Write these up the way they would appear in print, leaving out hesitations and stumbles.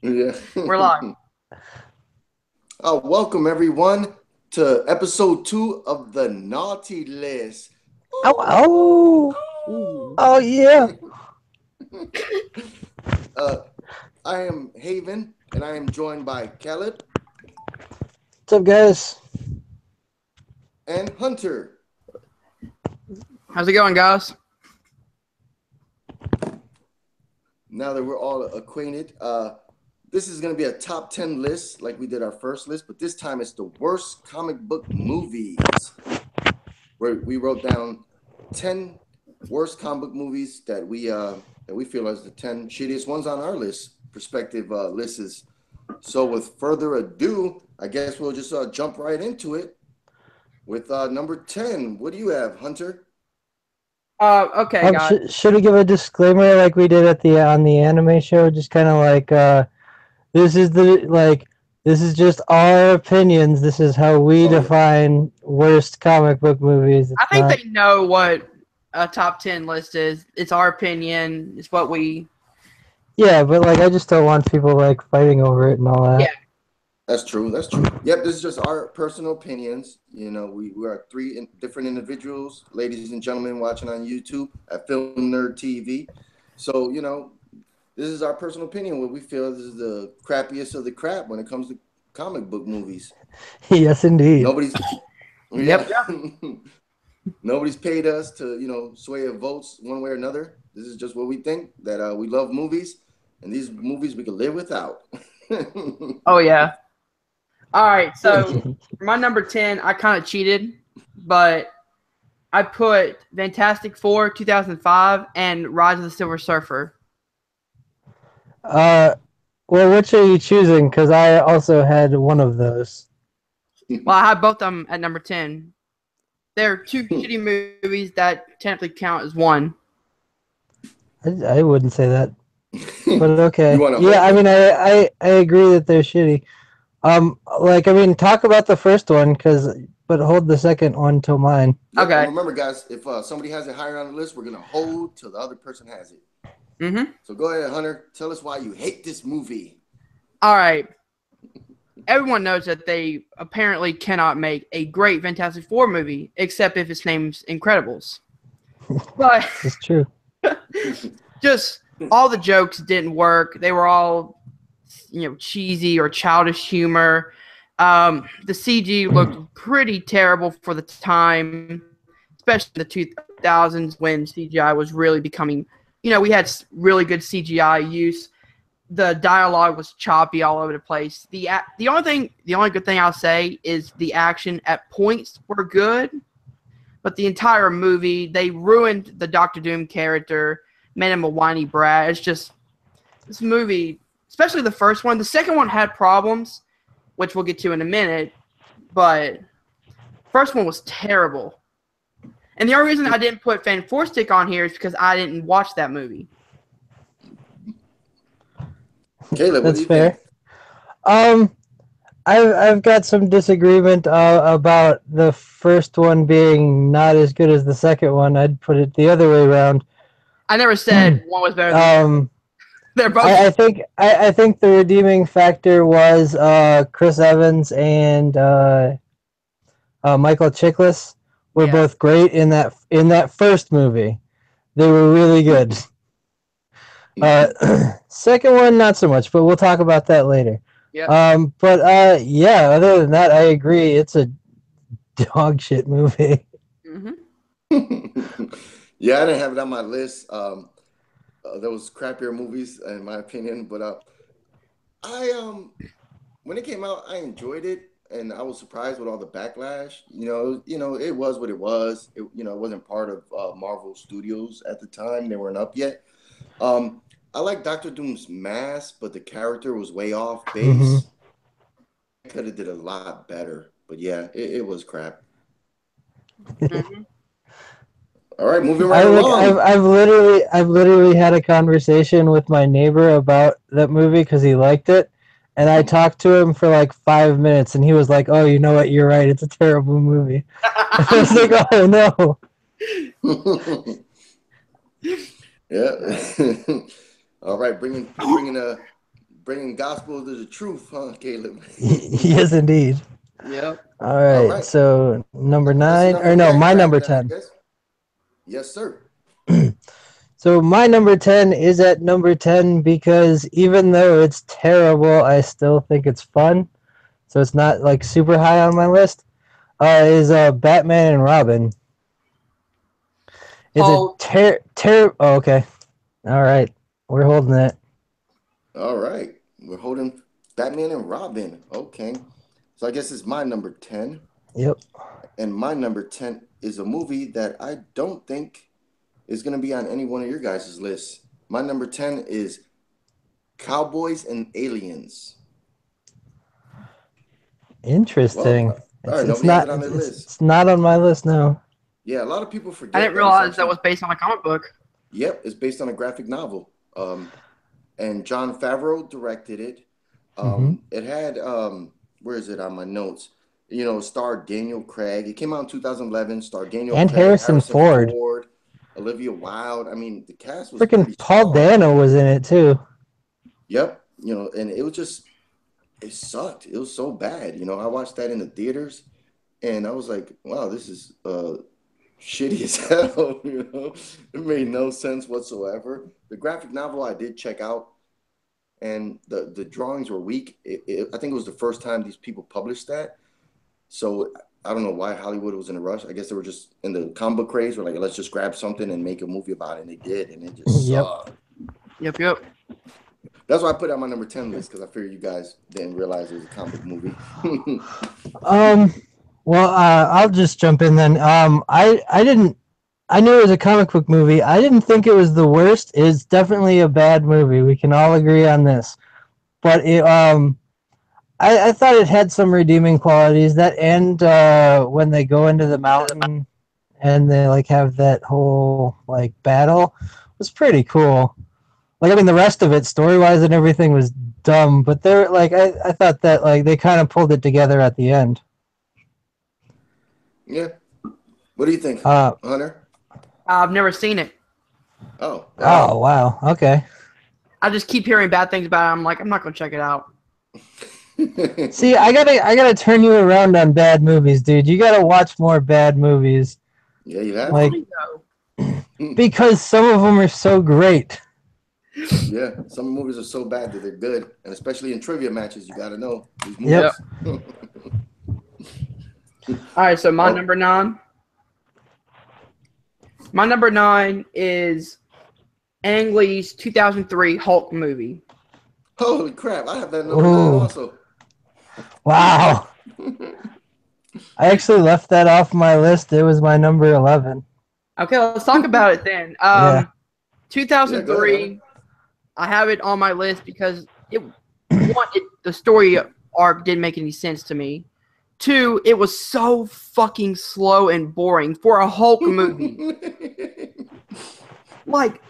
Yeah. We're live. Welcome everyone to episode 2 of the Naughty List. Oh, Ooh, ooh, oh, Ooh. oh yeah. uh, I am Haven, and I am joined by Caleb What's up, guys? and Hunter. How's it going, guys? Now that we're all acquainted, this is going to be a top 10 list like we did our first list, but this time it's the worst comic book movies. Where we wrote down 10 worst comic book movies that we feel as the 10 shittiest ones on our list, perspective lists. So with further ado, I guess we'll just jump right into it with number 10. What do you have, Hunter? Okay, guys. Should we give a disclaimer like we did at the on the anime show? Just kind of like this is this is just our opinions. This is how we define worst comic book movies. I think they know what a top 10 list is. It's our opinion. It's what we. Yeah, but like I just don't want people like fighting over it and all that. Yeah. That's true. That's true. Yep, this is just our personal opinions. You know, we are three different individuals, ladies and gentlemen, watching on YouTube at Film Nerd TV. So, you know, this is our personal opinion. What we feel this is the crappiest of the crap when it comes to comic book movies. Yes, indeed. Nobody's. Yep. Nobody's paid us to, sway of votes one way or another. This is just what we think, that we love movies, and these movies we can live without. Oh, yeah. All right, so for my number 10, I kind of cheated, but I put Fantastic Four 2005 and Rise of the Silver Surfer. Well, which are you choosing? Because I also had one of those. Well, I have both of them at number 10. They're two shitty movies that technically count as one. I wouldn't say that, but okay. Yeah, I mean, I agree that they're shitty. Talk about the first one, but hold the second one till mine. Yep, okay. Remember, guys, if somebody has it higher on the list, we're gonna hold till the other person has it. Mm-hmm. So go ahead, Hunter. Tell us why you hate this movie. All right. Everyone knows that they apparently cannot make a great Fantastic Four movie, except if its name's Incredibles. But it's true. Just all the jokes didn't work. They were all, cheesy or childish humor. The CG looked pretty terrible for the time, especially in the 2000s when CGI was really becoming. We had really good CGI use. The dialogue was choppy all over the place. The only good thing I'll say is the action at points were good, but the entire movie they ruined the Doctor Doom character, made him a whiny brat. It's just this movie, especially the first one. The second one had problems, which we'll get to in a minute, but first one was terrible. And the only reason I didn't put Fan Four Stick on here is because I didn't watch that movie. Caleb, that's fair. I've got some disagreement about the first one being not as good as the second one. I'd put it the other way around. I never said one was better than the other. They're both. I think the redeeming factor was Chris Evans and Michael Chiklis were both great in that first movie. They were really good. Second one, not so much, but we'll talk about that later. Yeah. Other than that, I agree. It's a dog shit movie. Mm-hmm. Yeah, I didn't have it on my list. There was crappier movies, in my opinion. But when it came out, I enjoyed it, and I was surprised with all the backlash. It was what it was. It wasn't part of Marvel Studios at the time. They weren't up yet. I like Doctor Doom's mask, but the character was way off base. Mm-hmm. Could have did a lot better, but yeah, it was crap. Mm-hmm. All right, moving right along. I've literally had a conversation with my neighbor about that movie because he liked it, and I talked to him for like 5 minutes, and he was like, "Oh, you know what? You're right. It's a terrible movie." I was like, "Oh no." Yeah. All right, bringing Bringing gospel to the truth, huh, Caleb? Yes, indeed. Yep. All All right. right. So number That's 9, enough or of no, that my crap number then, I 10. guess. Yes, sir. So my number 10 is at number 10 because even though it's terrible, I still think it's fun. So it's not like super high on my list. Is Batman and Robin. It's a Hulk. Oh, okay. All right. We're holding it. All right. We're holding Batman and Robin. Okay. So I guess it's my number 10. Yep. And my number 10 is a movie that I don't think is going to be on any one of your guys' lists. My number 10 is Cowboys and Aliens. Interesting. Well, all right. It's Nobody has not it on their list. it's not on my list now. Yeah, a lot of people I forget didn't that it's realize that actually, was based on a comic book. yep, it's based on a graphic novel. And Jon Favreau directed it. Mm-hmm. It had, where is it on my notes? Starred Daniel Craig. It came out in 2011. Starred Daniel And Craig, Harrison Ford. Olivia Wilde. I mean, the cast was Freaking pretty Paul strong. Dano was in it too. Yep. And it was just, it sucked. It was so bad. I watched that in the theaters, and I was like, wow, this is shitty as hell. It made no sense whatsoever. The graphic novel I did check out, and the drawings were weak. I think it was the first time these people published that. So I don't know why Hollywood was in a rush. I guess they were just in the comic book craze. We're like, let's just grab something and make a movie about it. And they did, and it just Yep. sucked. Yep. That's why I put it on my number 10 list, because I figured you guys didn't realize it was a comic book movie. Well, I'll just jump in then. I knew it was a comic book movie. I didn't think it was the worst. It's definitely a bad movie. We can all agree on this. But I thought it had some redeeming qualities. That end when they go into the mountain and they like have that whole like battle was pretty cool. Like, I mean, the rest of it, story wise and everything, was dumb. But they're like, I thought that like they kind of pulled it together at the end. Yeah. What do you think, Uh, Hunter? I've never seen it. Oh. Oh wow. Okay. I just keep hearing bad things about it. I'm like, I'm not gonna check it out. See, I gotta turn you around on bad movies, dude. You gotta watch more bad movies. Yeah, you have. Like, Why, though? because some of them are so great. Yeah, some movies are so bad that they're good, and especially in trivia matches, you got to know these Yep. movies. All right, so my Oh. number 9. My number 9 is Ang Lee's 2003 Hulk movie. Holy crap! I have that number 9 Ooh. also. Wow. I actually left that off my list. It was my number 11. Okay, let's talk about it then. Yeah. 2003, I have it on my list because the story arc didn't make any sense to me. 2, it was so fucking slow and boring for a Hulk movie. Like,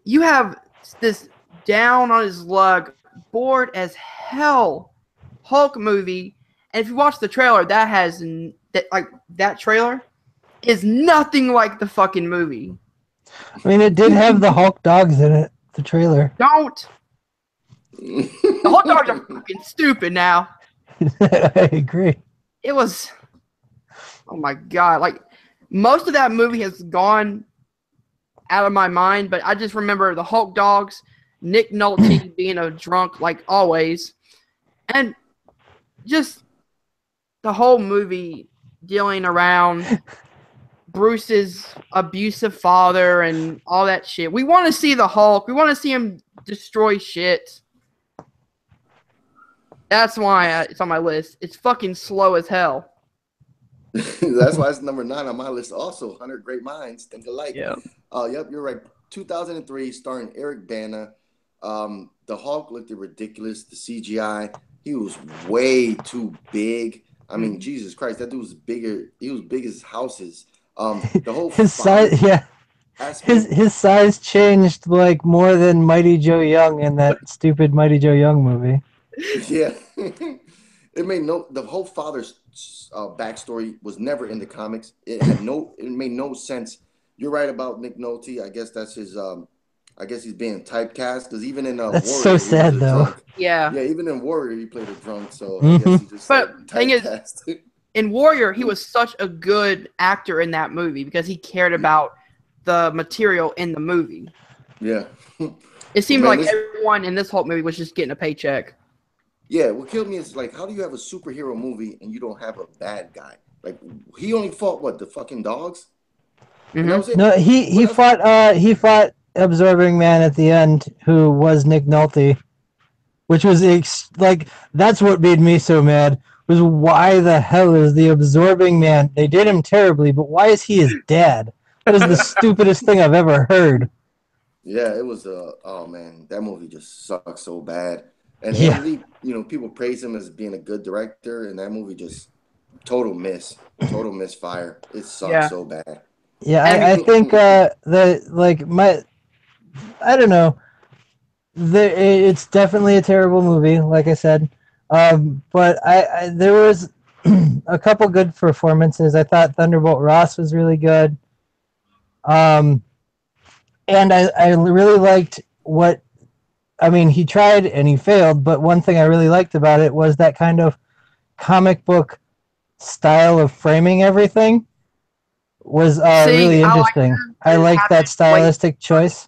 you have this down on his luck, bored as hell Hulk movie, and if you watch the trailer, that trailer is nothing like the fucking movie. I mean, it did have the Hulk dogs in it, the trailer. Don't. The Hulk dogs are fucking stupid now. I agree. It was, oh my god, like most of that movie has gone out of my mind, but I just remember the Hulk dogs, Nick Nolte being a drunk like always, and just the whole movie dealing around Bruce's abusive father and all that shit. We want to see the Hulk. We want to see him destroy shit. That's why it's on my list. It's fucking slow as hell. That's why it's number 9 on my list. Also, 100 Great Minds Think Alike. Yeah. Yep, you're right. 2003, starring Eric Bana. The Hulk looked ridiculous. The CGI, he was way too big. I mean, Jesus Christ, that dude was bigger. He was big as houses. The whole his size, yeah. His size changed like more than Mighty Joe Young in that stupid Mighty Joe Young movie. Yeah. The whole father's backstory was never in the comics. It made no sense. You're right about Nick Nolte. I guess that's his I guess he's being typecast because even in That's Warrior, so he sad, was a though. drunk. Yeah. Yeah, even in Warrior, he played a drunk. So I guess he just But thing is, typecast. in Warrior, he was such a good actor in that movie because he cared about the material in the movie. Yeah. It seemed Man, like everyone in this whole movie was just getting a paycheck. Yeah, what killed me is like, how do you have a superhero movie and you don't have a bad guy? Like, he only fought what, the fucking dogs? And that was it. No, he fought Absorbing Man at the end, who was Nick Nolte, which was like that's what made me so mad. Was why the hell is the Absorbing Man? They did him terribly, but why is he his dad? That is the stupidest thing I've ever heard. Yeah, it was oh man, that movie just sucks so bad. And Yeah. Ang Lee, you know, people praise him as being a good director, and that movie just total misfire. It sucks so bad. Yeah, I think I don't know. It's definitely a terrible movie, like I said. But there was a couple good performances. I thought Thunderbolt Ross was really good. And I really liked he tried and he failed, but one thing I really liked about it was that kind of comic book style of framing everything was really interesting. I liked that stylistic choice.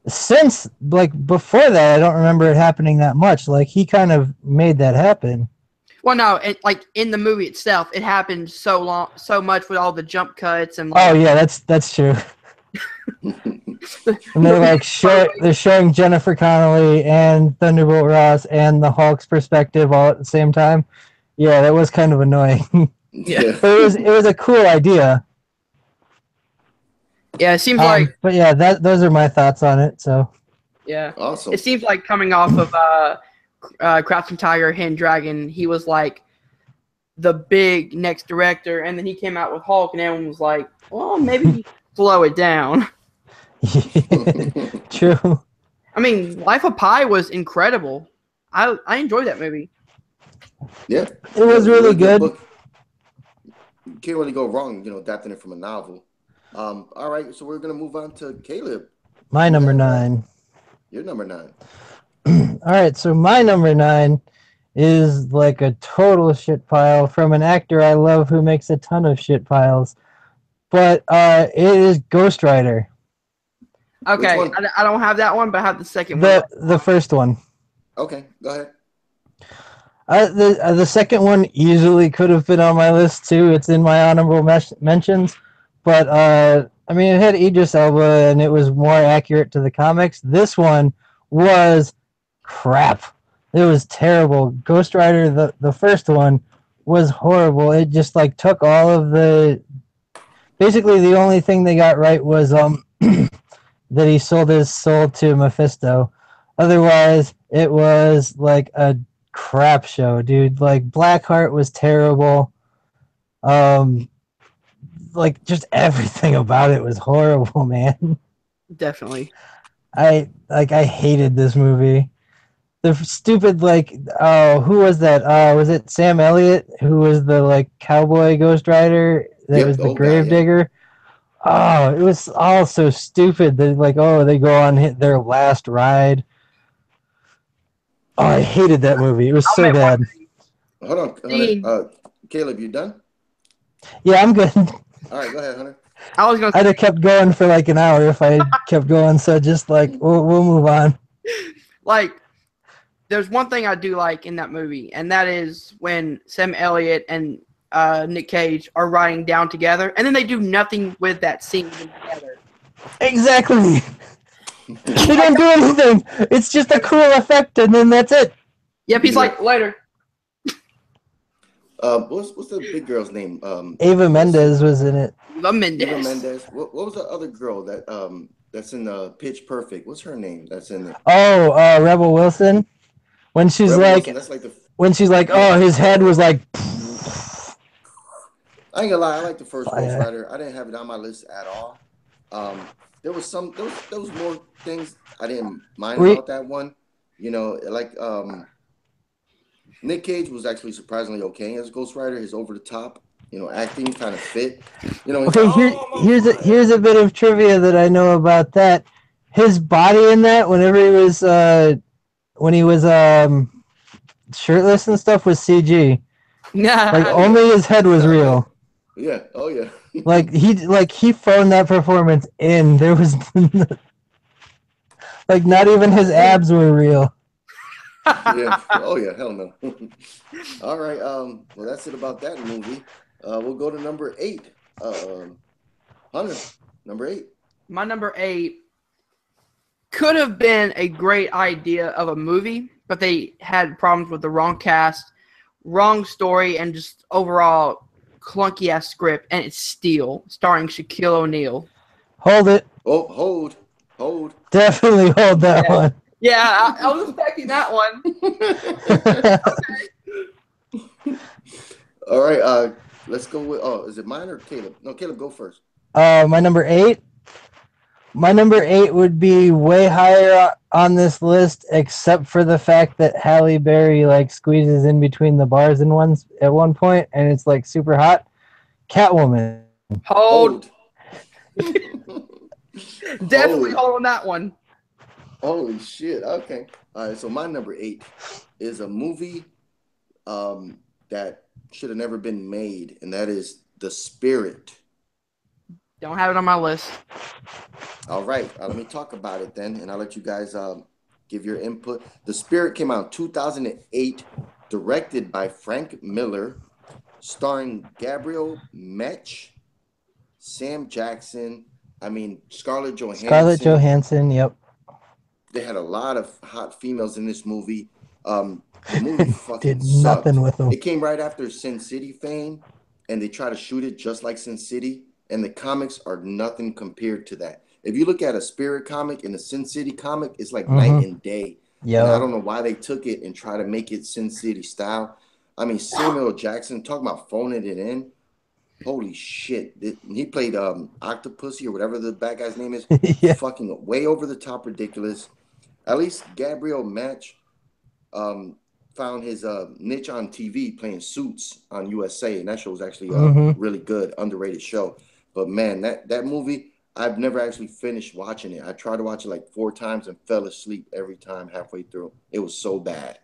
Since, before that, I don't remember it happening that much. Like, he kind of made that happen. Well, no, in the movie itself, it happened so much with all the jump cuts and. Oh yeah, that's true. And they're they're showing Jennifer Connelly and Thunderbolt Ross and the Hulk's perspective all at the same time. Yeah, that was kind of annoying. Yeah, but it was a cool idea. Yeah, it seems like. But yeah, those are my thoughts on it. So. Yeah. Awesome. It seems like coming off of Crouching Tiger, Hidden Dragon, he was like the big next director, and then he came out with Hulk, and everyone was like, "Well, maybe slow it down." True. I mean, Life of Pi was incredible. I enjoyed that movie. Yeah, it was really good. You can't really go wrong, adapting it from a novel. All right, so we're gonna move on to Caleb. My number 9. Your number 9. All right, so my number 9 is like a total shit pile from an actor I love who makes a ton of shit piles, but it is Ghost Rider. Okay, I don't have that one, but I have the second one. The first one. Okay, go ahead. The second one easily could have been on my list too. It's in my honorable mentions, but it had Idris Elba and it was more accurate to the comics. This one was crap. It was terrible. Ghost Rider, the first one, was horrible. It just took all of the. Basically, the only thing they got right was that he sold his soul to Mephisto. Otherwise, it was like a crap show, dude. Blackheart was terrible. Just everything about it was horrible, man. Definitely. I hated this movie. The stupid who was that? Was it Sam Elliott who was the cowboy Ghost Rider? That was the gravedigger. Oh, it was all so stupid. They they go on their last ride. Oh, I hated that movie. It was so bad. Hold on. Caleb, you done? Yeah, I'm good. All right, go ahead, Hunter. I'd have kept going for an hour if I kept going. So just we'll move on. There's one thing I do like in that movie, and that is when Sam Elliott and Nick Cage are riding down together, and then they do nothing with that scene together. Exactly. They don't do anything. It's just a cool effect, and then that's it. Yep, he's later. What's the big girl's name? Ava Mendes was in it. Ava Mendes. What was the other girl that's in Pitch Perfect? What's her name? That's in it. Oh, Rebel Wilson. When she's Wilson, when she's oh, his head was I ain't gonna lie, I like the first Ghost Rider. I didn't have it on my list at all. There was more things I didn't mind about that one. Nick Cage was actually surprisingly okay as Ghost Rider. His over the top acting kind of fit. He's Okay, here's a bit of trivia that I know about that. His body in that, whenever when he was shirtless and stuff, was CG. Like only his head was real. Yeah. Oh yeah. Like he phoned that performance in. There was like not even his abs were real. Yeah. Oh yeah. Hell no. All right. Well, that's it about that movie. We'll go to number 8. Hunter, number 8. My number 8 could have been a great idea of a movie, but they had problems with the wrong cast, wrong story, and just overall clunky ass script. And it's Steel, starring Shaquille O'Neal. Hold it. Oh, hold. Definitely hold that one. Yeah, I was expecting that one. Okay. All right. Let's go with. Oh, is it mine or Caleb? No, Caleb, go first. My number 8. My number 8 would be way higher on this list, except for the fact that Halle Berry like squeezes in between the bars at one point, and it's like super hot. Catwoman. Hold. Definitely hold on that one. Holy shit. Okay. All right. So my number 8 is a movie that should have never been made, and that is The Spirit. Don't have it on my list. All right. Let me talk about it then, and I'll let you guys give your input. The Spirit came out in 2008, directed by Frank Miller, starring Gabriel Mech, Sam Jackson, Scarlett Johansson. Scarlett Johansson, yep. They had a lot of hot females in this movie. The movie fucking did sucked. nothing with them. It came right after Sin City fame, and they try to shoot it just like Sin City, and the comics are nothing compared to that. If you look at a Spirit comic and a Sin City comic, it's like night and day. Yeah. And I don't know why they took it and try to make it Sin City style. Samuel Jackson, talking about phoning it in. Holy shit. He played Octopussy or whatever the bad guy's name is. Yeah. Fucking way over the top ridiculous. At least Gabriel Match found his niche on TV playing Suits on USA, and that show was actually a really good, underrated show. But man, that movie, I've never actually finished watching it. I tried to watch it like 4 times and fell asleep every time halfway through. It was so bad.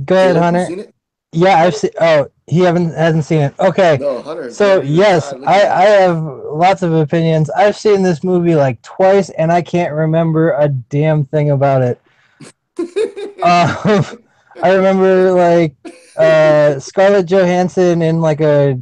Go ahead, Hunter. You seen it? Yeah, I've seen. Oh, he hasn't seen it. Okay. No, Hunter. So yes, I have lots of opinions. I've seen this movie like twice, and I can't remember a damn thing about it. I remember like Scarlett Johansson in like a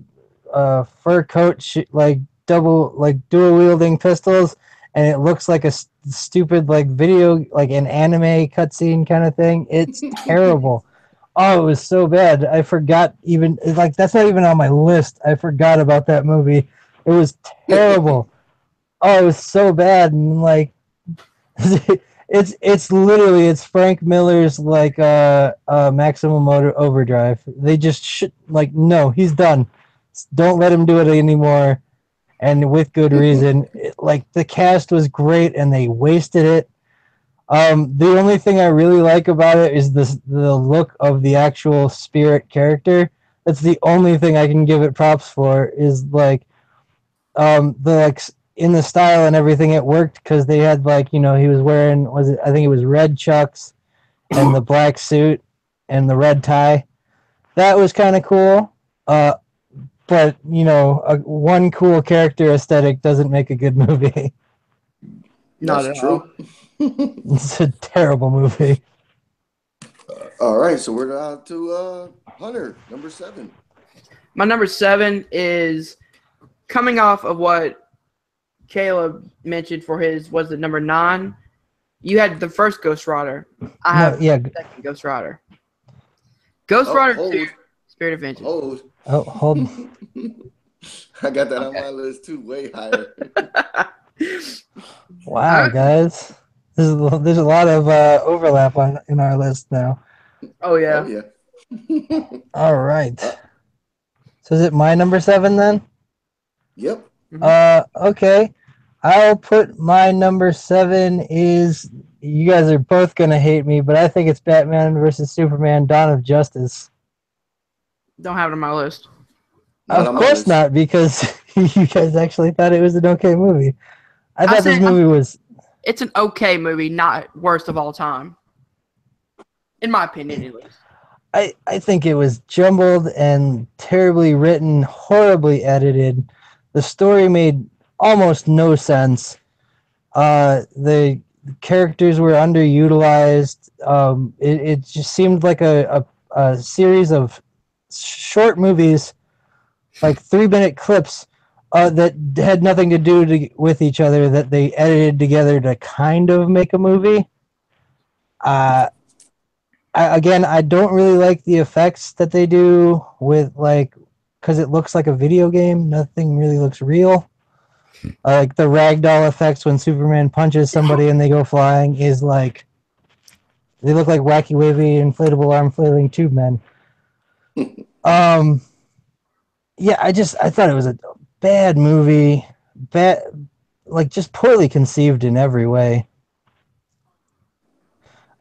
fur coat, like dual wielding pistols, and it looks like a stupid like video, like an anime cutscene kind of thing. It's terrible. Oh, it was so bad. I forgot even like that's not even on my list. I forgot about that movie. It was terrible. Oh, it was so bad, and like it's literally Frank Miller's like Maximum Overdrive. They just no, he's done. Don't let him do it anymore, and with good reason. Like the cast was great, and they wasted it. The only thing I really like about it is the look of the actual Spirit character. That's the only thing I can give it props for. Is like in the style and everything, it worked because they had he was wearing I think it was red chucks and the black suit and the red tie. That was kind of cool. But one cool character aesthetic doesn't make a good movie. Not at all. It's a terrible movie. All right, so we're down to Hunter, number 7. My number 7 is coming off of what Caleb mentioned for his, was it number 9? You had the first Ghost Rider. I have the second Ghost Rider. Ghost Rider 2, Spirit of Vengeance. Hold. I got that on my list too, way higher. Wow, guys. There's a lot of overlap in our list now. Oh, yeah. All right. So is it my number 7 then? Yep. Okay. I'll put my number 7 is, you guys are both going to hate me, but I think it's Batman versus Superman, Dawn of Justice. Don't have it on my list. Not Of on my course list. not, because you guys actually thought it was an okay movie. I thought this said- movie was. It's an okay movie, not worst of all time. In my opinion, at least. I think it was jumbled and terribly written, horribly edited. The story made almost no sense. The characters were underutilized. It just seemed like a series of short movies, like 3-minute clips that had nothing to do with each other, that they edited together to kind of make a movie. I don't really like the effects that they do with, like, because it looks like a video game. Nothing really looks real. Like the ragdoll effects when Superman punches somebody and they go flying is like, they look like wacky wavy inflatable arm flailing tube men. Yeah, I thought it was a bad movie, like just poorly conceived in every way.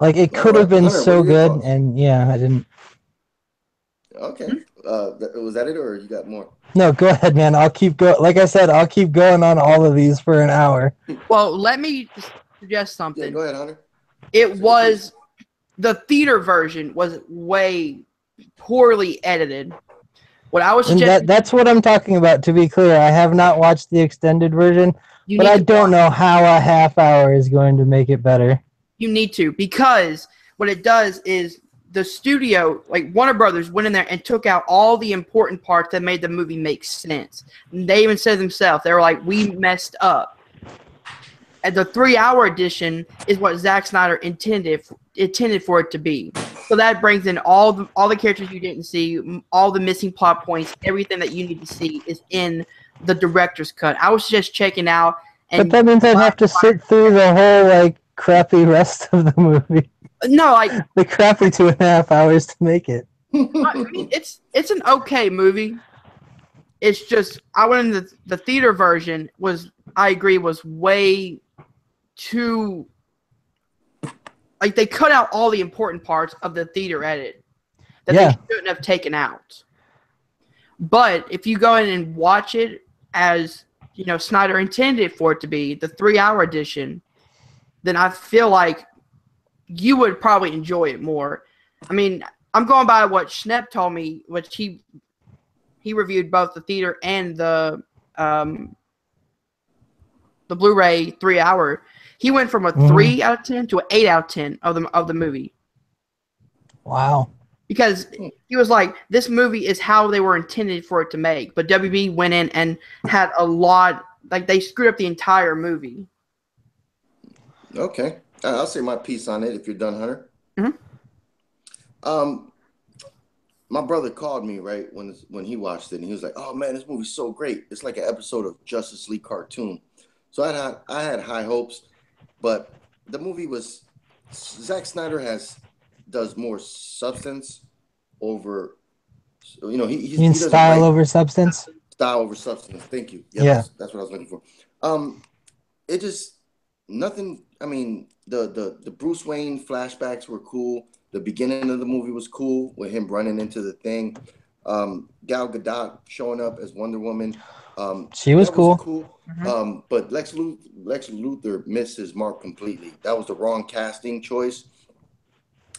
Like it All could have right, been Hunter, what so are your good, thoughts? and yeah, I didn't. Okay. Was that it, or you got more? No, go ahead, man. I'll keep going. Like I said, I'll keep going on all of these for an hour. Well, let me just suggest Yeah, something. go ahead, Hunter. It was the theater version was way poorly edited. What I was And suggesting, that's what I'm talking about, to be clear. I have not watched the extended version, you but need I to don't watch. know how a half hour is going to make it better. You need to, because what it does is the studio, like Warner Brothers, went in there and took out all the important parts that made the movie make sense. And they even said themselves, they were like, "We messed up." And the 3-hour edition is what Zack Snyder intended for it to be. So that brings in all the characters you didn't see, all the missing plot points, everything that you need to see is in the director's cut. I was just checking out, But and that means I'd have to sit through the whole, like, crappy rest of the movie. no, like The crappy 2.5 hours to make it. I mean, it's an okay movie. It's just I went in the theater version was, I agree, was way too, like, they cut out all the important parts of the theater edit that Yeah. they shouldn't have taken out. But if you go in and watch it as, you know, Snyder intended for it to be, the 3-hour edition, then I feel like you would probably enjoy it more. I mean, I'm going by what Schnepp told me, which he reviewed both the theater and the Blu-ray 3-hour. He went from a 3 out of 10 to an 8 out of 10 of the movie. Wow. Because he was like, this movie is how they were intended for it to make. But WB went in and had a lot, like, they screwed up the entire movie. Okay. I'll say my piece on it if you're done, Hunter. Mm-hmm. My brother called me right when he watched it, and he was like, "Oh man, this movie's so great! It's like an episode of Justice League cartoon." So I had high hopes, but the movie was, Zack Snyder does more substance over, you know, he doesn't style write, over substance. style over substance. Thank you. Yep, Yeah. that's what I was looking for. It just nothing. I mean, the Bruce Wayne flashbacks were cool. The beginning of the movie was cool with him running into the thing. Gal Gadot showing up as Wonder Woman. She was that cool. Was cool. Mm-hmm. But Lex Luthor missed his mark completely. That was the wrong casting choice.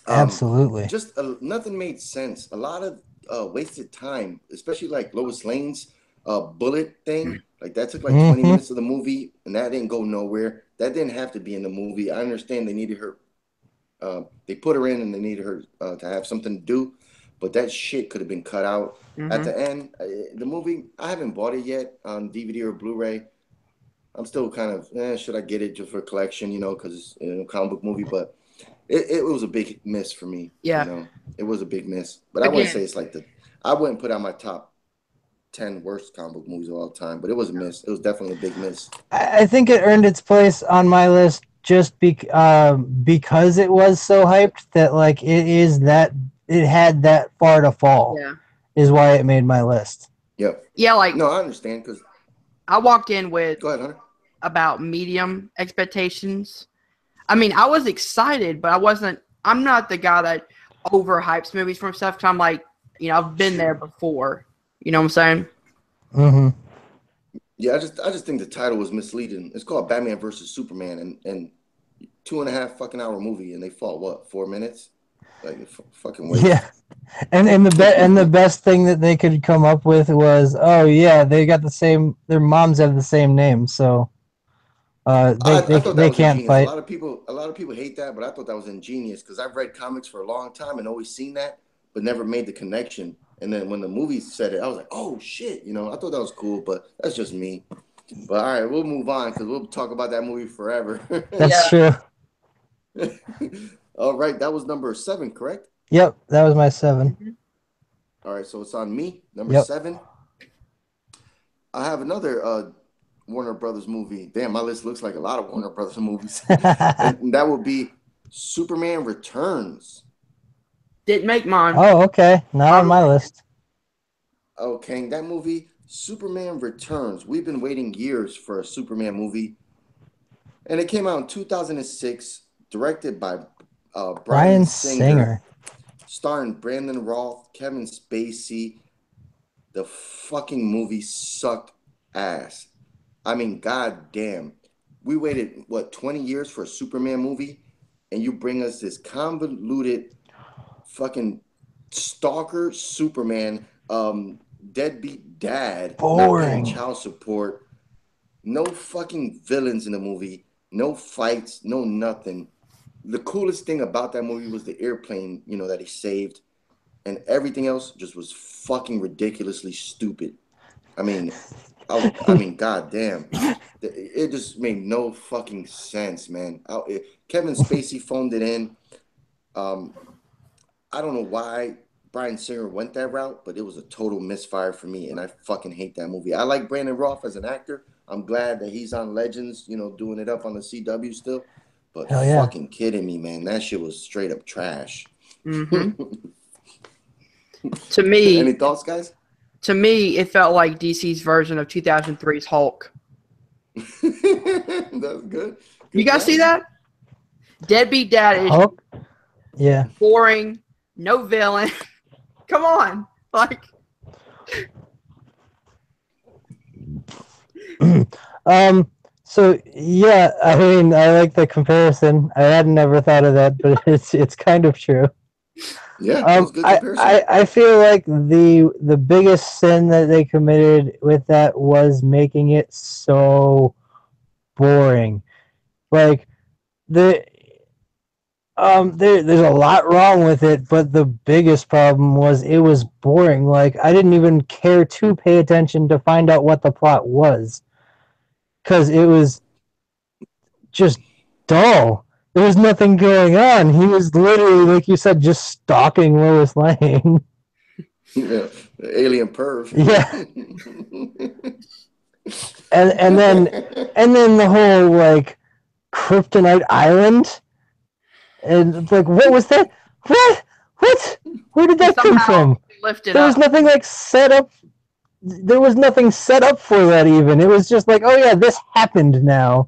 Absolutely. Just nothing made sense. A lot of wasted time, especially like Lois Lane's bullet thing. Like that took like 20 minutes of the movie, and that didn't go nowhere. That didn't have to be in the movie. I understand they needed her. They put her in, and they needed her to have something to do, but that shit could have been cut out. Mm-hmm. At the end, the movie, I haven't bought it yet on DVD or Blu-ray. I'm still kind of, should I get it just for collection, you know, because it's a comic book movie, but it was a big miss for me. Yeah. You know, it was a big miss, but I wouldn't say it's like I wouldn't put out my top 10 worst comic book movies of all time, but it was a miss. It was definitely a big miss. I think it earned its place on my list just because it was so hyped that, like, it had that far to fall. Yeah. Is why it made my list. Yep. Yeah, like, no, I understand, because I walked in with go ahead, Hunter. about medium expectations. I mean, I was excited, but I'm not the guy that overhypes movies from stuff. 'Cause I'm like, I've been there before. You know what I'm saying? Mm-hmm. Yeah, I just think the title was misleading. It's called Batman versus Superman, and 2.5 fucking hour movie, and they fought what, 4 minutes? Like fucking waste. Yeah, and the best thing that they could come up with was, oh yeah, they got the same. Their moms have the same name, so I thought that they was can't ingenious. fight. A lot of people hate that, but I thought that was ingenious because I've read comics for a long time and always seen that, but never made the connection. And then when the movie said it, I was like, oh shit, I thought that was cool, but that's just me. But all right, we'll move on because we'll talk about that movie forever. That's true. All right, that was number 7, correct? Yep, that was my 7. All right, so it's on me, number Yep. 7. I have another Warner Brothers movie. Damn, my list looks like a lot of Warner Brothers movies. And that would be Superman Returns. Didn't make mine. Oh, okay. Not on my list. Okay, that movie, Superman Returns. We've been waiting years for a Superman movie. And it came out in 2006, directed by Bryan Singer, starring Brandon Routh, Kevin Spacey. The fucking movie sucked ass. I mean, goddamn. We waited, 20 years for a Superman movie, and you bring us this convoluted fucking stalker Superman, deadbeat dad, not paying child support, no fucking villains in the movie, no fights, no nothing. The coolest thing about that movie was the airplane, that he saved, and everything else just was fucking ridiculously stupid. I mean, goddamn, it just made no fucking sense, man. Kevin Spacey phoned it in. I don't know why Bryan Singer went that route, but it was a total misfire for me, and I fucking hate that movie. I like Brandon Routh as an actor. I'm glad that he's on Legends, doing it up on the CW still. But fucking kidding me, man. That shit was straight up trash. Mm-hmm. To me, any thoughts, guys? To me, it felt like DC's version of 2003's Hulk. That's good. You guys see that? Deadbeat dad is Hulk? Yeah. Boring. No villain. Come on. Like. So yeah, I mean, I like the comparison. I had never thought of that, but it's kind of true. Yeah, that was good comparison. I feel like the biggest sin that they committed with that was making it so boring. Like there's a lot wrong with it, but the biggest problem was it was boring. Like I didn't even care to pay attention to find out what the plot was, because it was just dull. There was nothing going on. He was literally, like you said, just stalking Lois Lane. Yeah, alien perv. Yeah. and then the whole like Kryptonite Island, and like, what was that? What? Where did that come from? There was nothing like set up. There was nothing set up for that even. It was just like, oh yeah, this happened now.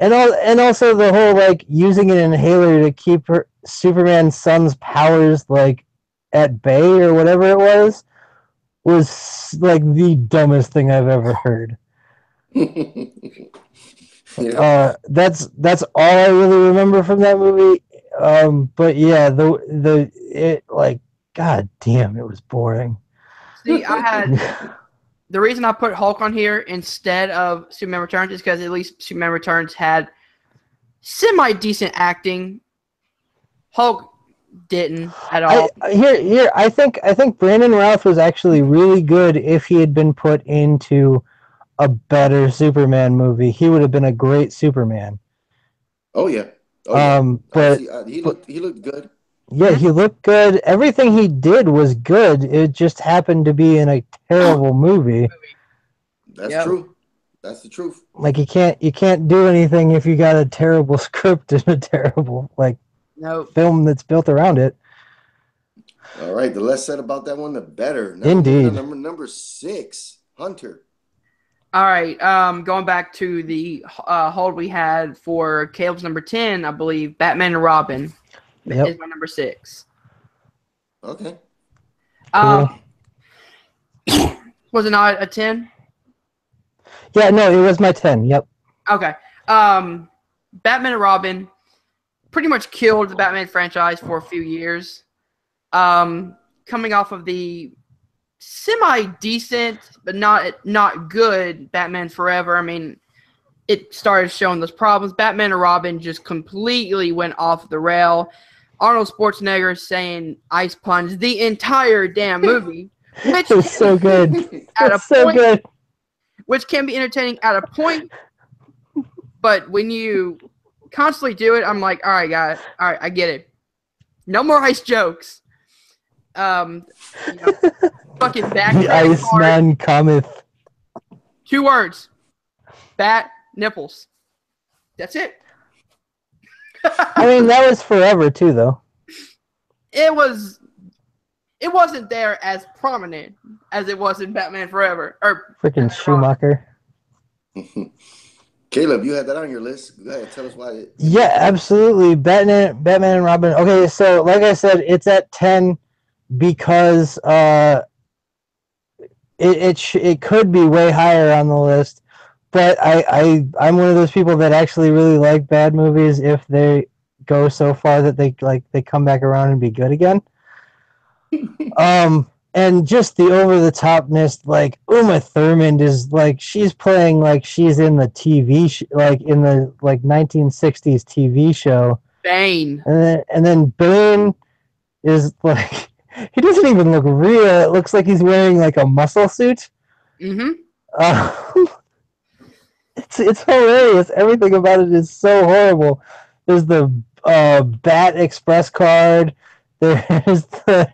And also the whole like using an inhaler to keep Superman's son's powers like at bay or whatever it was like the dumbest thing I've ever heard. Yeah. That's all I really remember from that movie. But yeah, it like, god damn, it was boring. See, I had the reason I put Hulk on here instead of Superman Returns is because at least Superman Returns had semi-decent acting. Hulk didn't at all. I think Brandon Routh was actually really good if he had been put into a better Superman movie. He would have been a great Superman. Oh yeah. But he looked good. Yeah, he looked good. Everything he did was good. It just happened to be in a terrible movie. That's true. That's the truth. Like you can't do anything if you got a terrible script and a terrible film that's built around it. All right, the less said about that one, the better. Now Indeed. Number 6, Hunter. All right, going back to the hold we had for Caleb's number 10, I believe, Batman and Robin is my number 6. Okay. Cool. Was it not a 10? Yeah, no, it was my 10. Yep. Okay. Batman and Robin pretty much killed the Batman franchise for a few years. Coming off of the semi-decent, but not good Batman Forever. I mean, it started showing those problems. Batman and Robin just completely went off the rail. Arnold Schwarzenegger saying ice puns the entire damn movie, which It's so good. at a It's so point, good. which can be entertaining at a point, but when you constantly do it, I'm like, all right, guys, all right, I get it. No more ice jokes. Fucking back. The Iceman cometh. 2 words. Bat nipples. That's it. I mean, that was forever too, though. It wasn't there as prominent as it was in Batman Forever. Or Freaking Schumacher. Caleb, you had that on your list. Go ahead, tell us why. Yeah, absolutely. Batman and Robin. Okay, so like I said, it's at 10 because it could be way higher on the list, but I'm one of those people that actually really like bad movies if they go so far that they come back around and be good again. And just the over the topness, like Uma Thurman is like she's playing like she's in the TV like in the 1960s TV show. Bane. And then Bane is like he doesn't even look real. It looks like he's wearing like a muscle suit. Mm-hmm. It's hilarious. Everything about it is so horrible. There's the Bat Express card. There's the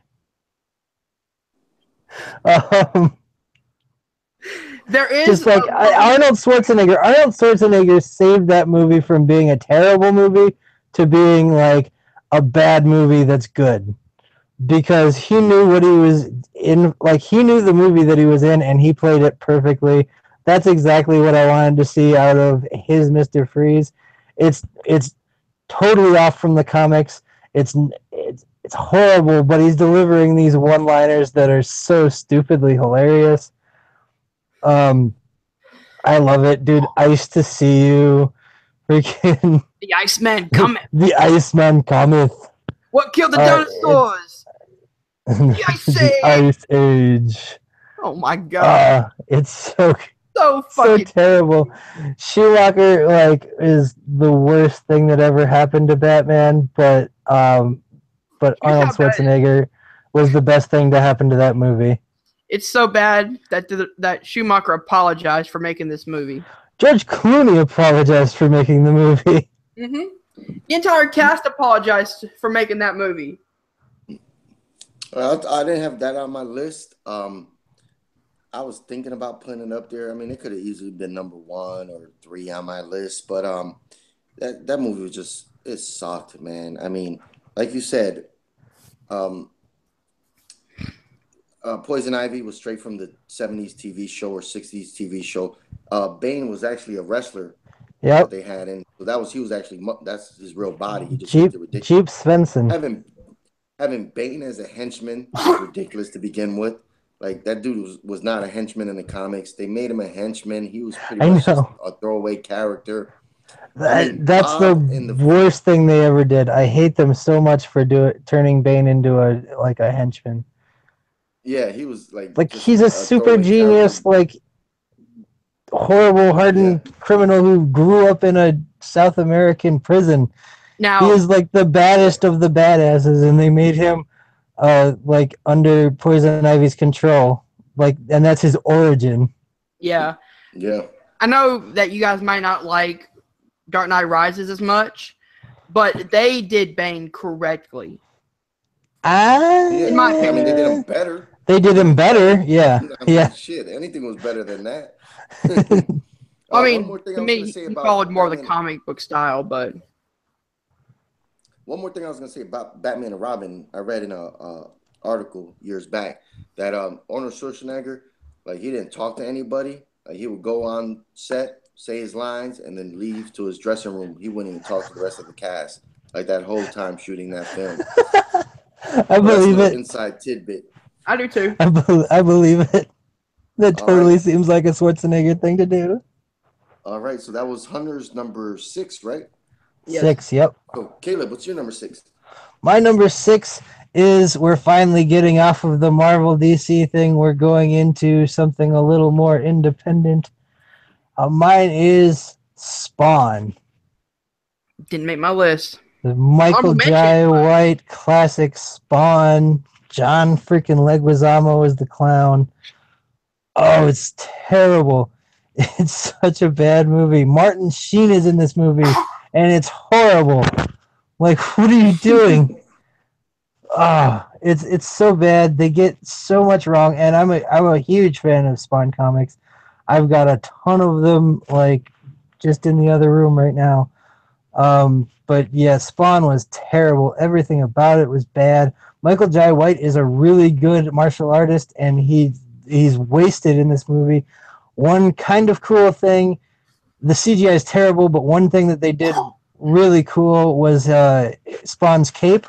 there is just like Arnold Schwarzenegger. Arnold Schwarzenegger saved that movie from being a terrible movie to being like a bad movie that's good, because he knew what he was in. Like he knew the movie that he was in, and he played it perfectly. That's exactly what I wanted to see out of his Mr. Freeze. It's totally off from the comics. It's horrible, but he's delivering these one-liners that are so stupidly hilarious. I love it, dude. Ice to see you. Freaking the Iceman cometh. The Iceman cometh. What killed the dinosaurs? The Ice Age. The Ice Age. Oh my god. It's so fucking terrible. Schumacher is the worst thing that ever happened to Batman, but Arnold Schwarzenegger was the best thing to happen to that movie. It's so bad that Schumacher apologized for making this movie. George Clooney apologized for making the movie. Mm-hmm. The entire cast apologized for making that movie. I didn't have that on my list. I was thinking about putting it up there. I mean, it could have easily been number 1 or 3 on my list, but that movie was it sucked, man. I mean, like you said, Poison Ivy was straight from the 70s TV show or 60s TV show. Bane was actually a wrestler. Yep. That they had, and so he was actually that's his real body. He just Jeep Svensson. Having Bane as a henchman was ridiculous to begin with. Like that dude was not a henchman in the comics. They made him a henchman. He was pretty much just a throwaway character. That's the worst thing they ever did. I hate them so much for turning Bane into a henchman. Yeah, he was like he's a super genius, character. Horrible, hardened criminal who grew up in a South American prison. Now he is the baddest of the badasses, and they made him under Poison Ivy's control. And that's his origin. Yeah. Yeah. I know that you guys might not like Dark Knight Rises as much, but they did Bane correctly. In my opinion, they did him better. They did him better, yeah. Shit, anything was better than that. I mean, to me, he followed more of the comic book style, but... One more thing I was going to say about Batman and Robin, I read in a article years back that Arnold Schwarzenegger, he didn't talk to anybody. He would go on set, say his lines, and then leave to his dressing room. He wouldn't even talk to the rest of the cast, that whole time shooting that film. I believe it. Inside tidbit. I do too. I believe it. That All totally right. seems like a Schwarzenegger thing to do. All right. So that was Hunter's number 6, right? Yes. 6, yep. So Caleb, what's your number 6? My number 6 is we're finally getting off of the Marvel DC thing. We're going into something a little more independent. Mine is Spawn. Didn't make my list. The Michael Honorable mention. Jai White classic Spawn. John freaking Leguizamo is the clown. Oh, it's terrible. It's such a bad movie. Martin Sheen is in this movie, and it's horrible. Like, what are you doing? It's so bad. They get so much wrong, and I'm a huge fan of Spawn comics. I've got a ton of them, like just in the other room right now. But yeah, Spawn was terrible. Everything about it was bad. Michael Jai White is a really good martial artist, and he's wasted in this movie. One kind of cool thing, the CGI is terrible, but one thing that they did really cool was Spawn's cape.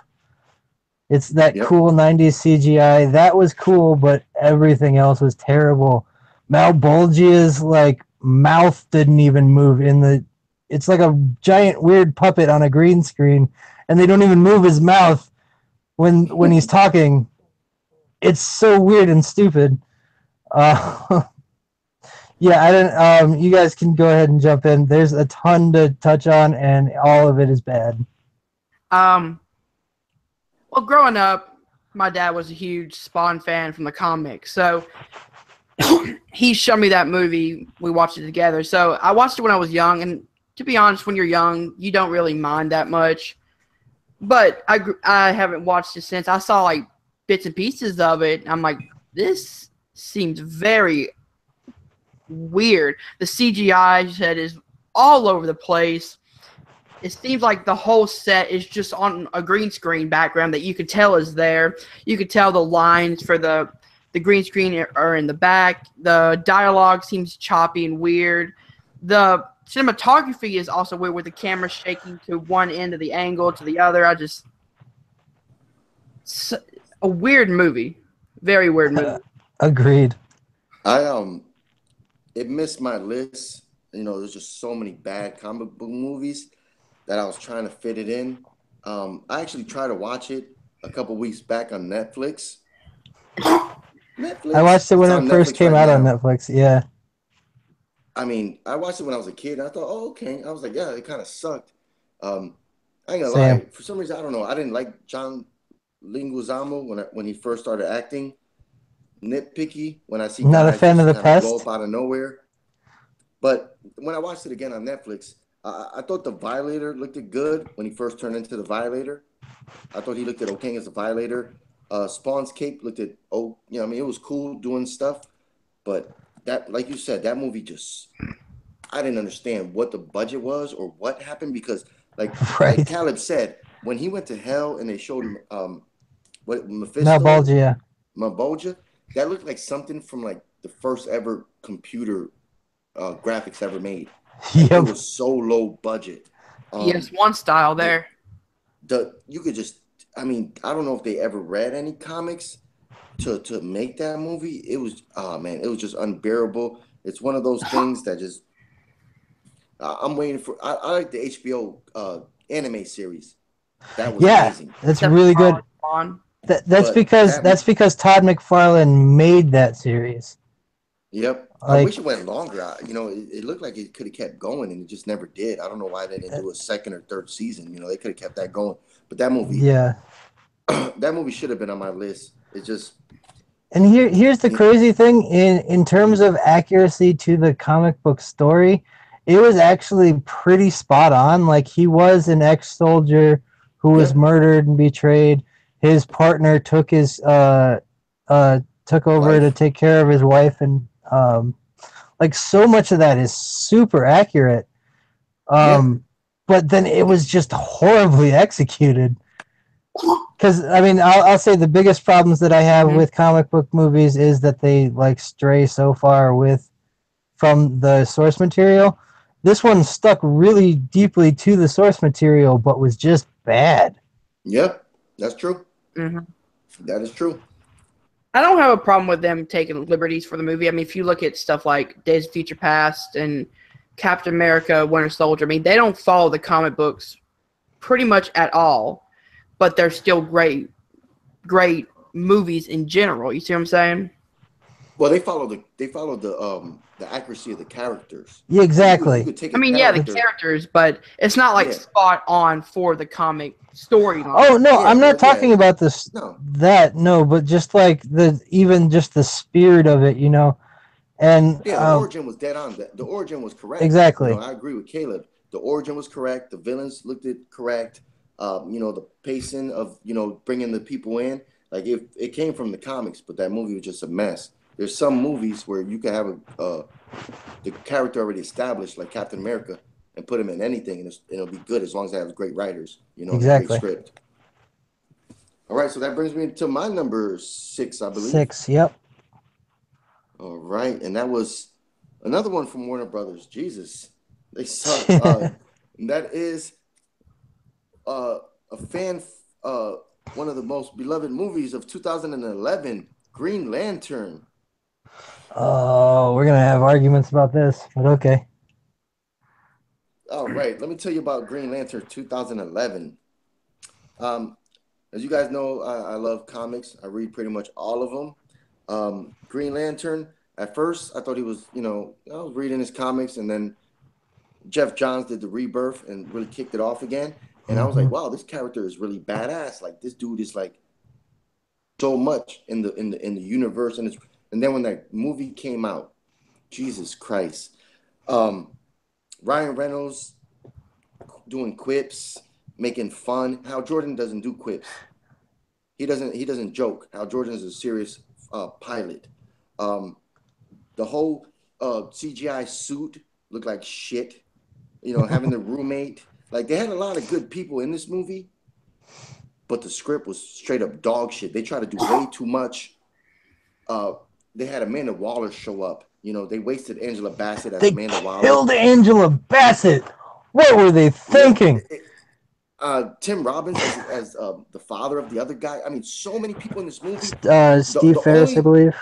It's that cool 90s CGI. That was cool, but everything else was terrible. Malbolgia's like mouth didn't even move in the. It's like a giant weird puppet on a green screen, and they don't even move his mouth when he's talking. It's so weird and stupid. Yeah, I don't. You guys can go ahead and jump in. There's a ton to touch on, and all of it is bad. Well, growing up, my dad was a huge Spawn fan from the comics, so he showed me that movie. We watched it together. So I watched it when I was young, and to be honest, when you're young, you don't really mind that much. But I haven't watched it since. I saw like bits and pieces of it. I'm like, this seems very weird. The CGI said is all over the place. It seems like the whole set is just on a green screen background that you could tell is there. You could tell the lines for the green screen are in the back. The dialogue seems choppy and weird. The cinematography is also weird with the camera shaking to one end of the angle to the other. It's a weird movie. Very weird movie. Agreed. It missed my list. You know, there's just so many bad comic book movies that I was trying to fit it in. I actually tried to watch it a couple weeks back on Netflix. I watched it when it first came out on Netflix. Yeah. I mean, I watched it when I was a kid. And I thought, oh, okay. I was like, yeah, it kind of sucked. I ain't gonna lie. For some reason, I don't know. I didn't like John Leguizamo when he first started acting. Nitpicky when I see not a fan of the pest. Blow up out of nowhere. But when I watched it again on Netflix, I thought the Violator looked good when he first turned into the Violator. I thought he looked okay as a Violator. Spawn's cape looked it was cool doing stuff, but that, like you said, that movie just, I didn't understand what the budget was or what happened because, like Caleb said, when he went to hell and they showed him what Mephisto, Malbolgia, that looked like something from like the first ever computer graphics ever made. Like, it was so low budget. One style there. You could just, I mean, I don't know if they ever read any comics to make that movie. It was, it was just unbearable. It's one of those things that just, I'm waiting for. I like the HBO anime series. That was amazing. That's really good. That's because Todd McFarlane made that series. Yep. I wish it went longer. It looked like it could have kept going, and it just never did. I don't know why they didn't do a second or third season. They could have kept that going. But that movie, that movie should have been on my list. It just. And here's the crazy thing: in terms of accuracy to the comic book story, it was actually pretty spot on. Like, he was an ex-soldier who was murdered and betrayed. His partner took over to take care of his wife, and like, so much of that is super accurate. But then it was just horribly executed. Because, I mean, I'll say the biggest problems that I have with comic book movies is that they like stray so far from the source material. This one stuck really deeply to the source material, but was just bad. Yep, that's true. Mm-hmm. That is true. I don't have a problem with them taking liberties for the movie. I mean, if you look at stuff like Days of Future Past and Captain America, Winter Soldier, I mean, they don't follow the comic books pretty much at all, but they're still great movies in general. You see what I'm saying? Well, they follow the accuracy of the characters. Yeah, exactly. You could take I a mean, yeah, the character. characters, but it's not like Yeah. spot on for the comic storyline. Oh no, Yeah, I'm not well, talking yeah. about this. No. No, but just like even just the spirit of it, you know, and Yeah, the origin was dead on. The origin was correct. Exactly. You know, I agree with Caleb. The origin was correct. The villains looked it correct. You know, the pacing of, you know, bringing the people in, like if it came from the comics, but that movie was just a mess. There's some movies where you can have the character already established, like Captain America, and put him in anything, and it'll be good as long as they have great writers, you know, Exactly. and a great script. All right, so that brings me to my number 6, I believe. 6. Yep. All right, and that was another one from Warner Brothers. Jesus, they suck. That is a fan, one of the most beloved movies of 2011, Green Lantern. Oh, we're gonna have arguments about this, but okay. All right, let me tell you about Green Lantern 2011. As you guys know, I love comics. I read pretty much all of them. Green Lantern, at first, I thought he was, you know, I was reading his comics, and then Jeff Johns did the rebirth and really kicked it off again. And I was like, wow, this character is really badass. Like, this dude is like so much in the universe. And then when that movie came out, Jesus Christ. Ryan Reynolds doing quips, making fun. Hal Jordan doesn't do quips. He doesn't joke. Hal Jordan is a serious pilot. The whole CGI suit looked like shit. You know, having the roommate. Like, they had a lot of good people in this movie, but the script was straight up dog shit. They tried to do way too much. They had Amanda Waller show up. You know, they wasted Angela Bassett as Amanda Waller. They killed Angela Bassett. What were they thinking? Tim Robbins as the father of the other guy. I mean, so many people in this movie. Steve Ferris, I believe.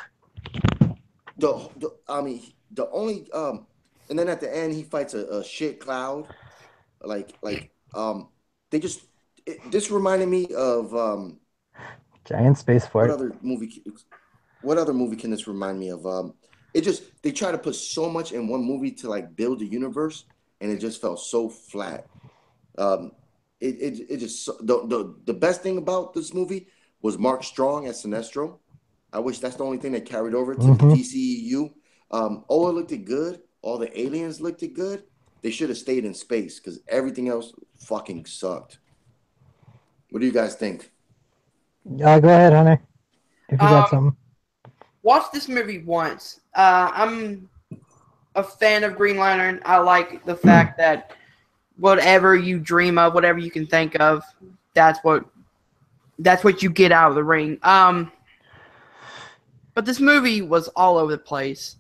And then at the end he fights a shit cloud. This reminded me of Giant space fart. What other movie can this remind me of? They try to put so much in one movie to like build a universe, and it just felt so flat. The best thing about this movie was Mark Strong as Sinestro. I wish that's the only thing that carried over to the DCEU. Ola looked it good. All the aliens looked it good. They should have stayed in space because everything else fucking sucked. What do you guys think? Go ahead, Hunter. If you got something. Watch this movie once. I'm a fan of Green Lantern. I like the fact that whatever you dream of, whatever you can think of, that's what you get out of the ring. But this movie was all over the place.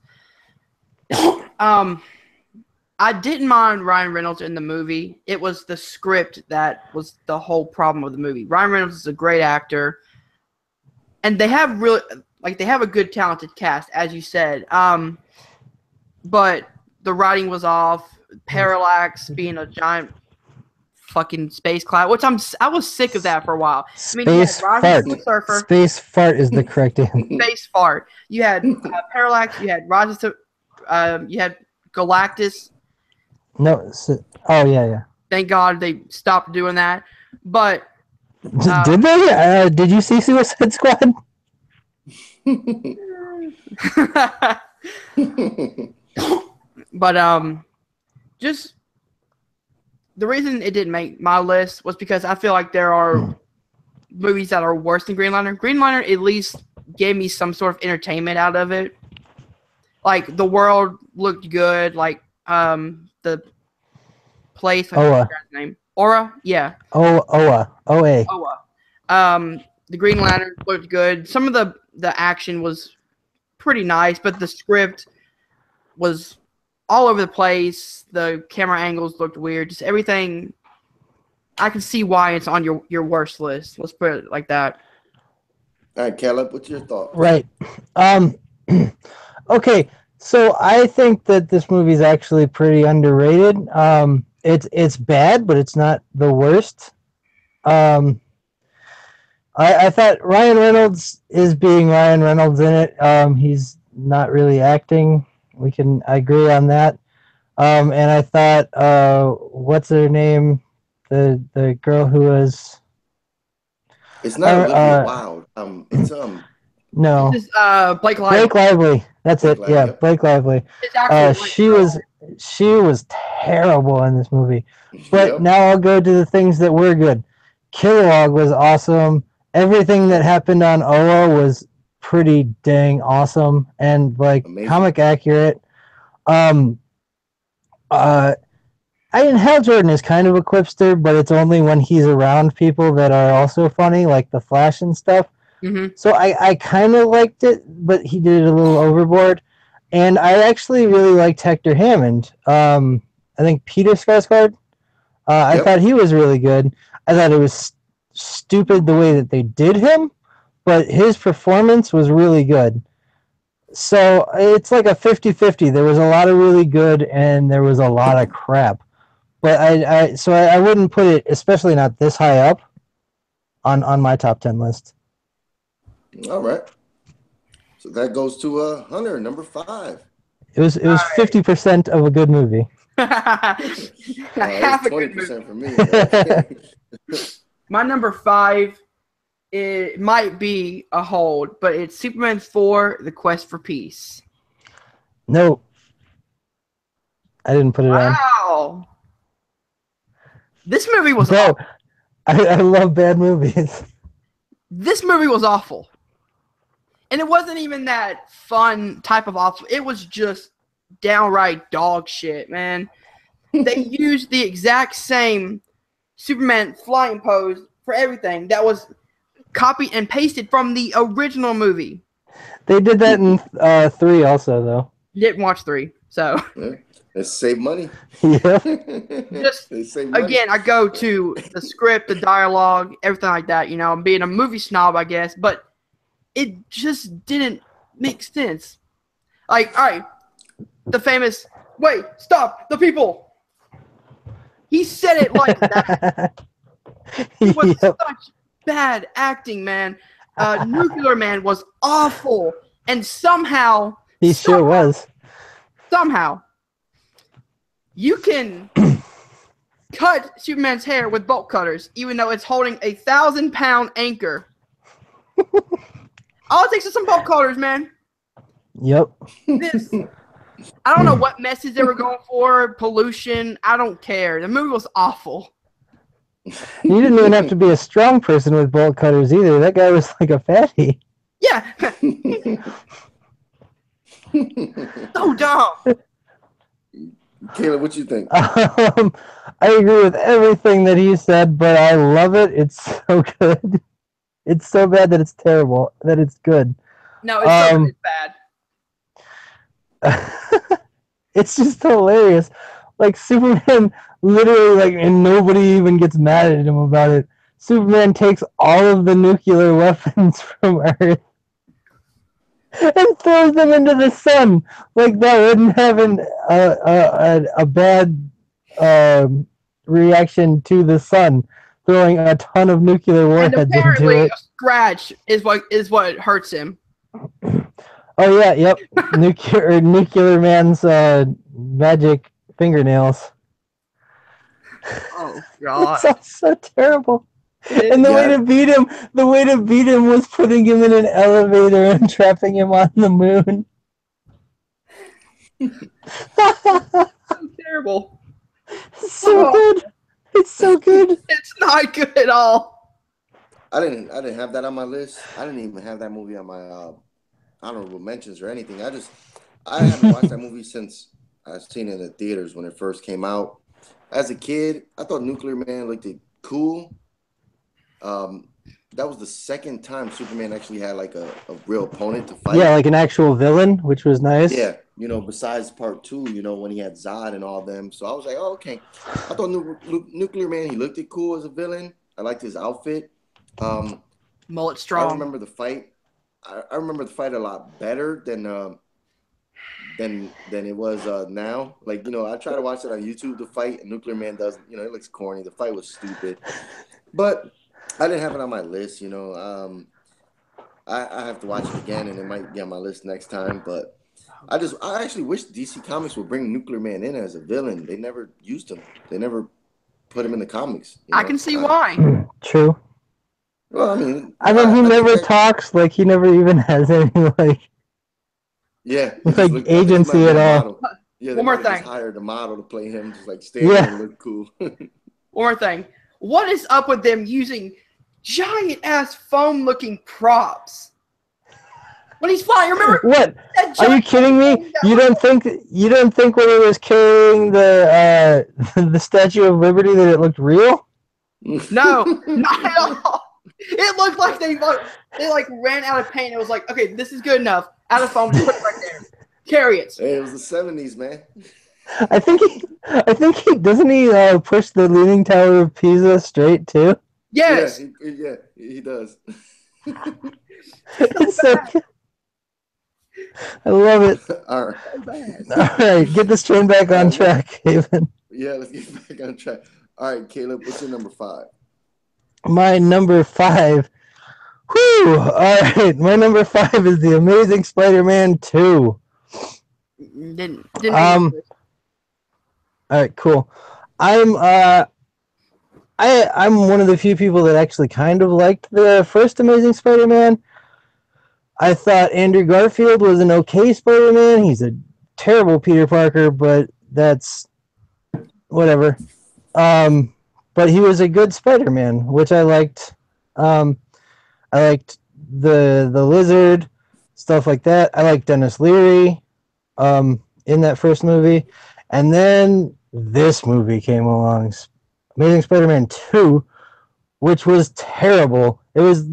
I didn't mind Ryan Reynolds in the movie. It was the script that was the whole problem with the movie. Ryan Reynolds is a great actor, and they have a good talented cast, as you said. But the writing was off. Parallax being a giant fucking space cloud, which I was sick of that for a while. Space fart. Space fart is the correct answer. Space fart. You had Parallax. You had Roger. You had Galactus. No. Yeah. Thank God they stopped doing that. But did they? Did you see Suicide Squad? But just the reason it didn't make my list was because I feel like there are movies that are worse than Green Lantern. Green Lantern at least gave me some sort of entertainment out of it. Like, the world looked good. Like, the place. Oa. Name. Aura? Yeah. Oa. O-A. Oa. The Green Lantern looked good. Some of the action was pretty nice, but the script was all over the place. The camera angles looked weird. Just everything. I can see why it's on your worst list. Let's put it like that. All right, Caleb, what's your thoughts? Right. Um, okay, so I think that this movie is actually pretty underrated. It's bad, but it's not the worst. Um, I thought Ryan Reynolds is being Ryan Reynolds in it. He's not really acting. I agree on that. And I thought, what's her name? The girl who was It's not Olivia Wilde. It's no. This is Blake Lively. Blake Lively. That's Blake it. Lively, Yeah, yep. Blake Lively. It's actually She was terrible in this movie. But Yep. now I'll go to the things that were good. Kilowog was awesome. Everything that happened on Oa was pretty dang awesome and like Amazing. comic accurate. Hal Jordan is kind of a quipster, but it's only when he's around people that are also funny, like the Flash and stuff. Mm-hmm. So I kind of liked it, but he did it a little overboard. And I actually really liked Hector Hammond. I think Peter Skarsgård. I Yep. thought he was really good. I thought it was stupid the way that they did him, but his performance was really good. So it's like a 50-50. There was a lot of really good and there was a lot of crap. But I wouldn't put it, especially not this high up, on my top 10 list. All right. So that goes to Hunter, number 5. It was 50% of a good movie. Half a good 20% movie. for me. My number 5, it might be a hold, but it's Superman 4: The Quest for Peace. No, I didn't put it on. Wow. This movie was No, awful. I love bad movies. This movie was awful. And it wasn't even that fun type of awful. It was just downright dog shit, man. They used the exact same Superman flying pose for everything that was copied and pasted from the original movie. They did that in 3 also, though. Didn't watch 3, so. Yeah. Let's save money. Yeah. Just, again, I go to the script, the dialogue, everything like that. You know, I'm being a movie snob, I guess, but it just didn't make sense. Like, all right, the famous, wait, stop, the people. He said it like that. It was such bad acting, man. Nuclear Man was awful, and somehow He sure was. Somehow, you can cut Superman's hair with bolt cutters, even though it's holding a 1,000-pound anchor. All it takes is some bolt cutters, man. Yep. I don't know what message they were going for, pollution. I don't care. The movie was awful. You didn't even have to be a strong person with bolt cutters either. That guy was like a fatty. Yeah. So dumb. Caleb, what you think? I agree with everything that he said, but I love it. It's so good. It's so bad that it's terrible, that it's good. No, it's so good, it's bad. It's just hilarious. Like, Superman literally, like, and nobody even gets mad at him about it. Superman takes all of the nuclear weapons from Earth and throws them into the sun. Like, that wouldn't have a bad reaction to the sun, throwing a ton of nuclear warheads And apparently, into it. a scratch is what hurts him. Oh yeah, yep. Nuclear Man's magic fingernails. Oh God! It sounds so terrible. And the way to beat him was putting him in an elevator and trapping him on the moon. So terrible. So good. It's so good. It's not good at all. I didn't have that on my list. I didn't even have that movie on my honorable mentions or anything. I haven't watched that movie since I've seen it in the theaters when it first came out. As a kid, I thought Nuclear Man looked cool. That was the second time Superman actually had like a real opponent to fight. Yeah, like an actual villain, which was nice. Yeah, besides part 2, when he had Zod and all them. So I was like, oh, okay. I thought Nuclear Man, he looked cool as a villain. I liked his outfit. Mullet I strong. remember the fight. I remember the fight a lot better than it was now. Like, I try to watch it on YouTube. The fight, and Nuclear Man doesn't. It looks corny. The fight was stupid, but I didn't have it on my list. I have to watch it again, and it might be on my list next time. But I actually wish DC Comics would bring Nuclear Man in as a villain. They never used him. They never put him in the comics. I can see why. True. Well, I mean, he never talks. Like, he never even has any yeah, like agency at all. Yeah, one more thing. Just hired a model to play him, just like stand there and look cool. One more thing. What is up with them using giant ass foam looking props when he's flying? Remember what? Are you kidding me? You don't think when he was carrying the the Statue of Liberty that it looked real? No, not at all. It looked like they ran out of paint. It was like, okay, this is good enough. Out of foam, put it right there. Carry it. Hey, it was the 70s, man. I think he doesn't he push the Leaning Tower of Pisa straight too? Yes. Yeah, he does. It's so I love it. All right. All right, get this train back on track, Haven. Yeah, let's get back on track. All right, Caleb, what's your number 5? My number 5. Whew! All right, my number 5 is The Amazing Spider-Man 2. Didn't all right, cool. I'm one of the few people that actually kind of liked the first Amazing Spider-Man. I thought Andrew Garfield was an okay Spider-Man. He's a terrible Peter Parker, but that's whatever. But he was a good Spider-Man, which I liked. I liked the Lizard, stuff like that. I liked Dennis Leary in that first movie. And then this movie came along, Amazing Spider-Man 2, which was terrible. It was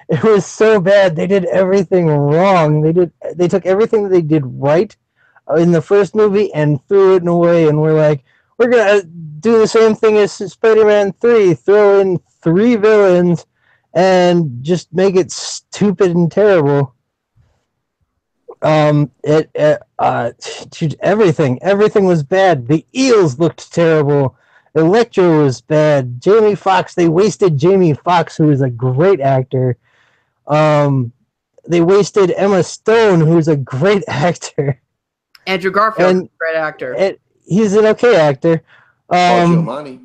it was so bad. They did everything wrong. They took everything that they did right in the first movie and threw it away, and we're like, we're gonna do the same thing as Spider-Man 3, throw in 3 villains and just make it stupid and terrible. Everything was bad. The eels looked terrible. Electro was bad. Jamie Foxx, they wasted Jamie Foxx, who is a great actor. They wasted Emma Stone, who's a great actor. Andrew Garfield, is a great actor. He's an okay actor. Paul Giamatti.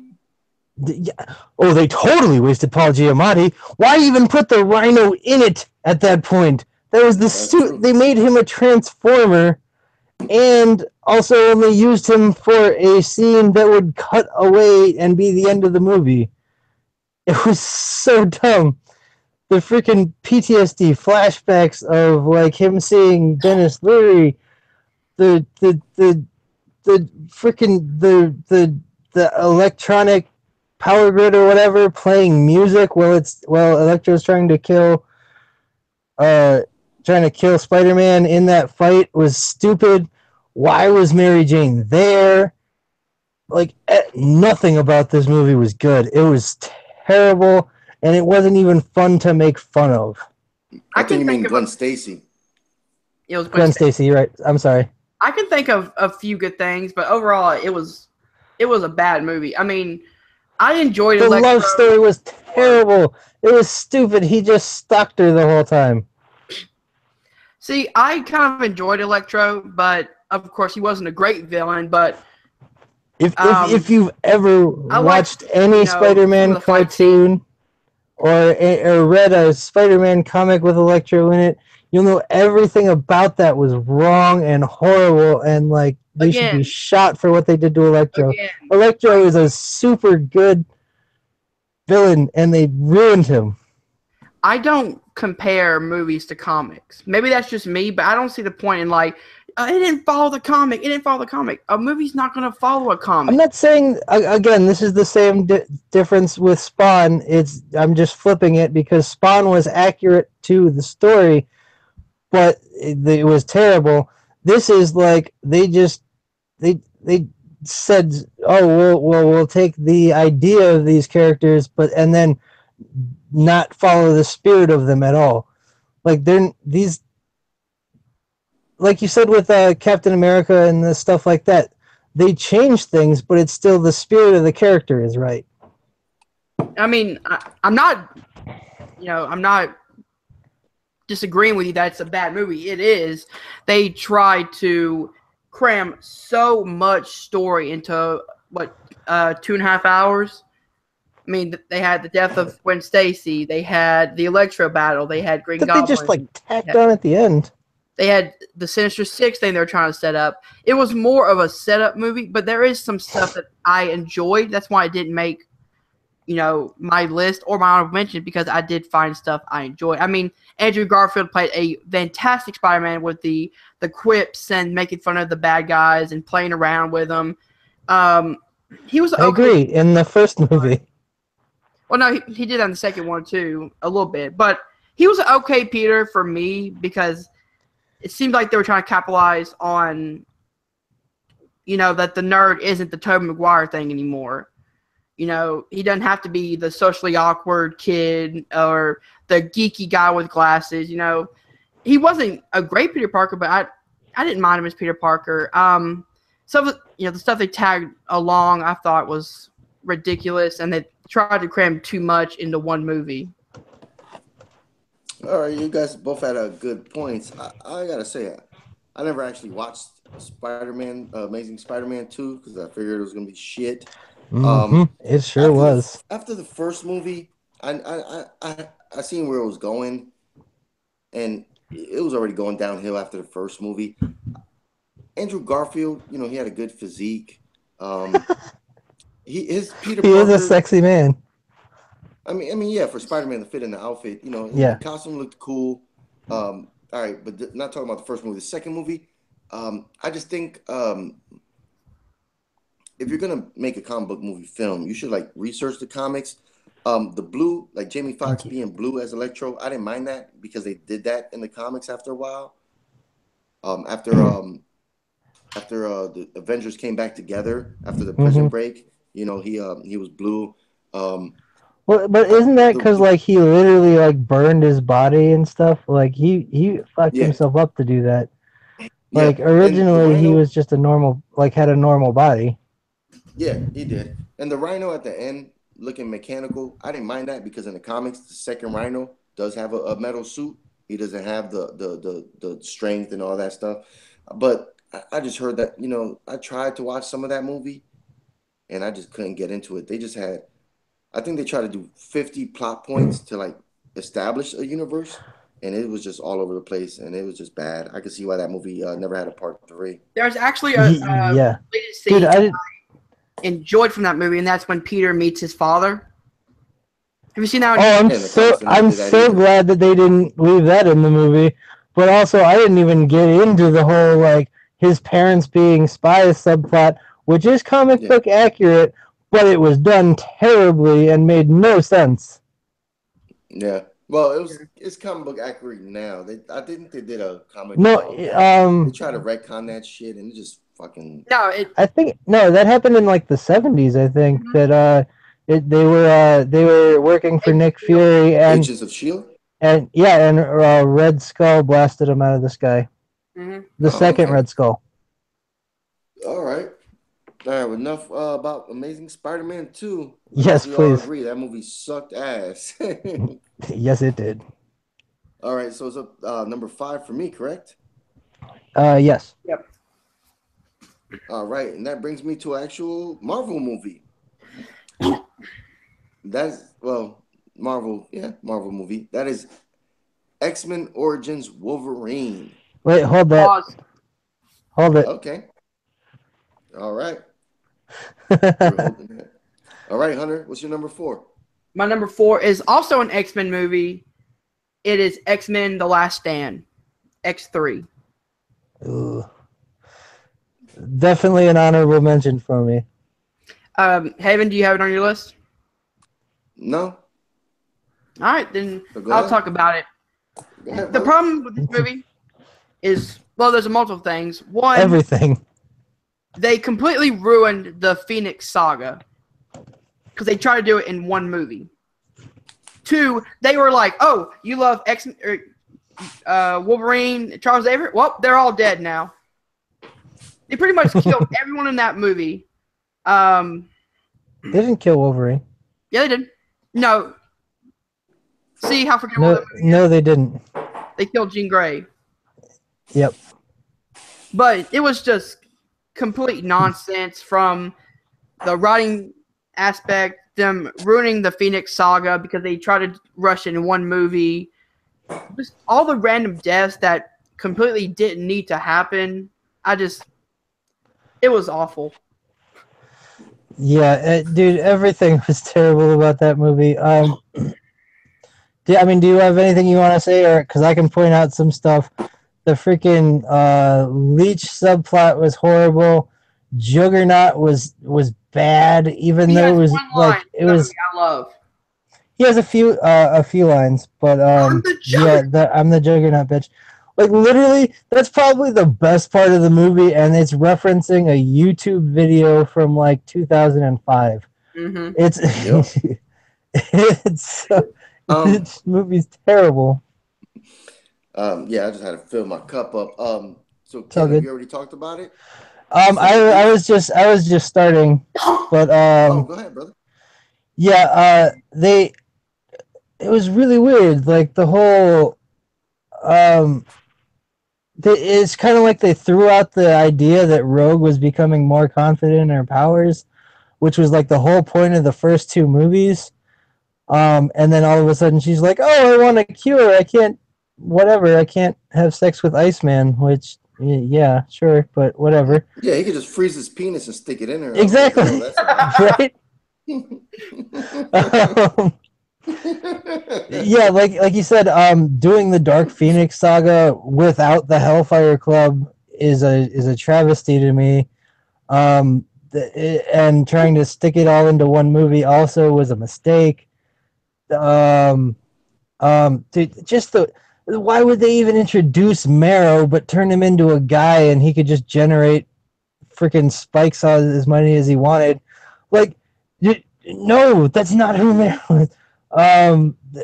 They totally wasted Paul Giamatti. Why even put the Rhino in it at that point? That was the suit. They made him a transformer, and also only used him for a scene that would cut away and be the end of the movie. It was so dumb. The freaking PTSD flashbacks of like him seeing Dennis Leary, the electronic power grid or whatever playing music while Electro's trying to kill Spider-Man in that fight was stupid. Why was Mary Jane there? Like, nothing about this movie was good. It was terrible, and it wasn't even fun to make fun of. I think you mean Gwen Stacy. It was Gwen Stacy, you're right. I'm sorry. I can think of a few good things, but overall, it was a bad movie. I mean, I enjoyed it. The love story was terrible. It was stupid. He just stalked her the whole time. See, I kind of enjoyed Electro, but of course he wasn't a great villain. But if you've ever watched any Spider-Man cartoon or read a Spider-Man comic with Electro in it, you'll know everything about that was wrong and horrible, and like they should be shot for what they did to Electro. Electro is a super good villain, and they ruined him. I don't compare movies to comics. Maybe that's just me, but I don't see the point in like, it didn't follow the comic. It didn't follow the comic. A movie's not going to follow a comic. I'm not saying, again, this is the same difference with Spawn. I'm just flipping it because Spawn was accurate to the story, but it was terrible. This is like, they said, oh, we'll take the idea of these characters, and then not follow the spirit of them at all. Like they're these, like you said with Captain America and the stuff like that. They change things, but it's still the spirit of the character is right. I mean, I'm not, I'm not disagreeing with you that it's a bad movie. It is. They try to cram so much story into what 2.5 hours. I mean, they had the death of Gwen Stacy. They had the Electro battle. They had Green That Goblin. they just like tacked on at the end. They had the Sinister Six thing they were trying to set up. It was more of a setup movie, but there is some stuff that I enjoyed. That's why I didn't make, my list or my honorable mention, because I did find stuff I enjoyed. I mean, Andrew Garfield played a fantastic Spider-Man with the quips and making fun of the bad guys and playing around with them. He was okay. I agree. In the first movie. Well, no, he did that in the second one too, a little bit. But he was okay Peter for me because it seemed like they were trying to capitalize on, that the nerd isn't the Tobey Maguire thing anymore. He doesn't have to be the socially awkward kid or the geeky guy with glasses. He wasn't a great Peter Parker, but I didn't mind him as Peter Parker. Some of the stuff they tagged along I thought was ridiculous, and they tried to cram too much into one movie. All right, you guys both had good points. I gotta say, I never actually watched Spider-Man, Amazing Spider-Man 2, because I figured it was gonna be shit. It sure was. After the first movie, I seen where it was going, and it was already going downhill after the first movie. Andrew Garfield, he had a good physique. His Peter Parker, he was a sexy man. I mean, yeah, for Spider-Man to fit in the outfit, the costume looked cool. All right, but not talking about the first movie. The second movie, I just think if you're gonna make a comic book movie film, you should research the comics. The blue, like Jamie Foxx being blue as Electro, I didn't mind that because they did that in the comics after a while. After the Avengers came back together after the prison break, he was blue. Well, but isn't that because he literally burned his body and stuff? He fucked himself up to do that. Originally he was just a normal, had a normal body. Yeah, he did. And the Rhino at the end looking mechanical, I didn't mind that because in the comics the second Rhino does have a metal suit. He doesn't have the strength and all that stuff. But I just heard that, I tried to watch some of that movie and I just couldn't get into it. They just had, I think they tried to do 50 plot points to establish a universe, and it was just all over the place, and it was just bad. I could see why that movie never had a part 3. There's actually a related scene I enjoyed from that movie, and that's when Peter meets his father. Have you seen that? I'm so glad that they didn't leave that in the movie. But also, I didn't even get into the whole his parents being spies subplot, which is comic book accurate, but it was done terribly and made no sense. Yeah, well, it's comic book accurate now. I think they did a comic. No, they tried to retcon that shit, and it just fucking. I think that happened in the 70s. I think that they were working for Nick Fury and Agents of S.H.I.E.L.D. And Red Skull blasted him out of the sky. The second Red Skull. All right. Enough about Amazing Spider-Man 2. Yes, please. Agree that movie sucked ass. Yes, it did. All right, so it's number 5 for me, correct? Yes. Yep. All right, and that brings me to an actual Marvel movie. Marvel movie. That is X-Men Origins Wolverine. Wait, hold that. Pause. Hold it. Okay. All right. All right, Hunter, what's your number 4? My number 4 is also an X-Men movie. It is X-Men The Last Stand. X3. Ooh. Definitely an honorable mention for me. Haven, do you have it on your list? No. All right, then I'll talk about it. The problem with this movie is, there's multiple things. One, everything. They completely ruined the Phoenix saga because they tried to do it in one movie. Two, they were like, "Oh, you love Wolverine, Charles Xavier? Well, they're all dead now." They pretty much killed everyone in that movie. They didn't kill Wolverine. Yeah, they did. No. See how forgettable that movie is? No, they didn't. They killed Jean Grey. Yep. But it was just complete nonsense from the writing aspect, them ruining the Phoenix Saga because they tried to rush it in one movie. Just all the random deaths that completely didn't need to happen. It was awful. Yeah, dude, everything was terrible about that movie. Do you have anything you want to say, or because I can point out some stuff? The freaking Leech subplot was horrible. Juggernaut was bad, even though it was like it was. I love. He has a few lines, but I'm the Juggernaut, bitch. Like literally, that's probably the best part of the movie, and it's referencing a YouTube video from like 2005. Mm-hmm. This movie's terrible. Yeah, I just had to fill my cup up. So Ken, have you already talked about it? I was just starting, but go ahead, brother. Yeah, it was really weird. Like the whole it's kind of like they threw out the idea that Rogue was becoming more confident in her powers, which was like the whole point of the first two movies. And then all of a sudden she's like, "Oh, I want a cure. I can't have sex with Iceman," which, yeah, sure, but whatever. Yeah, he could just freeze his penis and stick it in her. Exactly. Right? Yeah, like you said, doing the Dark Phoenix saga without the Hellfire Club is a travesty to me. And trying to stick it all into one movie also was a mistake. Dude, why would they even introduce Marrow but turn him into a guy and he could just generate freaking spikes out as many as he wanted? Like, no, that's not who Marrow is.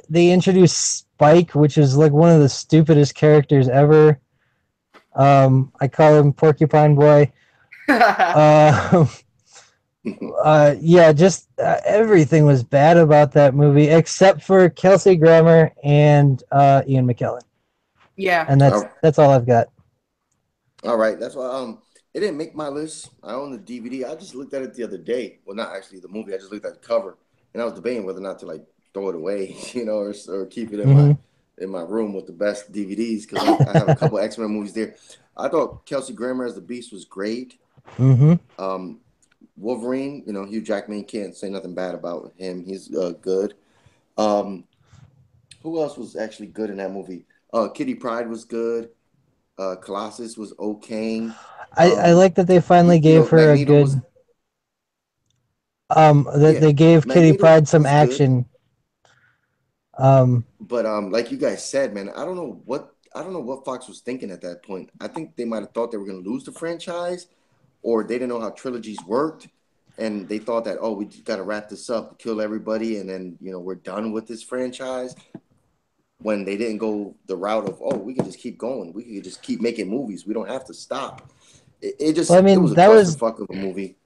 They introduced Spike, which is like one of the stupidest characters ever. I call him Porcupine Boy. Everything was bad about that movie except for Kelsey Grammer and Ian McKellen. Yeah, and that's all I've got. All right, that's why it didn't make my list. I own the DVD. I just looked at it the other day. Well, not actually the movie. I just looked at the cover, and I was debating whether or not to like throw it away, or keep it in my room with the best DVDs because I have a couple X-Men movies there. I thought Kelsey Grammer as the Beast was great. Wolverine, Hugh Jackman, can't say nothing bad about him. He's good. Who else was actually good in that movie? Kitty Pryde was good. Colossus was okay. I like that they finally gave her Magneto they gave Magneto Kitty Pryde some action. But like you guys said, man, I don't know what Fox was thinking at that point. I think they might have thought they were going to lose the franchise, or they didn't know how trilogies worked, and they thought that, we got to wrap this up, kill everybody, and then we're done with this franchise. When they didn't go the route of, we can just keep going, we can just keep making movies, we don't have to stop. It was a clusterfuck of a movie.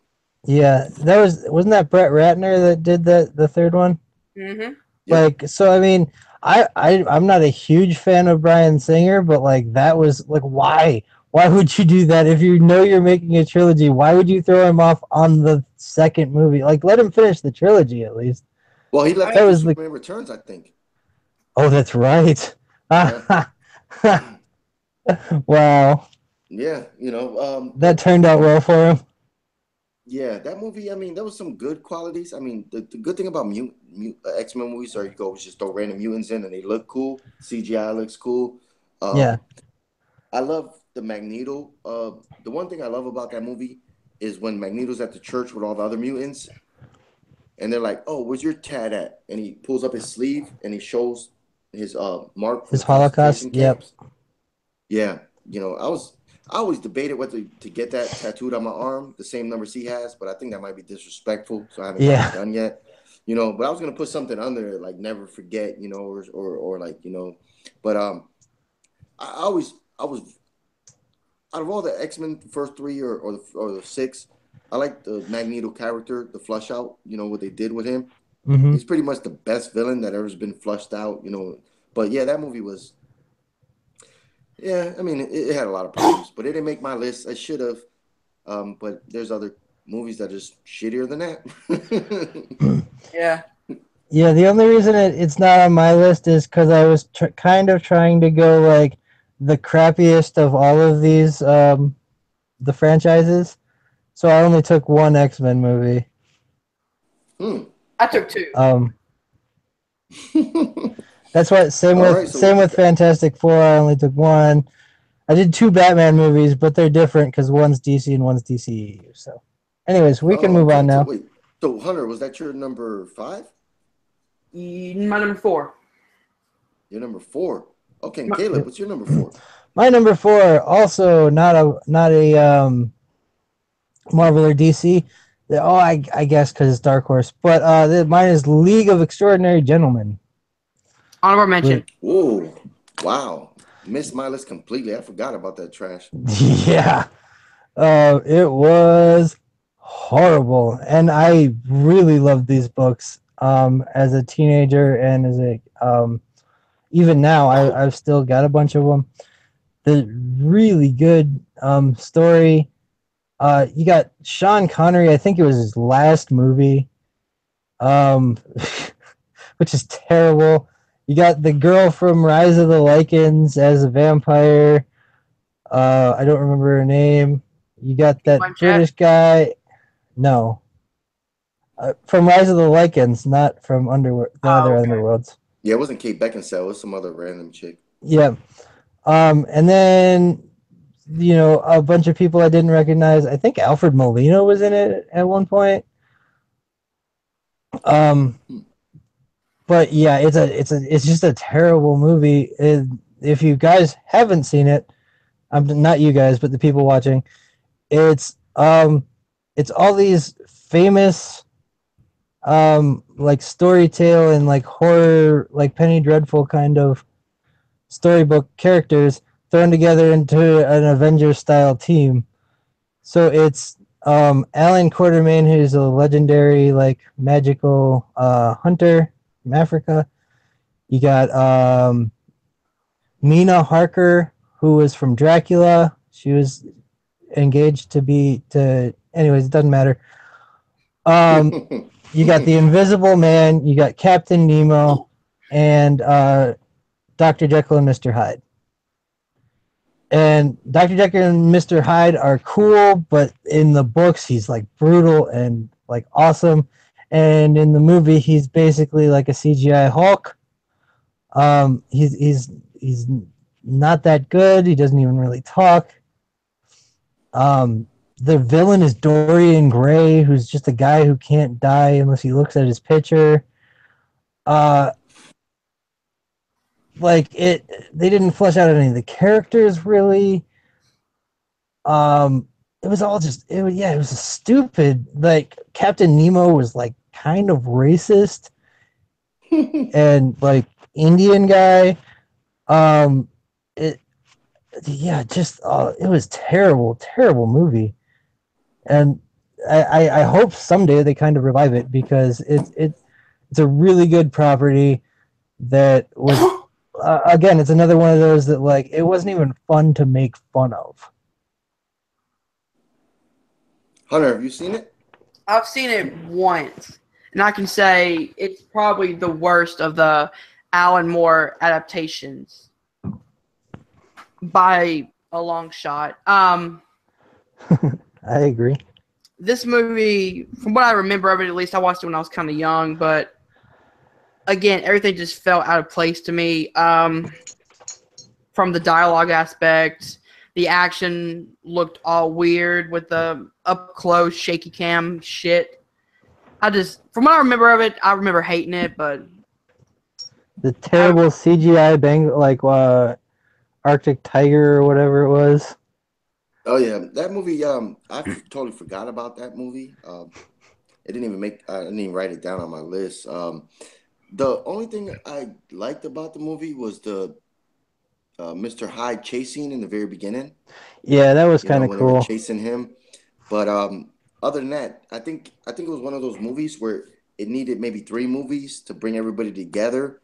Yeah, wasn't that Brett Ratner that did the third one? Mm-hmm. Like, so I mean, I'm not a huge fan of Bryan Singer, but like that was like, why would you do that if you know you're making a trilogy? Why would you throw him off on the second movie? Like, let him finish the trilogy at least. Well, he left after Superman Returns, I think. Oh, that's right. Yeah. Wow. Yeah, that turned out well for him. Yeah, that movie, I mean, there was some good qualities. I mean, the good thing about X-Men movies are you go just throw random mutants in and they look cool. CGI looks cool. Yeah. I love the Magneto. The one thing I love about that movie is when Magneto's at the church with all the other mutants and they're like, "Oh, where's your tad at?" And he pulls up his sleeve and he shows his mark. His Holocaust, yep. Yeah, I always debated whether to get that tattooed on my arm, the same numbers he has, but I think that might be disrespectful, so I haven't got it done yet. But I was gonna put something under like Never Forget, or like, but I was out of all the X-Men first three or the six, I like the Magneto character, the flush out. What they did with him. Mm-hmm. He's pretty much the best villain that ever's been flushed out. But yeah, that movie was. Yeah, I mean, it had a lot of problems, but it didn't make my list. I should have. But there's other movies that are just shittier than that. Yeah. Yeah, the only reason it's not on my list is because I was kind of trying to go like the crappiest of all of these the franchises. So I only took one X-Men movie. I took two. That's what same All with right, same with Fantastic Four. I only took one. I did two Batman movies, but they're different because one's DC and one's DCEU. So, anyways, we can move on So now. wait, so Hunter, was that your number 5? My number 4. Your number 4. Okay, Caleb, what's your number 4? My number 4, also not a Marvel or DC. I guess because it's Dark Horse, but mine is League of Extraordinary Gentlemen. Honorable mention. Oh, wow. Missed my list completely. I forgot about that trash. Yeah. It was horrible. And I really loved these books as a teenager and as a even now I've still got a bunch of them. The really good story. You got Sean Connery, I think it was his last movie. Which is terrible. You got the girl from Rise of the Lycans as a vampire. I don't remember her name. You got that British guy. No. From Rise of the Lycans, not from other Underworlds. Yeah, it wasn't Kate Beckinsale. It was some other random chick. Yeah. And then, a bunch of people I didn't recognize. I think Alfred Molina was in it at one point. But yeah, it's just a terrible movie. If you guys haven't seen it, not you guys, but the people watching, it's all these famous like story tale and like horror, like Penny Dreadful kind of storybook characters thrown together into an Avengers style team. So it's Alan Quatermain, who's a legendary like magical hunter from Africa. You got Mina Harker, who was from Dracula. She was engaged to anyways, it doesn't matter. You got the Invisible Man, you got Captain Nemo, and Dr. Jekyll and Mr. Hyde. And Dr. Jekyll and Mr. Hyde are cool, but in the books he's like brutal and like awesome. And in the movie he's basically like a CGI Hulk. He's not that good. He doesn't even really talk. The villain is Dorian Gray, who's just a guy who can't die unless he looks at his picture. They didn't flesh out any of the characters really. It was all just it was a stupid. Like Captain Nemo was like kind of racist and like Indian guy. It was terrible movie. And I hope someday they kind of revive it because it's a really good property that was again, it's another one of those that like it wasn't even fun to make fun of. Hunter, have you seen it? I've seen it once, and I can say it's probably the worst of the Alan Moore adaptations by a long shot. I agree. This movie, from what I remember of it, at least I watched it when I was kind of young, but again, everything just felt out of place to me. From the dialogue aspect, the action looked all weird with the up close shaky cam shit. From what I remember of it, I remember hating it, but the terrible CGI Arctic Tiger or whatever it was. Oh yeah, that movie. I totally forgot about that movie. It didn't even make. I didn't even write it down on my list. The only thing I liked about the movie was the Mr. Hyde chasing in the very beginning. Yeah, that was You know, kind of when they were cool. chasing him. But other than that, I think it was one of those movies where it needed maybe 3 movies to bring everybody together,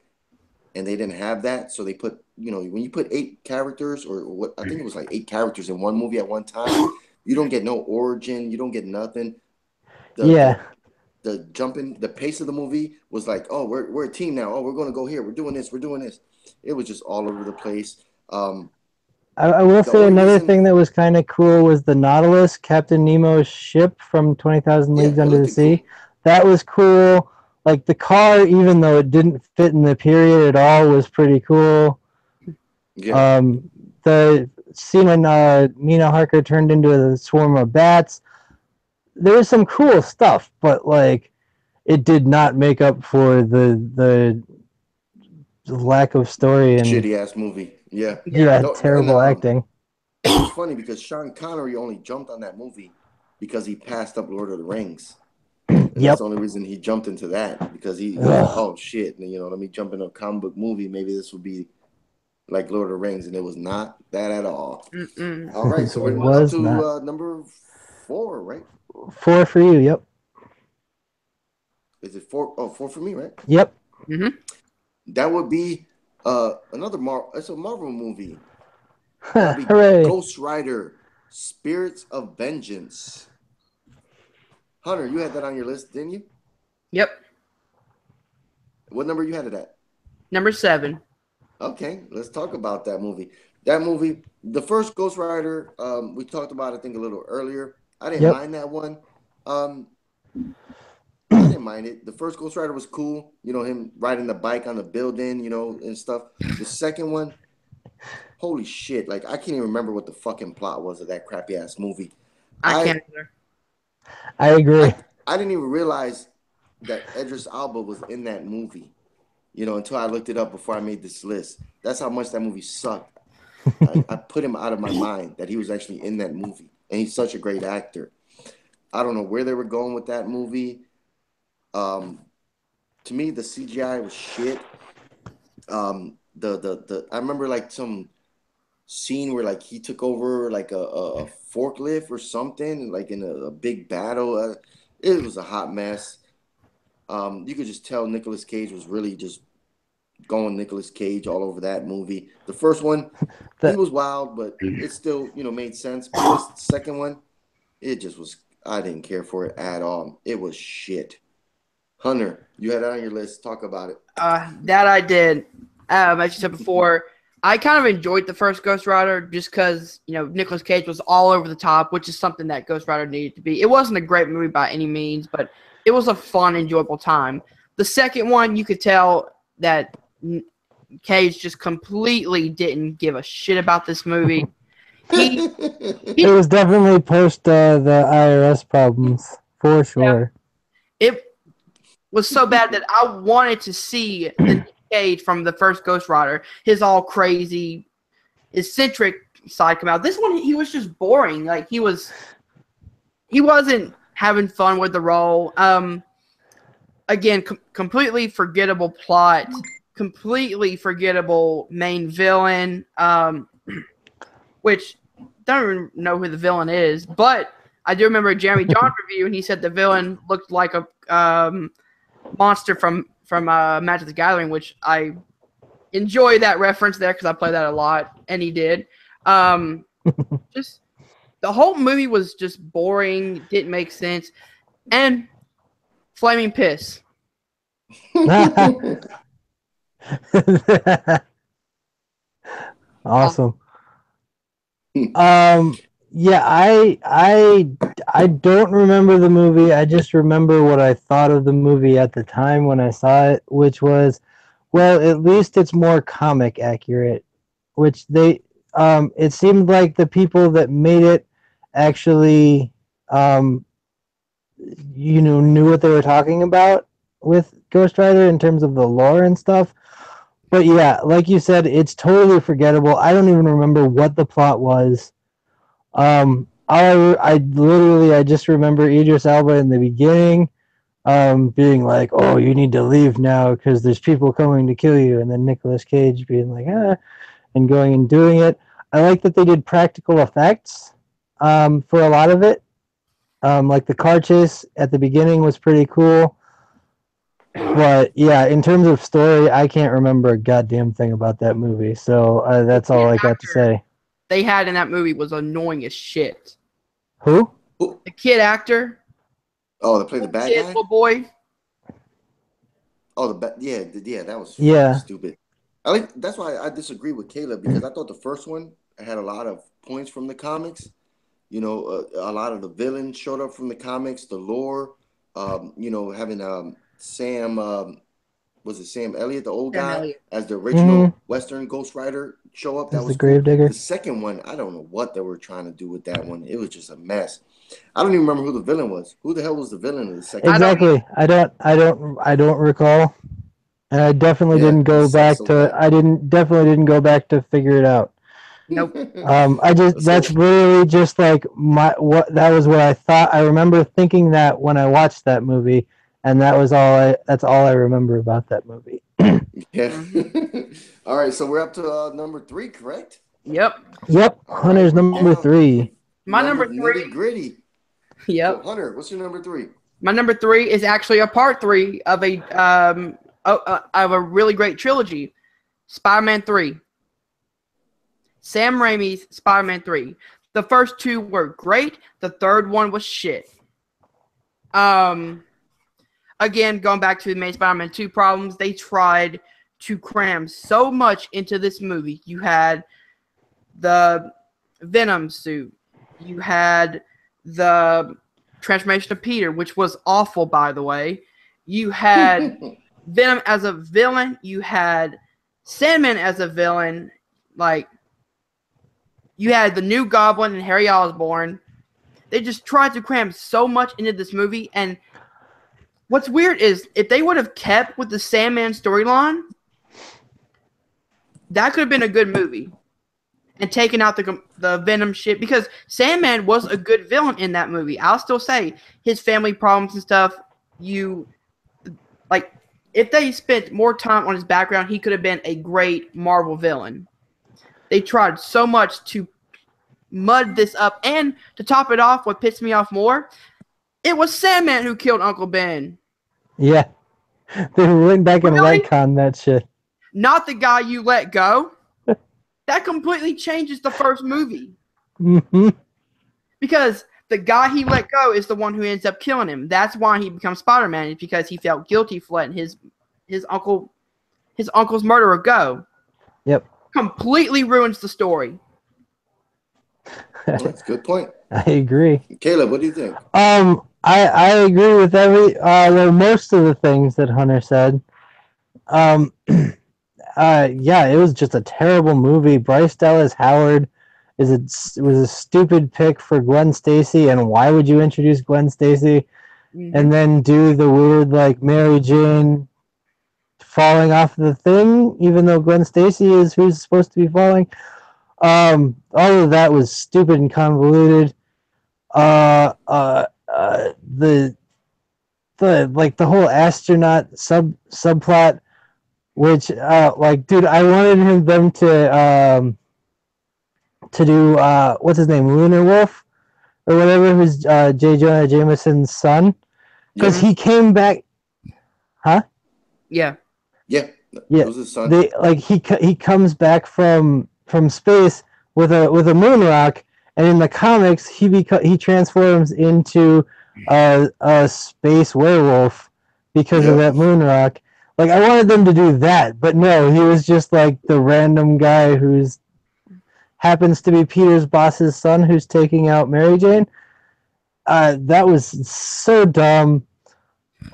and they didn't have that, so they put, when you put 8 characters, or what, I think it was like 8 characters in one movie at one time, you don't get no origin, you don't get nothing. The Yeah, the the jumping, the pace of the movie was like, oh, we're a team now. Oh, we're going to go here. We're doing this. We're doing this. It was just all over the place. I will The say only another reason, thing that was kind of cool was the Nautilus, Captain Nemo's ship from 20,000 yeah, Leagues it Under the looked Sea. cool. That was cool. Like the car, even though it didn't fit in the period at all, was pretty cool. Yeah, The scene when Nina Harker turned into a swarm of bats, there was some cool stuff, but like it did not make up for the lack of story and shitty ass movie. Yeah, Yeah. yeah, and terrible acting. it was funny because Sean Connery only jumped on that movie because he passed up Lord of the Rings. And that's Yep. the only reason he jumped into that, because he was like, Ugh. oh shit, let me jump into a comic book movie. Maybe this would be like Lord of the Rings, and it was not that at all. Mm-mm. All right, It so we're up was to not. number 4, right? 4 for you. Yep. Is it 4? Oh, 4 for me, right? Yep. Mm-hmm. That would be another It's a Marvel movie. That would be Hooray. Ghost Rider: Spirits of Vengeance. Hunter, you had that on your list, didn't you? Yep. What number you had it at? Number 7. Okay, let's talk about that movie. That movie, the first Ghost Rider, we talked about, I think, a little earlier. I didn't Yep. mind that one. I didn't mind it. The first Ghost Rider was cool. Him riding the bike on the building, and stuff. The second one, holy shit! Like, I can't even remember what the fucking plot was of that crappy ass movie. I I can't either. I agree. I didn't even realize that Idris Elba was in that movie. Until I looked it up before I made this list. That's how much that movie sucked. I put him out of my mind that he was actually in that movie, and he's such a great actor. I don't know where they were going with that movie. To me, the CGI was shit. The I remember like some scene where like he took over like a forklift or something, like in a big battle. It was a hot mess. You could just tell Nicolas Cage was really just going Nicolas Cage all over that movie. The first one, he That was wild, but it still, made sense. But this second one, it just was, I didn't care for it at all. It was shit. Hunter, you had it on your list. Talk about it. That I did. As you said before, I kind of enjoyed the first Ghost Rider just because, Nicolas Cage was all over the top, which is something that Ghost Rider needed to be. It wasn't a great movie by any means, but it was a fun, enjoyable time. The second one, you could tell that Cage just completely didn't give a shit about this movie. He, it was definitely post the IRS problems for sure. it was so bad that I wanted to see the Nick Cage from the first Ghost Rider, his all crazy, eccentric side come out. This one, he was just boring. Like he wasn't having fun with the role. Again, completely forgettable plot, completely forgettable main villain. Which don't even know who the villain is, but I do remember a Jeremy John review, and he said the villain looked like a monster from Magic the Gathering, which I enjoy that reference there because I play that a lot, and he did. Just the whole movie was just boring, didn't make sense, and flaming piss. Awesome. Yeah, I don't remember the movie. I just remember what I thought of the movie at the time when I saw it, which was, well, at least it's more comic accurate, which it seemed like the people that made it actually knew what they were talking about with Ghost Rider in terms of the lore and stuff. But yeah, like you said, it's totally forgettable. I don't even remember what the plot was. I just remember Idris Elba in the beginning being like, "Oh, you need to leave now because there's people coming to kill you," and then Nicolas Cage being like, "Ah," and going and doing it. I like that they did practical effects for a lot of it. Like the car chase at the beginning was pretty cool. But yeah, in terms of story, I can't remember a goddamn thing about that movie. So that's all I got to say. They had in that movie was annoying as shit. Who? The kid actor. Oh, they played the bad guy. Little boy. Oh, yeah, that was stupid. That's why I disagree with Caleb, because I thought the first one had a lot of points from the comics. You know, a lot of the villains showed up from the comics, the lore. You know, having Sam, was it Sam Elliott, the old guy, as the original Western Ghost Rider show up? That was the Gravedigger. The second one, I don't know what they were trying to do with that one. It was just a mess. I don't even remember who the villain was. Who the hell was the villain of the second? Exactly. I don't recall. And I definitely didn't go back to. Definitely didn't go back to figure it out. Nope. That's really just like that was what I thought. I remember thinking that when I watched that movie, and that's all I remember about that movie. Yeah. All right, so we're up to number 3, correct? Yep. Hunter's number 3. My number 3. Nitty-gritty. Yep. So, Hunter, what's your number 3? My number 3 is actually a part 3 of a really great trilogy, Spider-Man 3. Sam Raimi's Spider-Man 3. The first 2 were great. The third one was shit. Again, going back to the main Spider-Man 2 problems, they tried to cram so much into this movie. You had the Venom suit. You had the transformation of Peter, which was awful, by the way. You had Venom as a villain. You had Sandman as a villain. Like, you had the new Goblin and Harry Osborn. They just tried to cram so much into this movie. And what's weird is if they would have kept with the Sandman storyline, that could have been a good movie. And taken out the Venom shit, because Sandman was a good villain in that movie. I'll still say his family problems and stuff. If they spent more time on his background, he could have been a great Marvel villain. They tried so much to mud this up, and to top it off, what pissed me off more, it was Sandman who killed Uncle Ben. Yeah, they went back and retconned that shit. Not the guy you let go. That completely changes the first movie. Mm-hmm. Because the guy he let go is the one who ends up killing him. That's why he becomes Spider-Man, is because he felt guilty for letting his uncle's murderer go. Yep. Completely ruins the story. That's a good point. I agree. Caleb, what do you think? I agree with most of the things that Hunter said. Yeah, it was just a terrible movie. Bryce Dallas Howard was a stupid pick for Gwen Stacy, and why would you introduce Gwen Stacy and then do the weird like Mary Jane falling off the thing, even though Gwen Stacy is who's supposed to be falling? All of that was stupid and convoluted. The whole astronaut subplot. Which, dude, I wanted them to do, what's his name, Lunar Wolf? Or whatever, who's J. Jonah Jameson's son. Because he came back, huh? Yeah. Yeah. That was his son. He comes back from space with a moon rock, and in the comics, he transforms into a space werewolf because of that moon rock. Like, I wanted them to do that, but no, he was just like the random guy who's happens to be Peter's boss's son who's taking out Mary Jane. That was so dumb.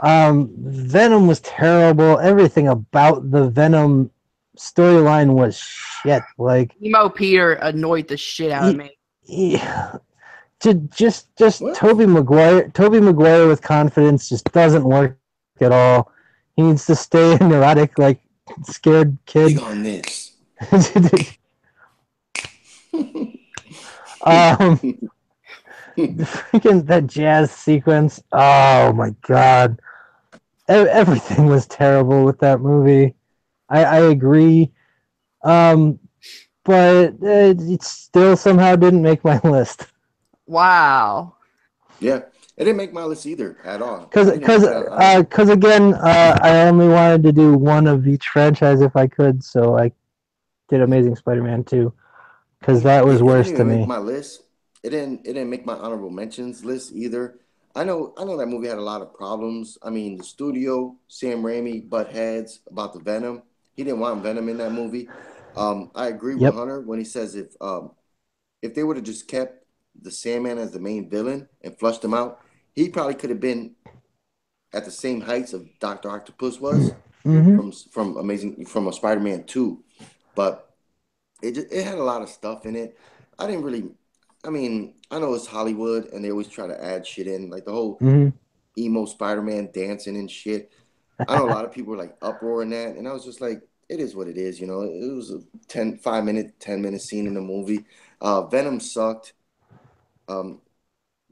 Venom was terrible. Everything about the Venom storyline was shit. Like, Emo Peter annoyed the shit out of me. Just Tobey Maguire with confidence just doesn't work at all. He needs to stay a neurotic, like, scared kid. Big on this. Freaking that jazz sequence. Oh my god. everything was terrible with that movie. I agree. But it still somehow didn't make my list. Wow. Yeah, it didn't make my list either at all. Because I didn't even put it on. again, I only wanted to do one of each franchise if I could, so I did Amazing Spider-Man 2, because that was It worse didn't to even make me. my list. It didn't make my honorable mentions list either. I know that movie had a lot of problems. I mean, the studio, Sam Raimi, butt heads about the Venom. He didn't want Venom in that movie. I agree with Yep. Hunter when he says if they would have just kept the Sandman as the main villain and flushed him out, he probably could have been at the same heights of Doctor Octopus was Mm-hmm. from a Spider-Man 2. But it had a lot of stuff in it. I didn't really. I mean, I know it's Hollywood, and they always try to add shit in, like the whole Mm-hmm. emo Spider-Man dancing and shit. I know a lot of people were like uproaring that, and I was just like, it is what it is, you know. It was a 5-minute, 10-minute scene in the movie. Venom sucked. Um,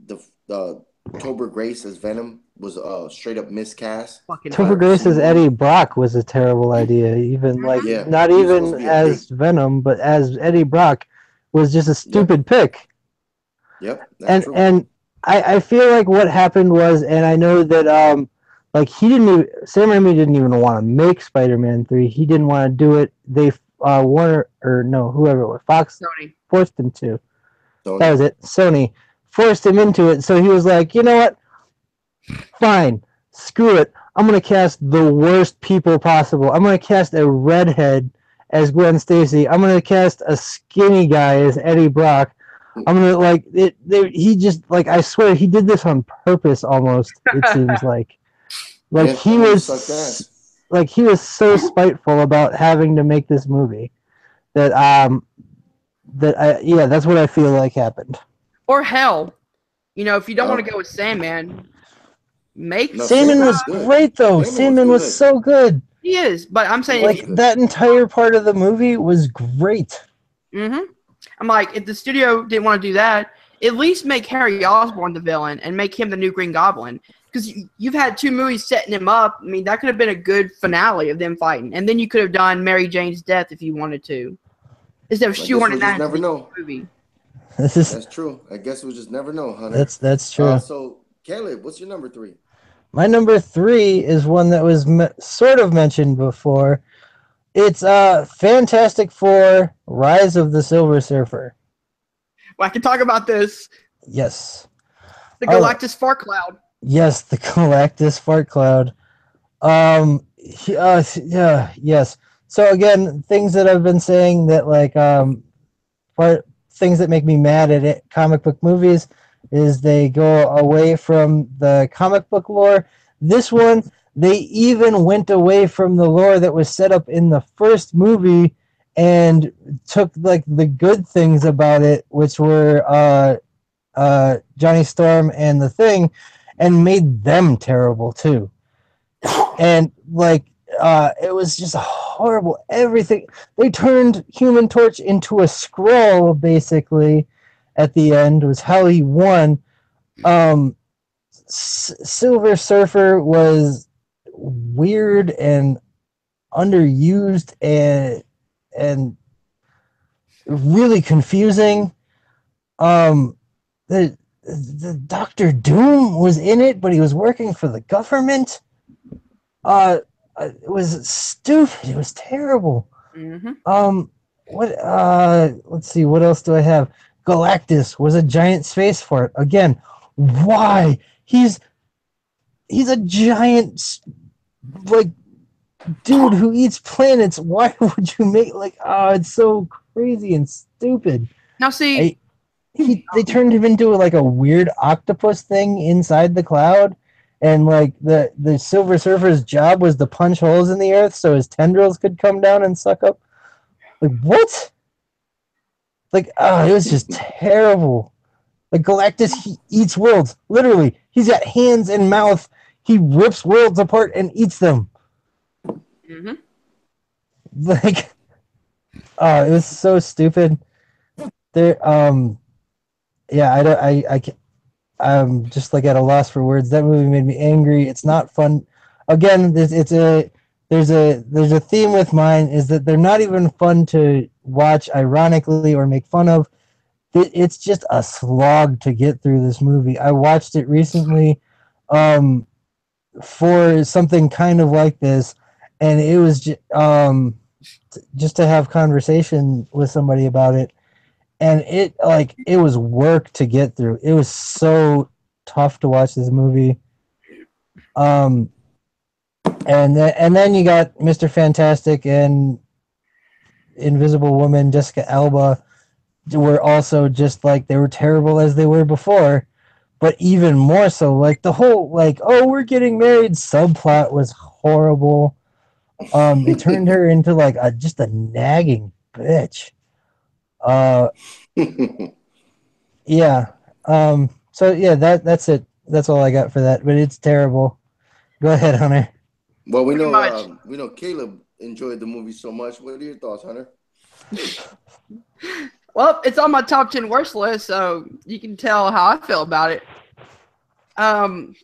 the Tober Grace as Venom was straight up miscast. Fucking Topher If horrible. you seen Grace the as movie, Eddie Brock was a terrible idea. Even like yeah, not he was supposed even to be a big. as Venom, but as Eddie Brock was just a Yep, stupid pick. yep, that's And true. and I feel like what happened was, and I know that like he didn't even, Sam Raimi didn't even want to make Spider-Man 3. He didn't want to do it. They Warner, or no, whoever it was, Fox Sony. forced him to. That Sony. was it. Sony forced him into it. So he was like, you know what? Fine. Screw it. I'm going to cast the worst people possible. I'm going to cast a redhead as Gwen Stacy. I'm going to cast a skinny guy as Eddie Brock. I'm going to like it. He just like, I swear he did this on purpose almost, it seems like. Like Yeah, that movie sucked ass. he was so spiteful about having to make this movie that that's what I feel like happened. Or hell, if you don't want Oh, to go with Sandman, make no, Sandman Sandman was was good. great though. Sandman was Sandman was good. so good. he is. But I'm He saying was Like good. that entire part of the movie was great. I'm like, if the studio didn't want to do that, at least make Harry Osborn the villain and make him the new Green Goblin. Because you've had 2 movies setting him up. I mean, that could have been a good finale of them fighting. And then you could have done Mary Jane's death if you wanted to. Instead of I guess we'll shoehorning that just into never the know. movie. This is That's true. I guess we'll just never know, Hunter. that's true. So Caleb, what's your number 3? My number 3 is one that was sort of mentioned before. It's Fantastic Four: Rise of the Silver Surfer. Well, I can talk about this. Yes. The All right. Galactus Fart Cloud. Yes, the Galactus Fart Cloud. Yeah, yes. So again, things that I've been saying that like things that make me mad at it, comic book movies, is they go away from the comic book lore. This one, they even went away from the lore that was set up in the first movie and took like the good things about it, which were Johnny Storm and the Thing, and made them terrible too. And like it was just horrible. Everything, they turned Human Torch into a Skrull basically at the end. Was how he won. Silver Surfer was weird and underused and really confusing. The Doctor Doom was in it, but he was working for the government. It was stupid. It was terrible. Let's see, what else do I have? Galactus was a giant space fart. Again, why? He's a giant like dude who eats planets. Why would you make it's so crazy and stupid. Now, see, They turned him into like a weird octopus thing inside the cloud, and like the Silver Surfer's job was to punch holes in the earth so his tendrils could come down and suck up. Like what? Like it was just terrible. Like Galactus, he eats worlds. Literally, he's got hands and mouth. He rips worlds apart and eats them. Like, it was so stupid. There, yeah, I'm just like at a loss for words. That movie made me angry. It's not fun. again, there's a theme with mine is that they're not even fun to watch ironically or make fun of. It's just a slog to get through this movie. I watched it recently um, for something kind of like this, and it was just to have conversation with somebody about it, and it was work to get through. It was so tough to watch this movie. Um, and then you got Mr. Fantastic and Invisible Woman, Jessica Alba, were also just like they were terrible as they were before, but even more so. Like the whole like, oh, we're getting married subplot was horrible. It turned her into like just a nagging bitch. Uh, yeah. So yeah, that's it. That's all I got for that. But it's terrible. Go ahead, Hunter. Well, Pretty much. we know Caleb enjoyed the movie so much. What are your thoughts, Hunter? Well, it's on my top 10 worst list, so you can tell how I feel about it.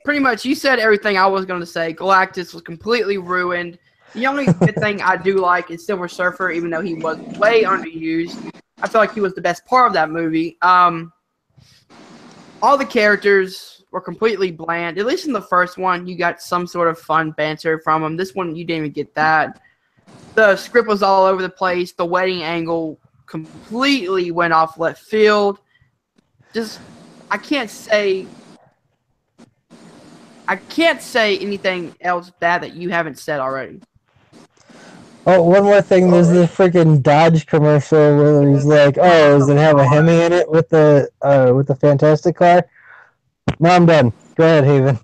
Pretty much, you said everything I was going to say. Galactus was completely ruined. The only good thing I do like is Silver Surfer, even though he was way underused. I feel like he was the best part of that movie. All the characters were completely bland. At least in the first one, you got some sort of fun banter from them. This one, you didn't even get that. The script was all over the place. The wedding angle completely went off left field. Just, I can't say anything else bad that you haven't said already. Oh, one more thing. There's the freaking Dodge commercial where he's like, "Oh, does it have a Hemi in it with the Fantastic car?" No, I'm done. Go ahead, Haven.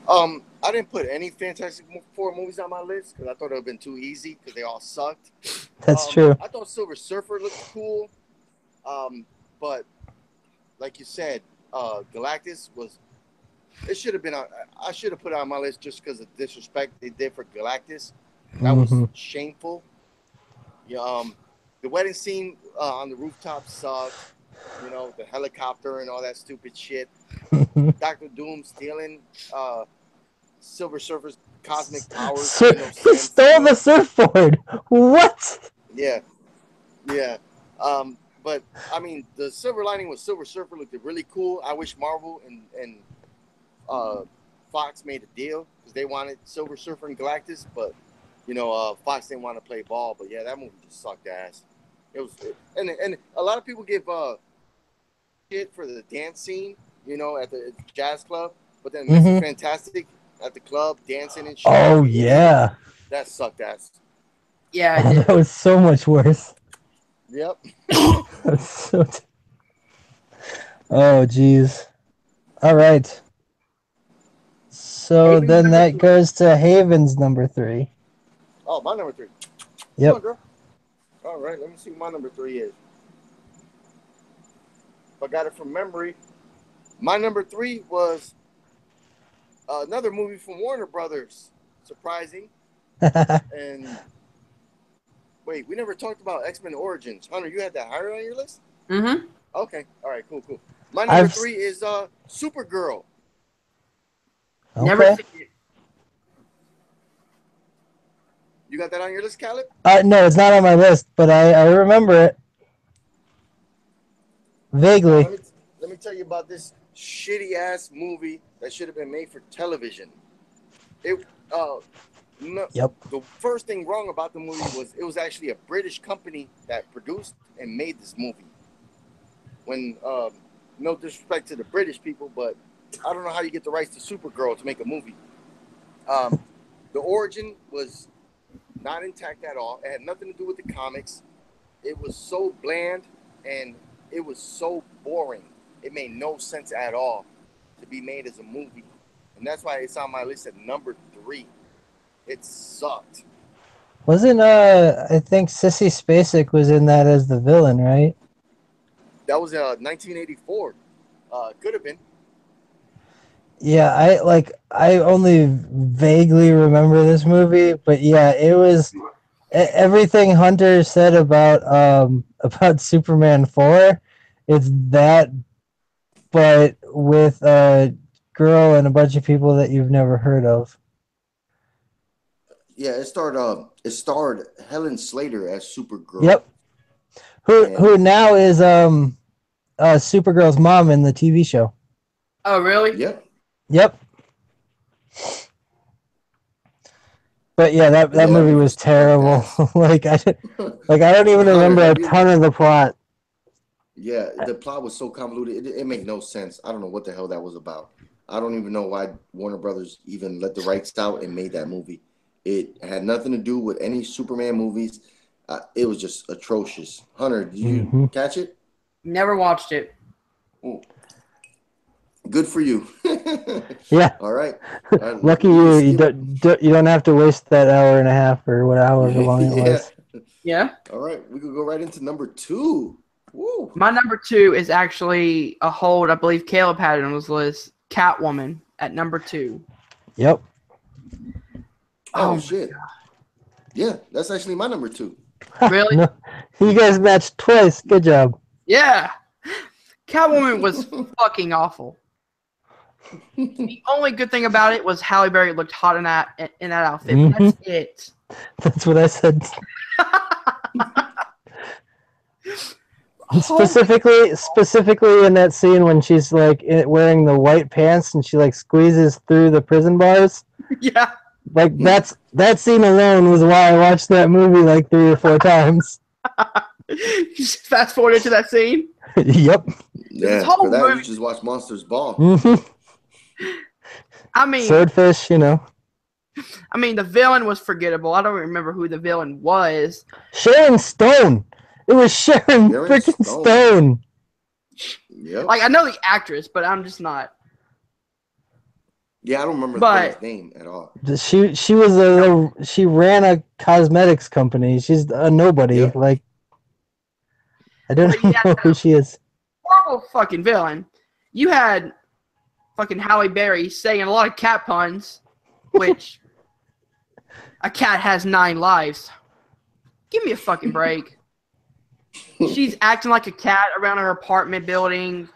I didn't put any Fantastic Four movies on my list because I thought it would have been too easy because they all sucked. That's true. I thought Silver Surfer looked cool, but like you said, Galactus was. It should have been on. I should have put it on my list just because of disrespect they did for Galactus. That was shameful. Yeah, the wedding scene on the rooftop sucked. You know, the helicopter and all that stupid shit. Dr. Doom stealing Silver Surfer's cosmic powers. He stole the surfboard. What? Yeah. But I mean, the silver lining with Silver Surfer looked really cool. I wish Marvel and Fox made a deal because they wanted Silver Surfer and Galactus, but Fox didn't want to play ball. But yeah, that movie just sucked ass. It was, and a lot of people give shit for the dance scene, at the jazz club, but then Mr. Fantastic at the club dancing and shit. Oh yeah, that sucked ass. Yeah, that was so much worse. Yep. Oh jeez. All right. So Haven's then that 3. goes to Haven's number 3. Oh, my number 3. Yep. Come on, girl. All right, let me see what my number 3 is. If I got it from memory, my number 3 was another movie from Warner Brothers. Surprising. And wait, we never talked about X-Men Origins. Hunter, you had that higher on your list? Mm-hmm. Okay. All right, cool. My number 3 is Supergirl. Okay. Never seen it. You got that on your list, Caleb? No, it's not on my list, but I remember it vaguely. Let me tell you about this shitty ass movie that should have been made for television. The first thing wrong about the movie was it was actually a British company that produced and made this movie. When no disrespect to the British people, but I don't know how you get the rights to Supergirl to make a movie. The origin was not intact at all. It had nothing to do with the comics. It was so bland and it was so boring. It made no sense at all to be made as a movie. And that's why it's on my list at number 3. It sucked. Wasn't I think Sissy Spacek was in that as the villain, right? That was 1984. Could have been. Yeah, I only vaguely remember this movie, but yeah, it was everything Hunter said about Superman 4. It's that, but with girl and a bunch of people that you've never heard of. Yeah, it starred Helen Slater as Supergirl. Yep. Who And now is Supergirl's mom in the TV show. Oh, really? yep. Yep. But yeah, that Yeah, that movie movie was was sucked terrible. ass. I don't even Hunter, remember a have you? ton of the plot. Yeah, the plot was so convoluted. It made no sense. I don't know what the hell that was about. I don't even know why Warner Brothers even let the rights out and made that movie. It had nothing to do with any Superman movies. It was just atrocious. Hunter, did you Hmm. catch it? Never watched it. Oh, good for you. Yeah, All right. lucky We can you. skip. You don't have to waste that hour and a half or however long it Yeah. was. Yeah. All right. We could go right into number 2. Woo. My number 2 is actually a hold. I believe Caleb had it on his list. Catwoman at number 2. Yep. Oh, Oh, shit. Yeah, that's actually my number 2. really? No, you guys matched twice. Good job. Yeah. Catwoman was fucking awful. The only good thing about it was Halle Berry looked hot in that outfit. Mhm. That's it. That's what I said. Holy- Specifically in that scene when she's like wearing the white pants and she like squeezes through the prison bars. yeah. Like that scene alone was why I watched that movie like 3 or 4 times. Just fast forward to that scene. Yep. Yeah, whole for that, movie- you just watch Monsters Ball. Hmm. I mean, Swordfish, you know. the villain was forgettable. I don't remember who the villain was. Sharon Stone. It was Sharon freaking Stone. Yep. Like, I know the actress, but I'm just not. Yeah, I don't remember But- the guy's name at all. She ran a cosmetics company. She's a nobody. Yep. Like I don't But yeah. know who she is. Horrible fucking villain. You had fucking Halle Berry saying a lot of cat puns, which a cat has 9 lives. Give me a fucking break. She's acting like a cat around her apartment building.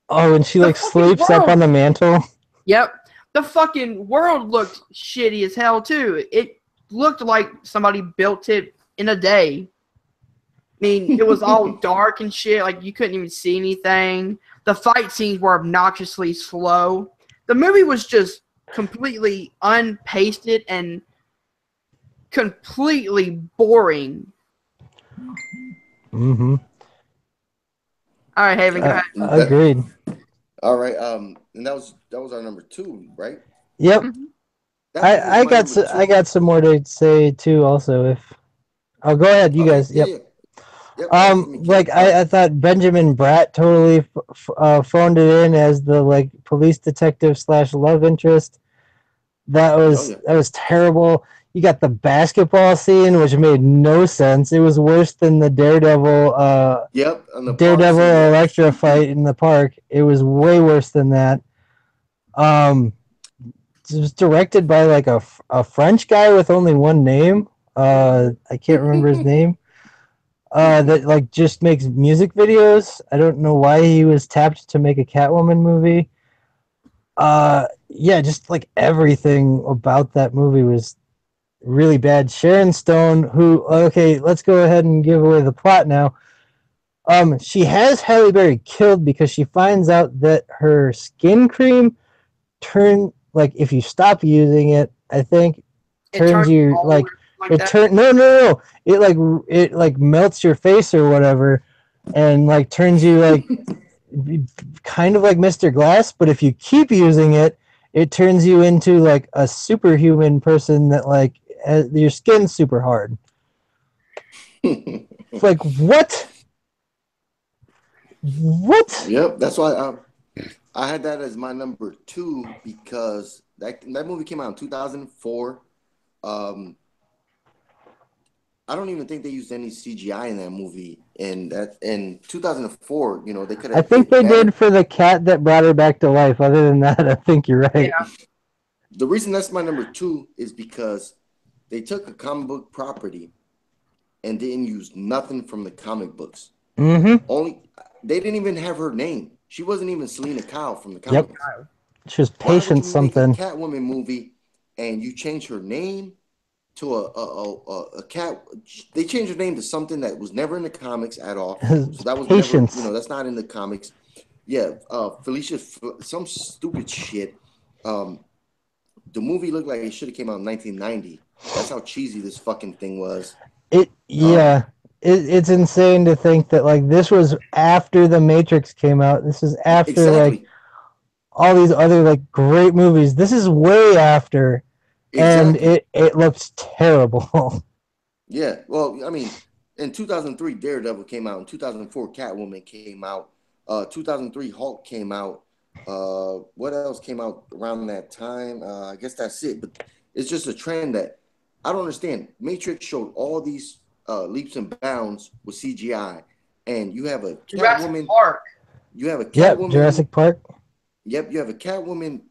Oh, and she The like fucking sleeps up world. on the mantle. Yep. The fucking world looked shitty as hell, too. It looked like somebody built it in a day. I mean, it was all dark and shit. Like, you couldn't even see anything. The fight scenes were obnoxiously slow. The movie was just completely unpasted and completely boring. Mm-hmm. All right, Haven, go ahead. Agreed. All right. And that was our number 2, right? Yep. That was I my got number 2. I got some more to say too. Also, if I'll go ahead, you guys. Yep. Yeah. Yep, Like I thought Benjamin Bratt totally phoned it in as the like police detective / love interest. That was terrible. You got the basketball scene, which made no sense. It was worse than the Daredevil. Yep. On the Daredevil park scene. Electra fight in the park. It was way worse than that. It was directed by like a French guy with only one name. I can't remember his name. That like just makes music videos. I don't know why he was tapped to make a Catwoman movie. Yeah, just like everything about that movie was really bad. Sharon Stone, who let's go ahead and give away the plot now. She has Halle Berry killed because she finds out that her skin cream if you stop using it, I think turns you old like or it that. turn no. It like melts your face or whatever and like turns you like kind of like Mr. Glass, but if you keep using it, it turns you into like a superhuman person that like your skin's super hard. It's like what? What? Yep. That's why I had that as my number 2 because that movie came out in 2004. I don't even think they used any CGI in that movie. And that in 2004, they could have. I think they did for the cat that brought her back to life. Other than that, I think you're right. Yeah. The reason that's my number 2 is because they took a comic book property and didn't use nothing from the comic books. Mm-hmm. They didn't even have her name. She wasn't even Selena Kyle from the comic books. She was Why would Patient you make a something. Catwoman movie and you change her name to a cat? They changed her name to something that was never in the comics at all. So that was never, Patience. that's not in the comics. Yeah, Felicia, some stupid shit. The movie looked like it should have came out in 1990. That's how cheesy this fucking thing was. Yeah. It's insane to think that like this was after The Matrix came out. This is after like Exactly. all these other like great movies. This is way after, and Exactly. it looks terrible. Yeah. Well, I mean, in 2003, Daredevil came out. In 2004, Catwoman came out. 2003, Hulk came out. What else came out around that time? I guess that's it. But it's just a trend that I don't understand. Matrix showed all these leaps and bounds with CGI, and you have a Jurassic Catwoman. Park. You have a Yep, Catwoman. Jurassic Park. Yep, you have a Catwoman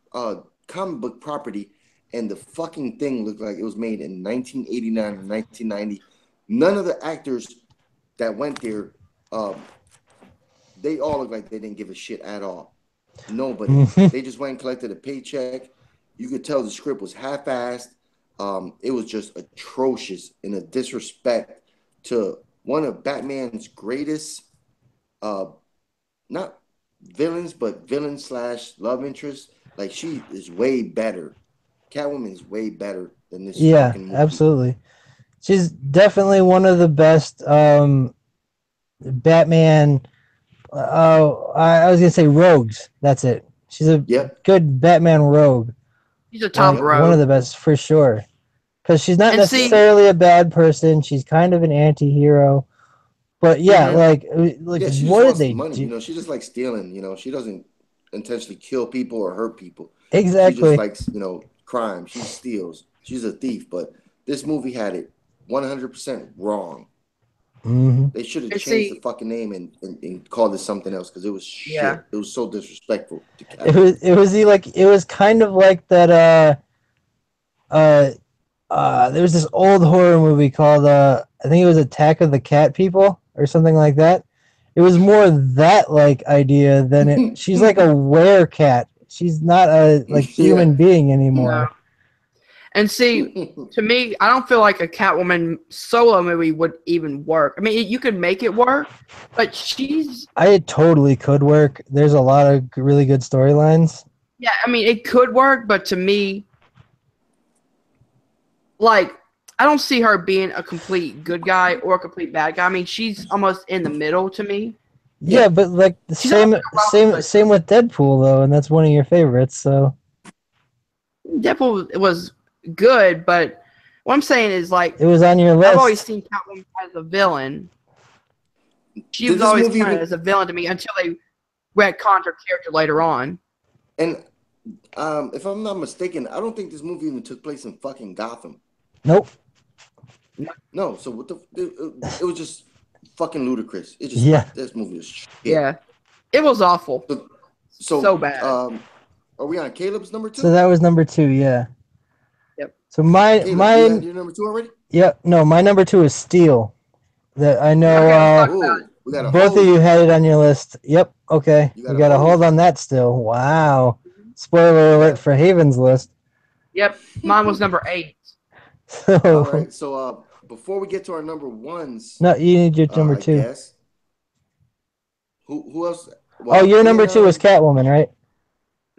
comic book property, and the fucking thing looked like it was made in 1989 or 1990. None of the actors that went there, they all look like they didn't give a shit at all. Nobody. Mhm. They just went and collected a paycheck. You could tell the script was half-assed. It was just atrocious in a disrespect to one of Batman's greatest, not villains, but villain slash love interest. Like she is way better. Catwoman is way better than this Yeah, fucking movie. absolutely. She's definitely one of the best Batman. I was gonna say rogues. That's it. She's a Yep. good Batman rogue. He's a top Like Yep. one of rogue. the best for sure. Because she's not And see, necessarily a bad person. She's kind of an anti-hero. But yeah, mhm. like Yeah, she just what did wants the they money. do? She just likes stealing. She doesn't intentionally kill people or hurt people. She just Exactly. likes, crime. She steals. She's a thief. But this movie had it 100% wrong. Hmm. They should have And changed the see, fucking name and called it something else because it was yeah. shit. It was so disrespectful to Catwoman. It was kind of like that uh there was this old horror movie called I think it was Attack of the Cat People or something like that. It was more that like idea than it. She's like a werecat. She's not a like Yeah. human being No. anymore. And see, to me, I don't feel like a Catwoman solo movie would even work. I mean, you could make it work, but It totally could work. There's a lot of really good storylines. yeah, I mean, it could work, but to me, like, I don't see her being a complete good guy or a complete bad guy. I mean, she's almost in the middle to me. Yeah, Yeah. but like the She's same almost like a same Robin same with Deadpool though, and that's one of your favorites. So Hood. Deadpool was good, but what I'm saying is, like, it was on your I've always list. seen Catwoman as a villain. She Did was this always movie kind of even as a villain to me until they retconned her character later on. and if I'm not mistaken, I don't think this movie even took place in fucking Gotham. Nope. No, so what it was just fucking ludicrous. It just Yeah. this movie is shit. Yeah, it was awful. So bad. Are we on Caleb's number 2? So that was number 2. Yeah. Yep. So my Caleb, you had your number 2 already? Yep. No, my number 2 is Steel. That I know. Okay, let's talk about it. Oh, we got a Both of hold. you had it on your list. Yep. Okay. You We got got a a hold hold. on that still. Wow. Spoiler alert for Haven's list. Yep, mine was number 8. So All right. So before we get to our number ones, no, you need your number I 2. guess. Who else? Well, Oh, your me number and, 2 was Catwoman, right?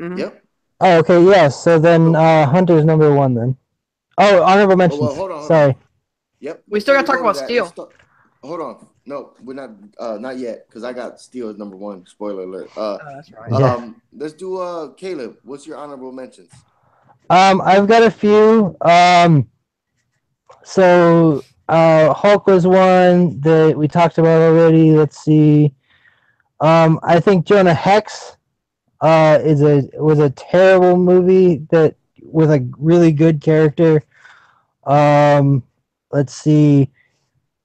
Mm-hmm. Yep. Oh, okay. Yeah. So then Hunter's number 1 then. Oh, honorable mentions. Well, hold on. Sorry. Yep. We still Before gotta talk go to about that, Steel. hold on. No, we're not yet because I got Steel as number 1. Spoiler alert. Oh, that's right. Yeah. Let's do Caleb. What's your honorable mentions? I've got a few. So Hulk was one that we talked about already. Let's see. I think Jonah Hex was a terrible movie that with a really good character. Let's see.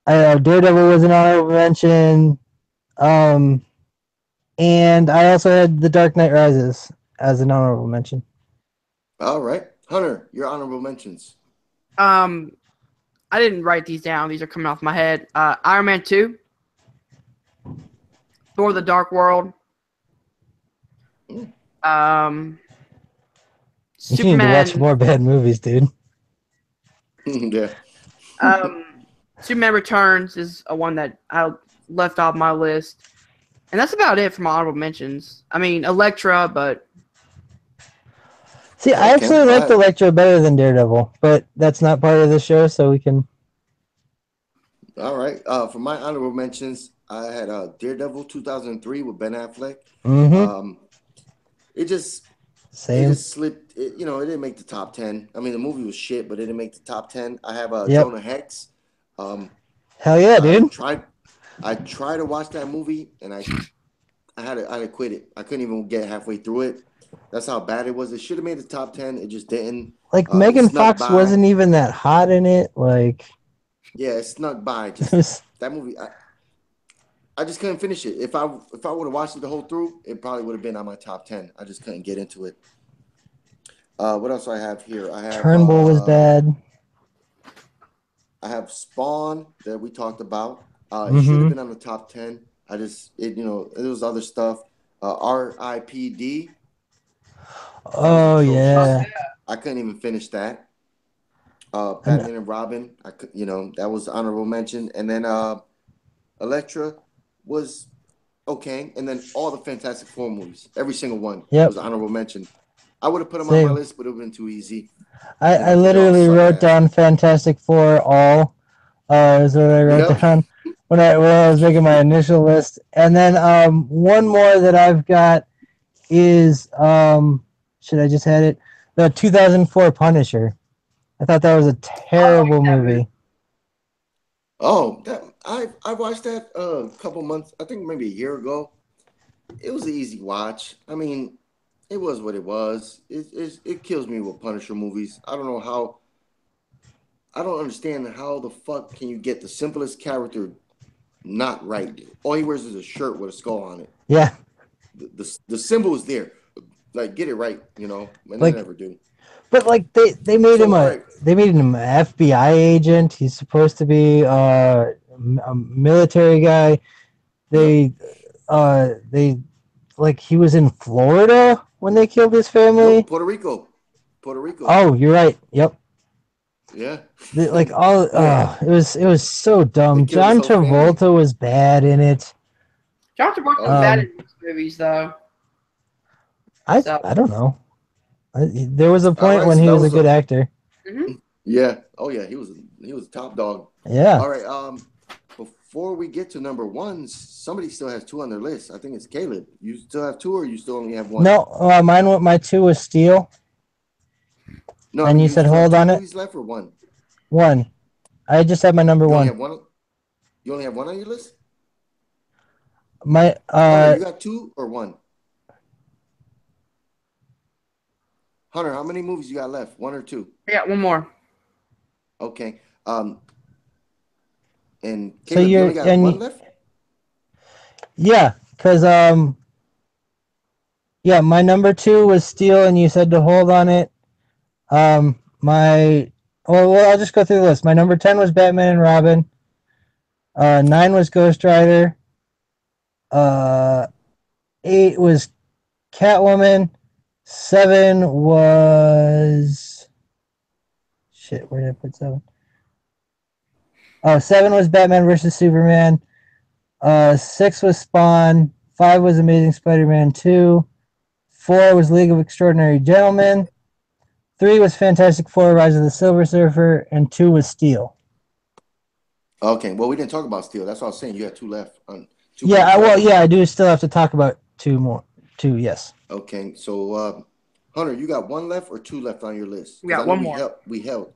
Daredevil was an honorable mention. And I also had The Dark Knight Rises as an honorable mention. All right, Hunter, your honorable mentions. I didn't write these down. These are coming off my head. Iron Man 2, Thor: The Dark World, You need to watch Superman. more bad movies, dude. Yeah. Superman Returns is a one that I left off my list, and that's about it for my honorable mentions. I mean, Elektra, but See, I Okay. actually All liked right. Electro better than Daredevil, but that's not part of the show, so we can. All right. For my honorable mentions, I had Daredevil 2003 with Ben Affleck. Mm-hmm. Um, it just Same. slipped. It didn't make the top 10. I mean, the movie was shit, but it didn't make the top 10. I have Yep. Jonah Hex. Hell yeah, I dude. tried to watch that movie, and I had to quit it. I couldn't even get halfway through it. That's how bad it was. It should have made the top 10. It just didn't. Like It Megan snuck Fox by. wasn't even that hot in it. Like Yeah, it snuck by. it Just was. that movie. I just couldn't finish it. If I would have watched it the whole through, it probably would have been on my top 10. I just couldn't get into it. What else do I have here? Turnbull was bad. I have Spawn that we talked about. It should Mm-hmm. have been on the top 10. It was other stuff. R.I.P.D. Oh yeah. I couldn't even finish that. Batman and Robin. That was honorable mention. And then Elektra was okay. And then all the Fantastic Four movies, every single one was honorable mention. I would have put them on my list, but it would have been too easy. I literally wrote down Fantastic Four all. Is what I wrote down when I was making my initial list. And then one more that I've got is should I just had it? The 2004 Punisher. I thought that was a terrible movie. Oh, I watched that a couple months, I think maybe a year ago. It was an easy watch. I mean, it was what it was. It kills me with Punisher movies. I don't know how. I don't understand how the fuck can you get the simplest character not right. All he wears is a shirt with a skull on it. Yeah. The symbol is there. Like, get it right, and like, they never do. But like they made him an FBI agent. He's supposed to be a military guy. They like he was in Florida when they killed his family. No, Puerto Rico. Oh, you're right. Yep. Yeah. Like all. It was so dumb. John Travolta was bad in it. John Travolta was bad in these movies, though. I don't know. There was a point when he was a good actor. Mm-hmm. Yeah. Oh yeah, he was a top dog. Yeah. All right. Before we get to number one, somebody still has two on their list. I think it's Caleb. You still have two, or you still only have one? No, my two was Steel. No, and you said hold on it. Left or one? One. I just have my number one. You only have one on your list? My Hunter, you got two or one? Hunter, how many movies you got left? One or two? I got one more. Okay. And Caleb, you only got one left? Yeah, because my number two was Steel, and you said to hold on it. I'll just go through the list. My number 10 was Batman and Robin. 9 was Ghost Rider. 8 was Catwoman. 7 was where did I put 7? Oh, 7 was Batman versus Superman. 6 was Spawn. 5 was Amazing Spider-Man 2. 4 was League of Extraordinary Gentlemen. 3 was Fantastic Four: Rise of the Silver Surfer, and 2 was Steel. Okay, well, we didn't talk about Steel. That's what I was saying. You had 2 left. I do still have to talk about 2 more. 2, yes. Okay, so Hunter, you got 1 left or 2 left on your list? We got one more. We held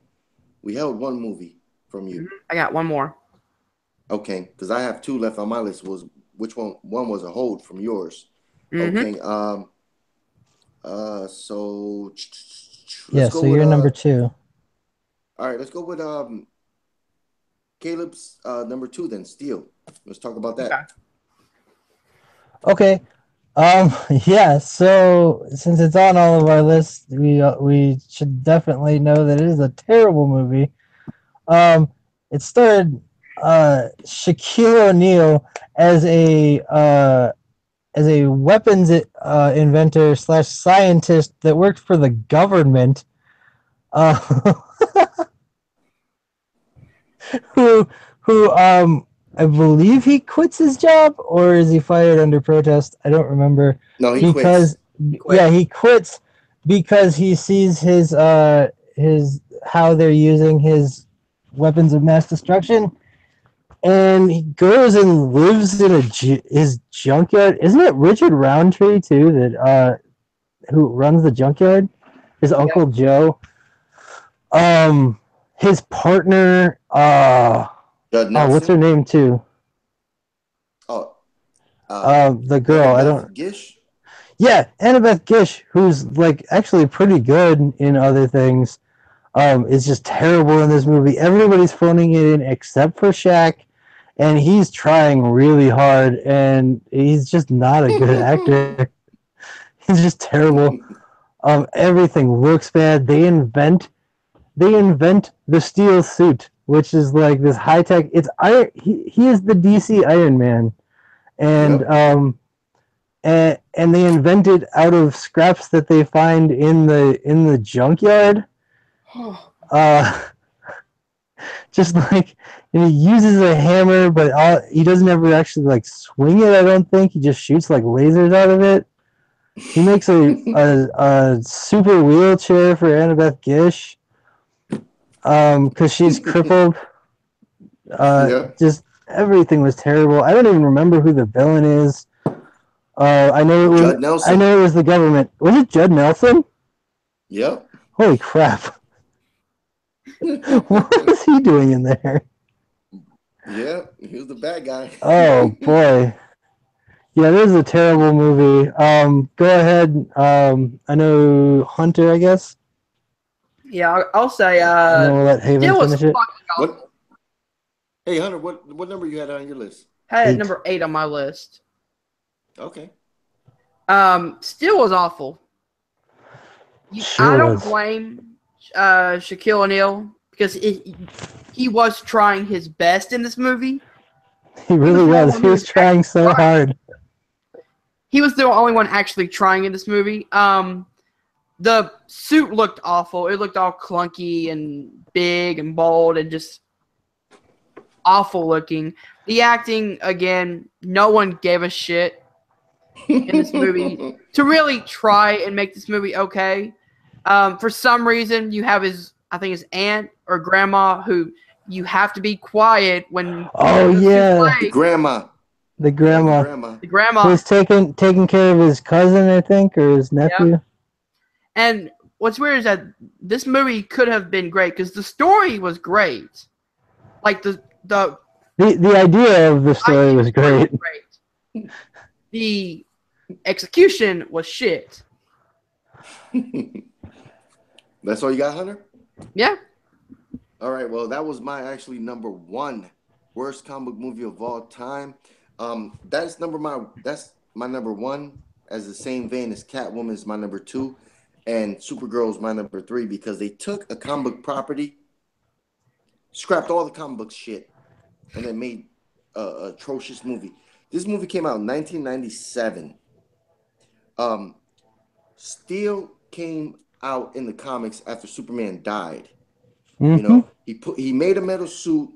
1 movie from you. I got one more. Okay, because I have 2 left on my list. Which one? One was a hold from yours. Mm-hmm. Okay. So. So you're number 2. All right, let's go with Caleb's number 2 then, Steel. Let's talk about that. Okay. So since it's on all of our lists, we should definitely know that it is a terrible movie. It starred Shaquille O'Neal as a as a weapons inventor slash scientist that worked for the government, uh, who I believe he quits his job, or is he fired under protest? I don't remember. No, he quits. Because yeah, he quits because he sees his how they're using his weapons of mass destruction, and he goes and lives in his junkyard. Isn't it Richard Roundtree too that who runs the junkyard? His Uncle Joe. His partner. Judd Oh, what's her Nelson. name too? Oh, The girl. I Annabeth don't. Gish. Yeah, Annabeth Gish, who's like actually pretty good in other things, is just terrible in this movie. Everybody's phoning it in except for Shaq, and he's trying really hard, and he's just not a good actor. He's just terrible. Everything looks bad. They invent the steel suit, which is like this high tech. It's Iron. He is the DC Iron Man, and Yep. and they invent it out of scraps that they find in the junkyard. Uh, just like, and he uses a hammer, but he doesn't ever actually like swing it. I don't think he just shoots like lasers out of it. He makes a super wheelchair for Annabeth Gish, because she's crippled. Yeah. Just everything was terrible. I don't even remember who the villain is. I know it was. Judd Nelson. I know it was the government. Was it Judd Nelson? Yep. Holy crap! What was he doing in there? Yeah, he was the bad guy. Oh boy. Yeah, this is a terrible movie. Go ahead. I know Hunter, I guess. Yeah, I'll say. And then we'll let Haven Still was finish it. fucking awful. What? Hey Hunter, what number you had on your list? Had it 8. number 8 on my list. Okay. Still was awful. Sure I don't was. blame Shaquille O'Neal because he was trying his best in this movie. He really was. He was trying so hard. He was the only one actually trying in this movie. The suit looked awful. It looked all clunky and big and bold and just awful looking. The acting, again, no one gave a shit in this movie to really try and make this movie okay. For some reason, you have his aunt or grandma who you have to be quiet when. Oh yeah, the grandma. the grandma. The grandma. Who's taking care of his cousin, I think, or his nephew. Yep. And what's weird is that this movie could have been great because the story was great. Like the idea of the story was great. The execution was shit. That's all you got, Hunter? Yeah. All right. Well, that was my actually number 1 worst comic book movie of all time. That's my number 1. As the same vein as Catwoman is my number 2, and Supergirl is my number 3 because they took a comic book property, scrapped all the comic book shit, and then made an atrocious movie. This movie came out in 1997. Steel came out in the comics after Superman died. Mm-hmm. You know, he made a metal suit,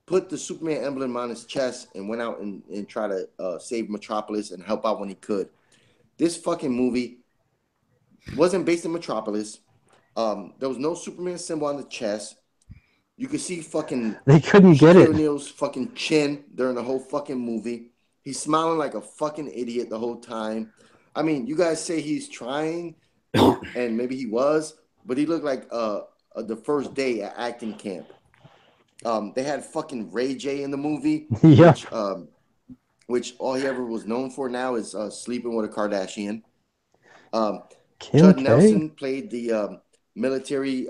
put the Superman emblem on his chest, and went out and tried to save Metropolis and help out when he could. This fucking movie wasn't based in Metropolis. There was no Superman symbol on the chest. You could see fucking they couldn't get it. O'Neal's fucking chin during the whole fucking movie. He's smiling like a fucking idiot the whole time. I mean, you guys say he's trying, and maybe he was, but he looked like the first day at acting camp. They had fucking Ray J in the movie, Yeah. which all he ever was known for now is sleeping with a Kardashian. Kim Judd K? Nelson played the military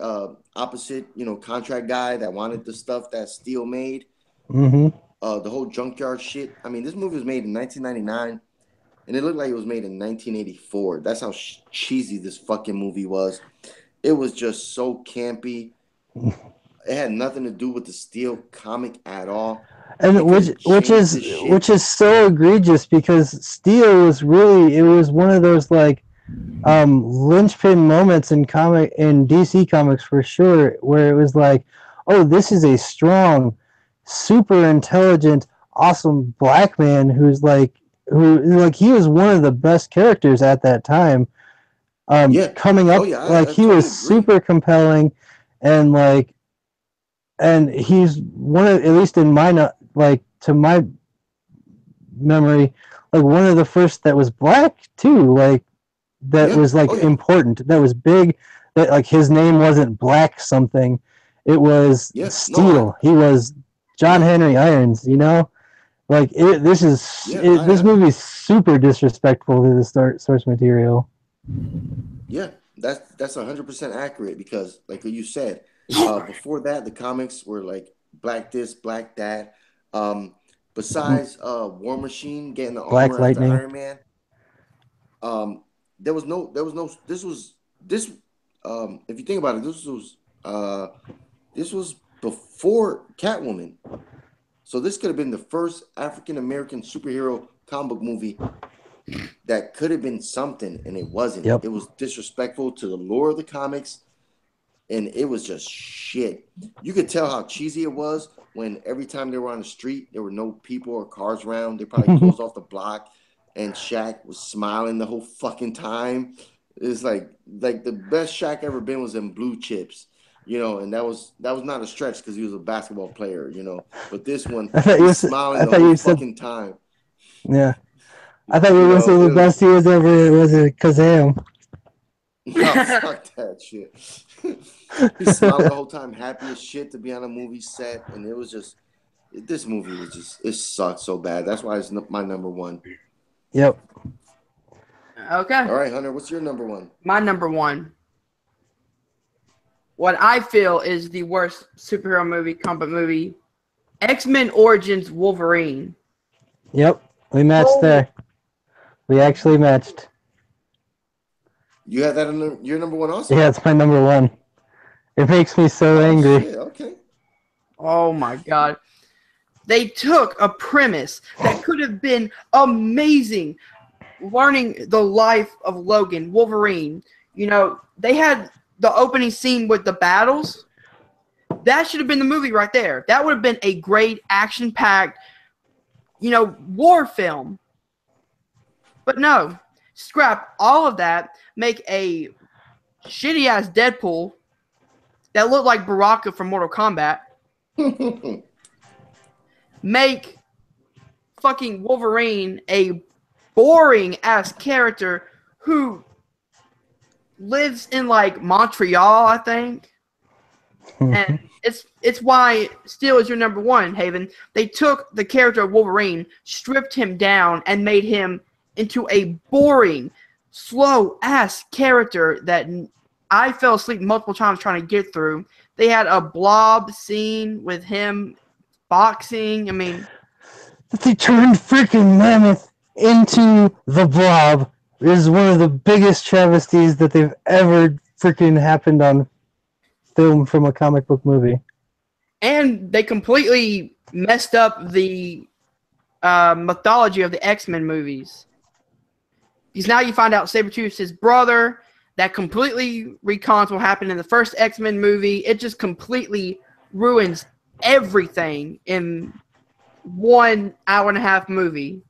opposite, contract guy that wanted the stuff that Steel made. Mm-hmm. The whole junkyard shit. I mean, this movie was made in 1999, and it looked like it was made in 1984. That's how cheesy this fucking movie was. It was just so campy. it had nothing to do with the Steel comic at all. They And could have changed this shit. which is so egregious because Steel was really, it was one of those like linchpin moments in DC comics for sure, where it was like, oh, this is a strong, super intelligent, awesome black man who's like, he was one of the best characters at that time. Yeah. Coming up, Oh yeah, like I he totally was agree. super compelling, and like, and he's one of, at least in my like to my memory, like one of the first that was black too, like that Yeah. was like Oh yeah. important, that was big, that like his name wasn't Black something, it was Yeah. No, Steel. He was John yeah. Henry Irons, you know? Like Yeah. this movie's super disrespectful to the source material. Yeah. That's 100% accurate because, like you said, before that, the comics were like black this, black that. Besides War Machine getting the Black armor after Lightning. Iron Man, there was no. This. If you think about it, this was before Catwoman. So this could have been the first African American superhero comic book movie that could have been something, and it wasn't. Yep. It was disrespectful to the lore of the comics, and it was just shit. You could tell how cheesy it was when every time they were on the street, there were no people or cars around. They probably closed off the block, and Shaq was smiling the whole fucking time. It's like the best Shaq ever been was in Blue Chips. And that was not a stretch because he was a basketball player, But this one, he's smiling the whole fucking time. Yeah. I thought you were saying the best he was ever was it Kazam. No, fuck that shit. He's smiling the whole time, happy as shit to be on a movie set, and it was just, this movie was just, it sucked so bad. That's why it's my number one. Yep. Okay. All right, Hunter, what's your number one? My number one. What I feel is the worst superhero movie, comic movie, X-Men Origins Wolverine. Yep, we matched there. We actually matched. You had that in your number one also? Yeah, it's my number one. It makes me so angry. Shit, okay. Oh my god. They took a premise that could have been amazing. Learning the life of Logan, Wolverine. They had the opening scene with the battles. That should have been the movie right there. That would have been a great action-packed, war film. But no, scrap all of that, make a shitty-ass Deadpool that looked like Baraka from Mortal Kombat. Make fucking Wolverine a boring-ass character who lives in, like, Montreal, I think. And it's why Steel is your number one, Haven. They took the character of Wolverine, stripped him down, and made him into a boring, slow-ass character that I fell asleep multiple times trying to get through. They had a blob scene with him boxing. I mean, that they turned freaking Mammoth into the Blob is one of the biggest travesties that they've ever freaking happened on film from a comic book movie. And they completely messed up the mythology of the X-Men movies. Because now you find out Sabretooth's his brother. That completely recons what happened in the first X-Men movie. It just completely ruins everything in 1 hour and a half movie.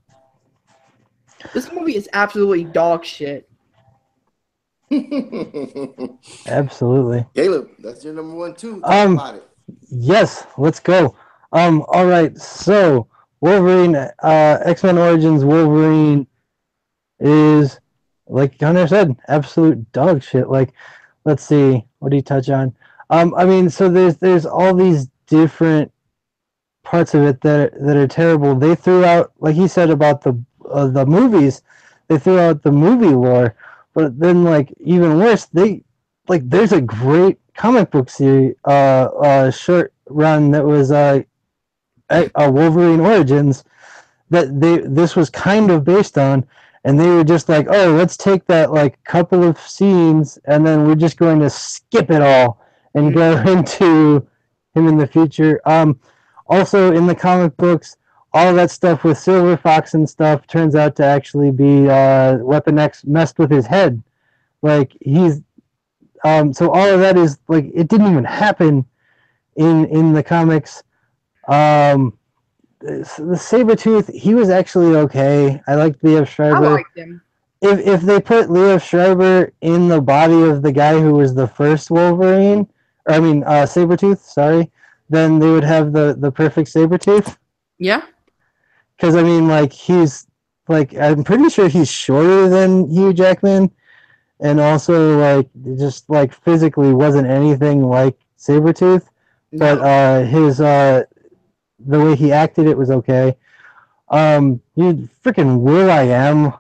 This movie is absolutely dog shit. Absolutely. Caleb, that's your number one too. Talk about it. Yes, let's go. All right, so Wolverine, X-Men Origins Wolverine is, like Hunter said, absolute dog shit. Like, let's see, what do you touch on? I mean, so there's all these different parts of it that are terrible. They threw out, like he said about the movies, they threw out the movie lore, but then like even worse, there's a great comic book series, short run that was a Wolverine Origins that this was kind of based on. And they were just like, oh, let's take that like couple of scenes and then we're just going to skip it all and go into him in the future. Also in the comic books, all of that stuff with Silver Fox and stuff turns out to actually be Weapon X messed with his head. Like he's so all of that is like it didn't even happen in the comics. The Sabretooth, he was actually okay. I liked Liev I Schreiber. liked him. If they put Liev Schreiber in the body of the guy who was the first Wolverine, or I mean Sabretooth, sorry, then they would have the perfect Sabretooth. Yeah. Because I mean, like he's like I'm pretty sure he's shorter than Hugh Jackman, and also like just like physically wasn't anything like Sabretooth, but No. his the way he acted it was okay. You freaking Will.I.am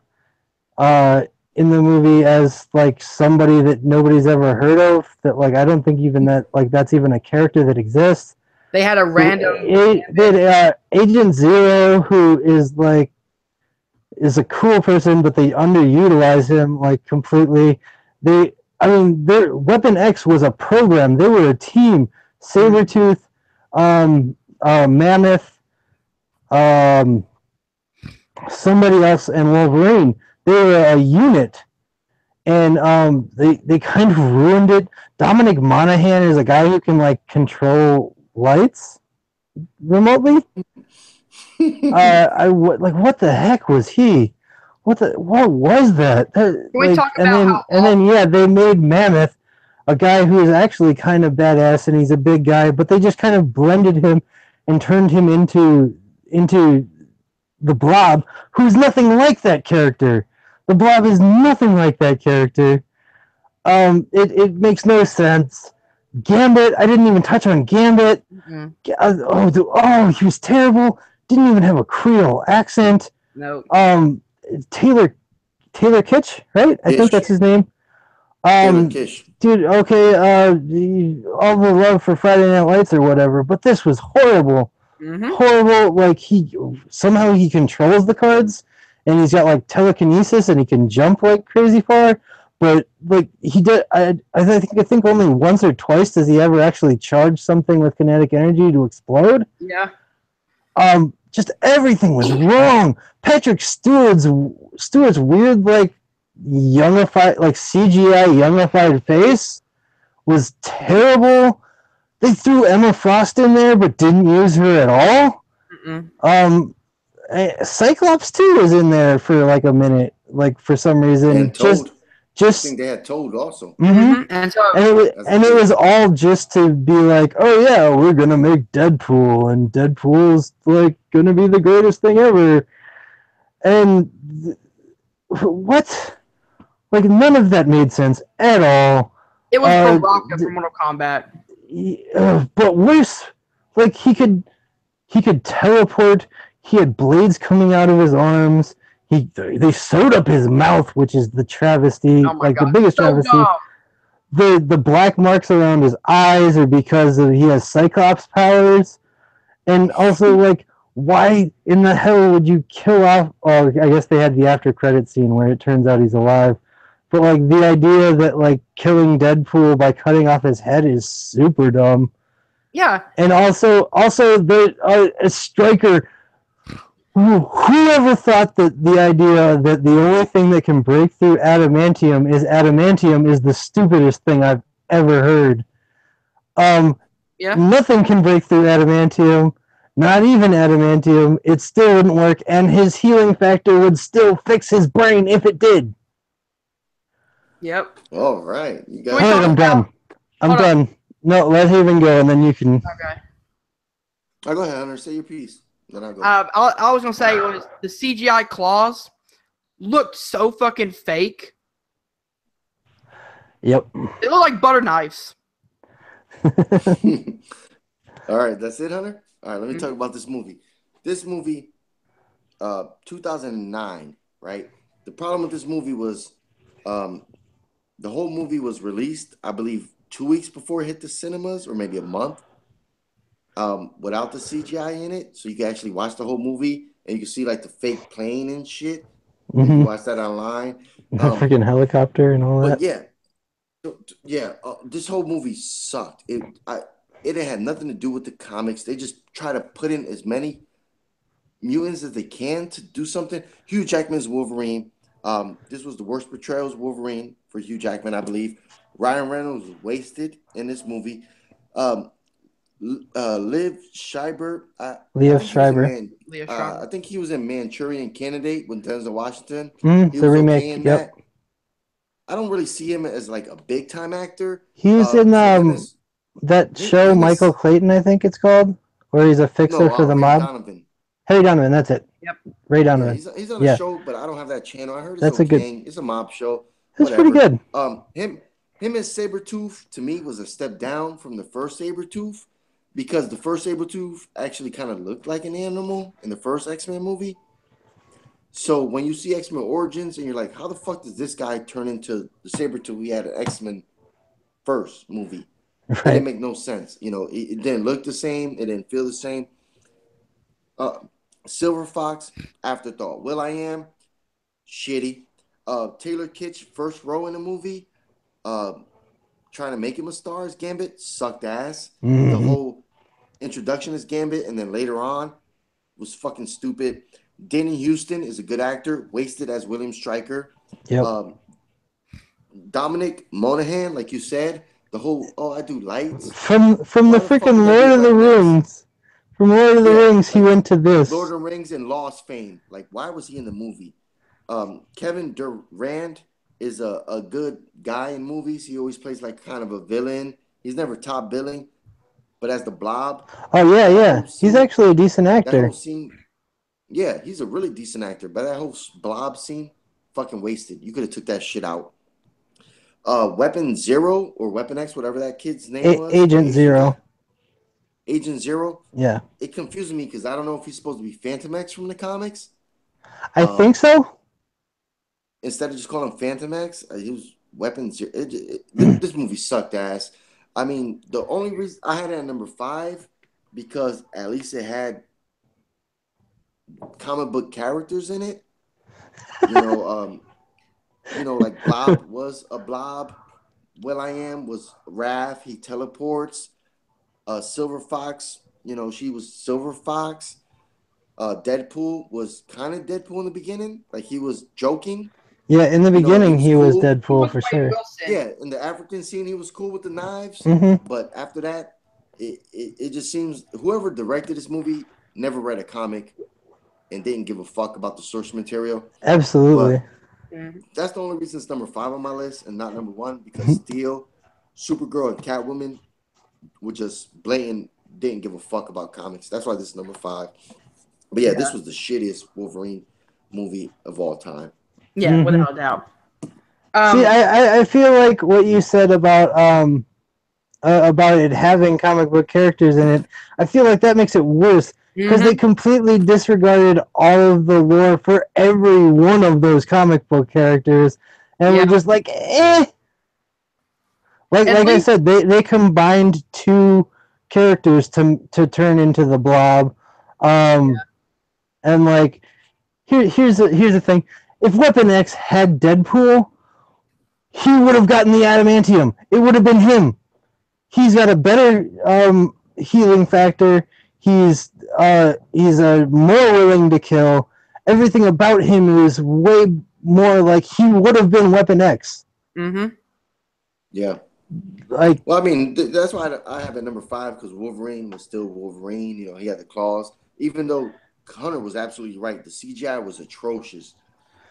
in the movie as like somebody that nobody's ever heard of. That like I don't think even that like that's even a character that exists. They had a random. Agent Zero, who is like is a cool person, but they underutilize him like completely. Their Weapon X was a program. They were a team. Sabretooth, Mammoth, somebody else, and Wolverine. They were a unit, and they kind of ruined it. Dominic Monaghan is a guy who can like control lights remotely. What the heck was he? What was that? Can we talk about then yeah, they made Mammoth a guy who is actually kind of badass, and he's a big guy, but they just kind of blended him and turned him into the Blob, who's nothing like that character. The Blob is nothing like that character. It makes no sense. Gambit, I didn't even touch on Gambit. He was terrible. Didn't even have a Creole accent. No. Taylor Kitsch, right? I think that's his name. Taylor Kitsch. Dude, okay, all the love for Friday Night Lights or whatever, but this was horrible. Horrible. Like he controls the cards, and he's got like telekinesis, and he can jump like crazy far. But like he did, I think only once or twice does he ever actually charge something with kinetic energy to explode. Yeah. Just everything was wrong. Patrick Stewart's weird like youngified like CGI youngified face was terrible. They threw Emma Frost in there, but didn't use her at all. Cyclops too was in there for like a minute, like for some reason. And Toad. I Just think they had Toad also. And it was all just to be like, oh yeah, we're gonna make Deadpool, and Deadpool's like gonna be the greatest thing ever. And what? Like none of that made sense at all. It was Baraka from Mortal Kombat. But worse, like he could teleport. He had blades coming out of his arms. They sewed up his mouth, which is the travesty, the biggest travesty. The black marks around his eyes are because he has Cyclops powers, and also like why in the hell would you kill off? Oh, I guess they had the after credit scene where it turns out he's alive. But like the idea that like killing Deadpool by cutting off his head is super dumb. Yeah. And also a Stryker. Whoever thought that the idea that the only thing that can break through adamantium is the stupidest thing I've ever heard. Nothing can break through adamantium. Not even adamantium. It still wouldn't work, and his healing factor would still fix his brain if it did. Yep. All right. You got All right, I'm done. I'm done. No, let Haven go, and then you can. Okay. Go ahead, Hunter. Say your piece. Then I'll go. I was gonna say was the CGI claws looked so fucking fake. Yep. They look like butter knives. All right, that's it, Hunter. All right, let me talk about this movie. This movie, 2009, right? The problem with this movie was, the whole movie was released, I believe, 2 weeks before it hit the cinemas, or maybe a month. Without the CGI in it, so you can actually watch the whole movie and you can see like the fake plane and shit. You can watch that online. Freaking helicopter and all that. But yeah, this whole movie sucked. It it had nothing to do with the comics. They just try to put in as many mutants as they can to do something. Hugh Jackman's Wolverine. This was the worst portrayal of Wolverine for Hugh Jackman, I believe. Ryan Reynolds was wasted in this movie. Liv Schreiber. Leo Schreiber. I think he was in Manchurian Candidate with Denzel Washington. He The was remake. okay in that. I don't really see him as like a big time actor. He was in that show Michael Clayton, I think it's called, where he's a fixer for the mob. Donovan. Harry Donovan, that's it. Yep. Ray Donovan. Yeah, he's on a show, but I don't have that channel. I heard it's It's a mob show. It's pretty good. Him as Sabretooth to me was a step down from the first Sabretooth, because the first Sabretooth actually kind of looked like an animal in the first X-Men movie. So when you see X-Men Origins and you're like, how the fuck does this guy turn into the Sabretooth we had an X-Men first movie? Right. It didn't make no sense. You know, it didn't look the same. It didn't feel the same. Silver Fox, afterthought. Will.i.am, shitty. Taylor Kitsch, first row in the movie, trying to make him a star as Gambit, sucked ass. Mm-hmm. The whole introduction as Gambit and then later on was fucking stupid. Danny Houston is a good actor, wasted as William Stryker. Yep. Dominic Monaghan, like you said, the whole I do lights from the freaking Lord of the Rings. From Lord of the Rings, he went to this. Lord of the Rings and Lost fame. Like, why was he in the movie? Kevin Durand is a good guy in movies. He always plays like kind of a villain. He's never top billing, but as the Blob. Oh yeah. He's actually a decent actor. That whole scene, yeah, he's a really decent actor. But that whole Blob scene, fucking wasted. You could have took that shit out. Weapon Zero or Weapon X, whatever that kid's name was. Agent Zero. Agent Zero. Yeah. It confused me because I don't know if he's supposed to be Phantom X from the comics. I think so. Instead of just calling him Phantom X, he was Weapon Zero. This movie sucked ass. I mean, the only reason I had it at number 5 because at least it had comic book characters in it. Like Blob was a blob. Will.i.am was Raph. He teleports. Silver Fox, she was Silver Fox. Deadpool was kind of Deadpool in the beginning. Like, he was joking. Yeah, in the beginning, he was Deadpool for sure. Yeah, in the African scene, he was cool with the knives. Mm-hmm. But after that, it just seems whoever directed this movie never read a comic and didn't give a fuck about the source material. Absolutely. But that's the only reason it's number 5 on my list and not number 1, because Steel, Supergirl, and Catwoman were just blatant, didn't give a fuck about comics. That's why this is number 5. But yeah, this was the shittiest Wolverine movie of all time. Yeah, without a doubt. See, I feel like what you said about it having comic book characters in it, I feel like that makes it worse because they completely disregarded all of the lore for every one of those comic book characters, and we're just like, eh. Like I said, they combined 2 characters to turn into the Blob, and like here's the thing: if Weapon X had Deadpool, he would have gotten the adamantium. It would have been him. He's got a better healing factor. He's more willing to kill. Everything about him is way more like he would have been Weapon X. Mm-hmm. Yeah. Like, well, I mean, that's why I have it number 5 because Wolverine was still Wolverine. He had the claws. Even though Hunter was absolutely right, the CGI was atrocious.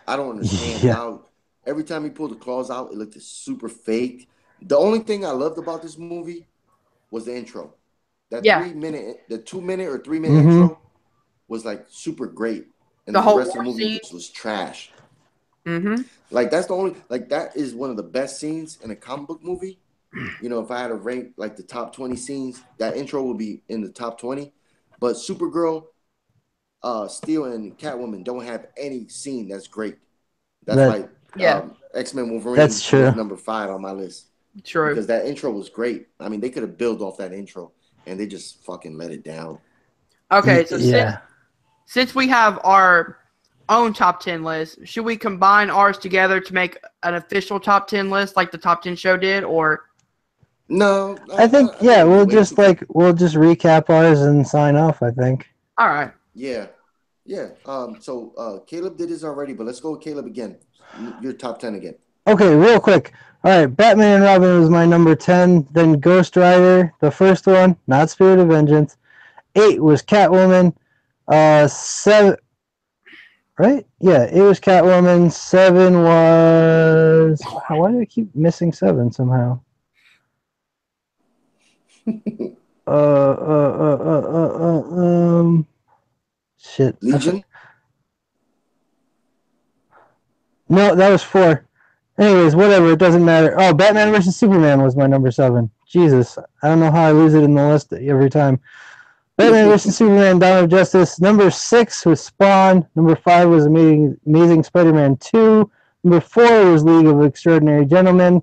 I don't understand how every time he pulled the claws out, it looked super fake. The only thing I loved about this movie was the intro. That 3-minute, the 2-minute or 3-minute intro was like super great, and the rest of the movie was trash. Mm-hmm. Like that's the only that is one of the best scenes in a comic book movie. If I had to rank like the top 20 scenes, that intro would be in the top 20. But Supergirl, Steel, and Catwoman don't have any scene that's great. That's why X-Men Wolverine is number 5 on my list. True. Because that intro was great. I mean, they could have built off that intro, and they just fucking let it down. Okay, so since we have our own top 10 list, should we combine ours together to make an official top 10 list like the top 10 show did, or? No, I think I think it was we'll way just too quick. we'll just recap ours and sign off. I think. All right. Yeah, yeah. So Caleb did his already, but let's go with Caleb again. Your top 10 again. Okay, real quick. All right, Batman and Robin was my number 10. Then Ghost Rider, the first one, not Spirit of Vengeance. 8 was Catwoman. 7, right? Yeah, 8 was Catwoman. 7 was. Why do I keep missing 7 somehow? Shit. Legion. No, that was 4. Anyways, whatever. It doesn't matter. Oh, Batman versus Superman was my number 7. Jesus, I don't know how I lose it in the list every time. Batman vs. Superman, Dawn of Justice. Number 6 was Spawn. Number 5 was Amazing Spider-Man 2. Number 4 was League of Extraordinary Gentlemen.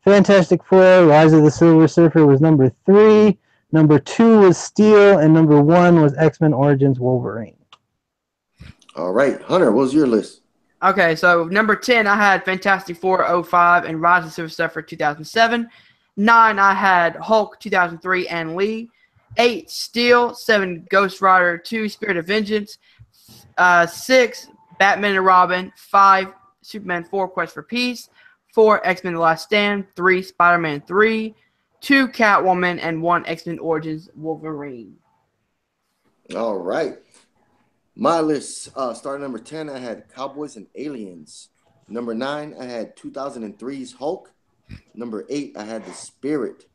Fantastic Four, Rise of the Silver Surfer was number 3. Number 2 was Steel. And number 1 was X-Men Origins Wolverine. All right. Hunter, what was your list? Okay, so number 10, I had Fantastic Four 05 and Rise of the Silver Surfer 2007. 9, I had Hulk 2003 and Lee. 8, Steel. 7, Ghost Rider. 2, Spirit of Vengeance. 6, Batman and Robin. 5, Superman 4, Quest for Peace. 4, X-Men The Last Stand. 3, Spider-Man 3. 2, Catwoman. And 1, X-Men Origins Wolverine. All right. My list, starting number 10, I had Cowboys and Aliens. Number 9, I had 2003's Hulk. Number 8, I had The Spirit.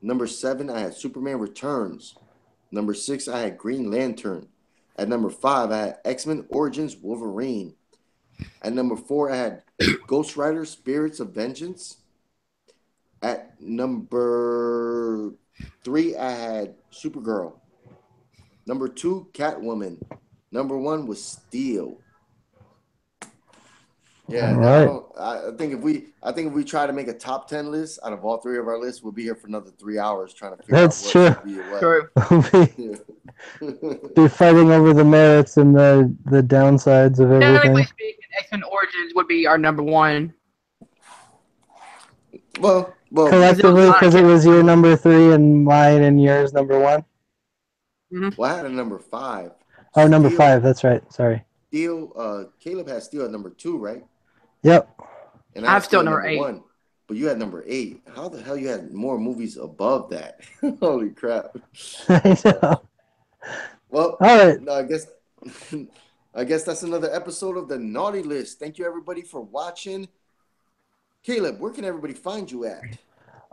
Number 7, I had Superman Returns. Number 6, I had Green Lantern. At number 5, I had X-Men Origins Wolverine. At number 4, I had Ghost Rider Spirits of Vengeance. At number 3, I had Supergirl. Number 2, Catwoman. Number 1 was Steel. Yeah, Right. I think if we try to make a top 10 list out of all 3 of our lists, we'll be here for another 3 hours trying to figure That's out true. what should be what. True. We'll be fighting over the merits and the downsides of everything. Technically speaking, X-Men Origins would be our number 1. Well, Collectively, because it was your number 3 and mine and yours number 1. Mm-hmm. Well, I had a number 5. Oh, number 5. That's right. Sorry. Steel. Caleb has Steel at number 2, right? Yep. And I have Steel number 8. 1. But you had number 8. How the hell you had more movies above that? Holy crap! I know. Well, all right. I guess that's another episode of the Naughty List. Thank you everybody for watching. Caleb, where can everybody find you at?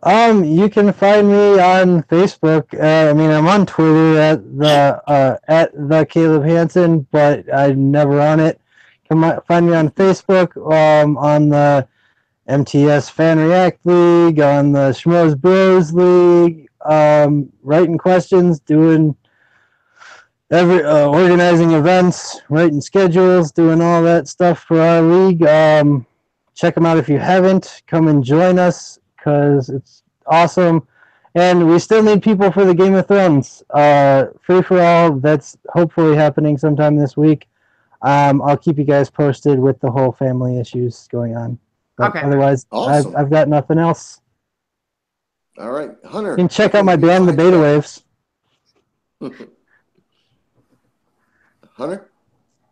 You can find me on Facebook. I'm on Twitter at the Caleb Hansen, but I'm never on it. Find me on Facebook, on the MTS Fan React League, on the Schmoes Bros League, writing questions, doing organizing events, writing schedules, doing all that stuff for our league. Check them out if you haven't. Come and join us because it's awesome. And we still need people for the Game of Thrones free for all. That's hopefully happening sometime this week. I'll keep you guys posted with the whole family issues going on. But okay. Otherwise, awesome. I've got nothing else. All right, Hunter. You can check out my band, The Beta Waves. Hunter?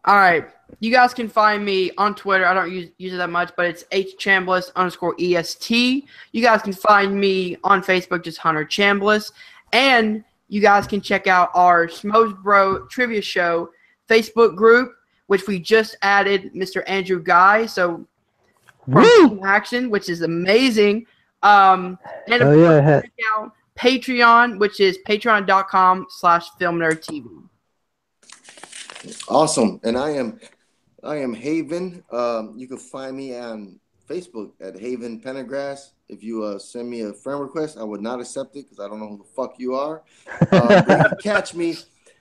All right. You guys can find me on Twitter. I don't use it that much, but it's hchambliss_est. You guys can find me on Facebook, just Hunter Chambliss. And you guys can check out our Schmoes Bro Trivia Show Facebook group, which we just added Mr. Andrew Guy. So from Team Action, which is amazing. And check out Patreon, which is patreon.com/filmnerdtv. Awesome. And I am Haven. You can find me on Facebook at Haven Pendergrass. If you send me a friend request, I would not accept it because I don't know who the fuck you are. But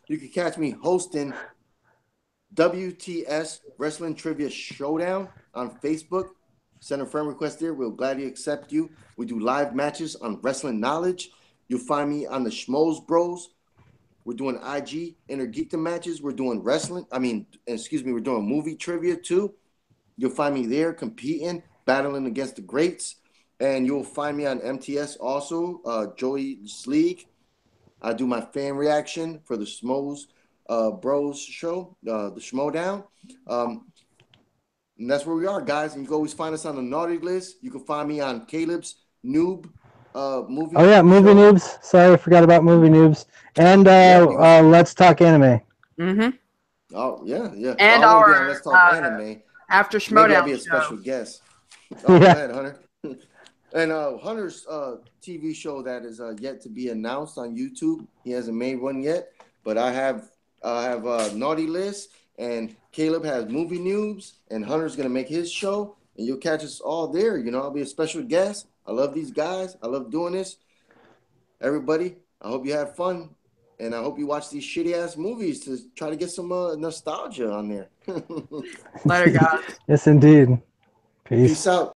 you can catch me hosting WTS Wrestling Trivia Showdown on Facebook. Send a friend request there. We'll gladly accept you. We do live matches on wrestling knowledge. You'll find me on the Schmoes Bros. We're doing IG Inner Geekdom matches. We're doing wrestling. We're doing movie trivia too. You'll find me there competing, battling against the greats. And you'll find me on MTS also, Joey's League. I do my fan reaction for the Schmoes Bros show, the Schmodown. And that's where we are, guys. And you can always find us on the naughty list. You can find me on Caleb's Noob movie. Oh yeah, Movie show. Noobs. Sorry, I forgot about Movie Noobs. And Let's Talk Anime. Mm-hmm. Oh yeah, yeah. And well, I won't be our on Let's Talk Anime. After Maybe I'll Schmodown be a show. special guest. Oh, Yeah. go ahead, Hunter. And Hunter's TV show that is yet to be announced on YouTube. He hasn't made one yet, but I have Naughty List, and Caleb has Movie Noobs, and Hunter's gonna make his show, and you'll catch us all there. You know, I'll be a special guest. I love these guys. I love doing this. Everybody, I hope you have fun, and I hope you watch these shitty ass movies to try to get some nostalgia on there. Later, guys. Yes, indeed. Peace out.